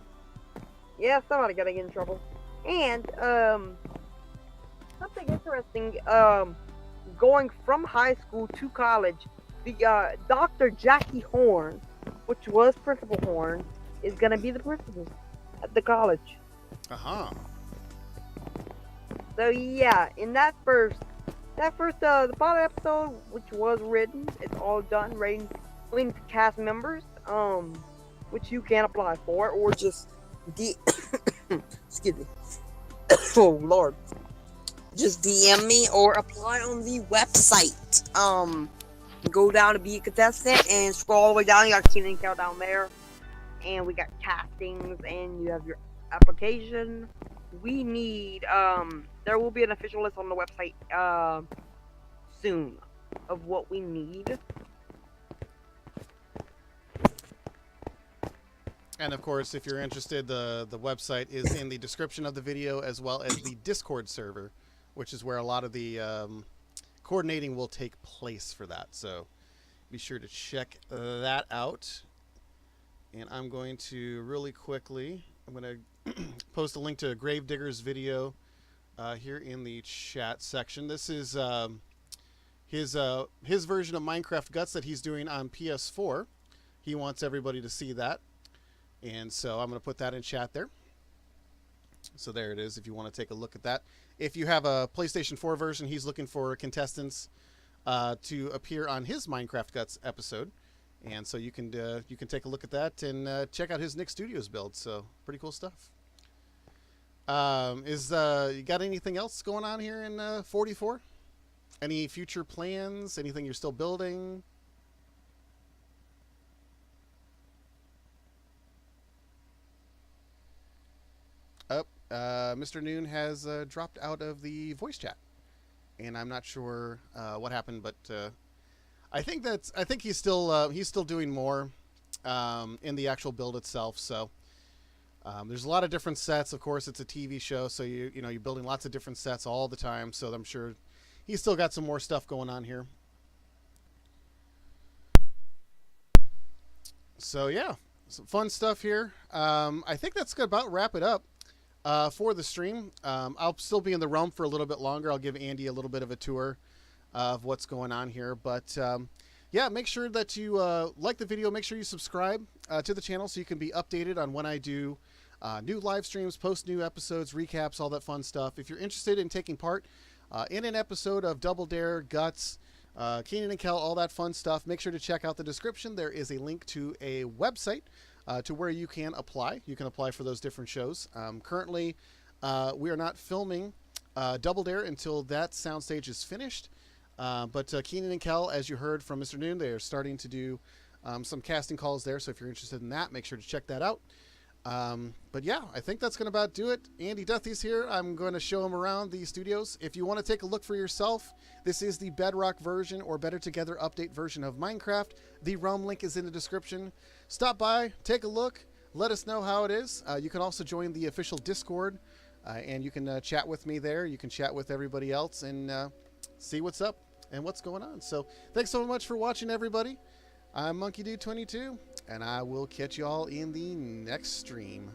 Yeah, somebody gotta get in trouble. And, something interesting, going from high school to college, the, Dr. Jackie Horn, which was Principal Horn, is gonna be the principal at the college. Uh-huh. So yeah, in the pilot episode, which was written, it's all done, waiting to cast members, which you can apply for, or just excuse me. Oh Lord. Just DM me or apply on the website. Go down to be a contestant and scroll all the way down. You got Kenan Kel down there, and we got castings, and you have your application. We need there will be an official list on the website soon of what we need. And of course, if you're interested, the website is in the description of the video, as well as the Discord server, which is where a lot of the coordinating will take place for that. So be sure to check that out. And I'm going to really quickly, I'm going to post a link to Gravedigger's video here in the chat section. This is his version of Minecraft Guts that he's doing on PS4. He wants everybody to see that. And so I'm going to put that in chat there. So there it is if you want to take a look at that. If you have a PlayStation 4 version, he's looking for contestants to appear on his Minecraft Guts episode. And so you can take a look at that and check out his Nick Studios build. So pretty cool stuff. You got anything else going on here in 44? Any future plans? Anything you're still building? Mr. Noon has dropped out of the voice chat, and I'm not sure what happened, but I think he's still doing more in the actual build itself. So there's a lot of different sets. Of course, it's a TV show, so you're building lots of different sets all the time. So I'm sure he's still got some more stuff going on here. So yeah, some fun stuff here. I think that's gonna about wrap it up. For the stream. I'll still be in the realm for a little bit longer. I'll give Andy a little bit of a tour of what's going on here. But yeah, make sure that you like the video. Make sure you subscribe to the channel so you can be updated on when I do new live streams, post new episodes, recaps, all that fun stuff. If you're interested in taking part in an episode of Double Dare, Guts, Kenan Kel, all that fun stuff, make sure to check out the description. There is a link to a website to where you can apply. You can apply for those different shows. Currently, we are not filming Double Dare until that soundstage is finished. But Kenan and Kel, as you heard from Mr. Noon, they are starting to do some casting calls there. So if you're interested in that, make sure to check that out. But yeah, I think that's going to about do it. Andy Duthie's here. I'm going to show him around the studios. If you want to take a look for yourself, this is the Bedrock version or Better Together update version of Minecraft. The Realm link is in the description. Stop by, take a look, let us know how it is. You can also join the official Discord, and you can chat with me there. You can chat with everybody else and see what's up and what's going on. So thanks so much for watching, everybody. I'm Monkey Dude 22, and I will catch you all in the next stream.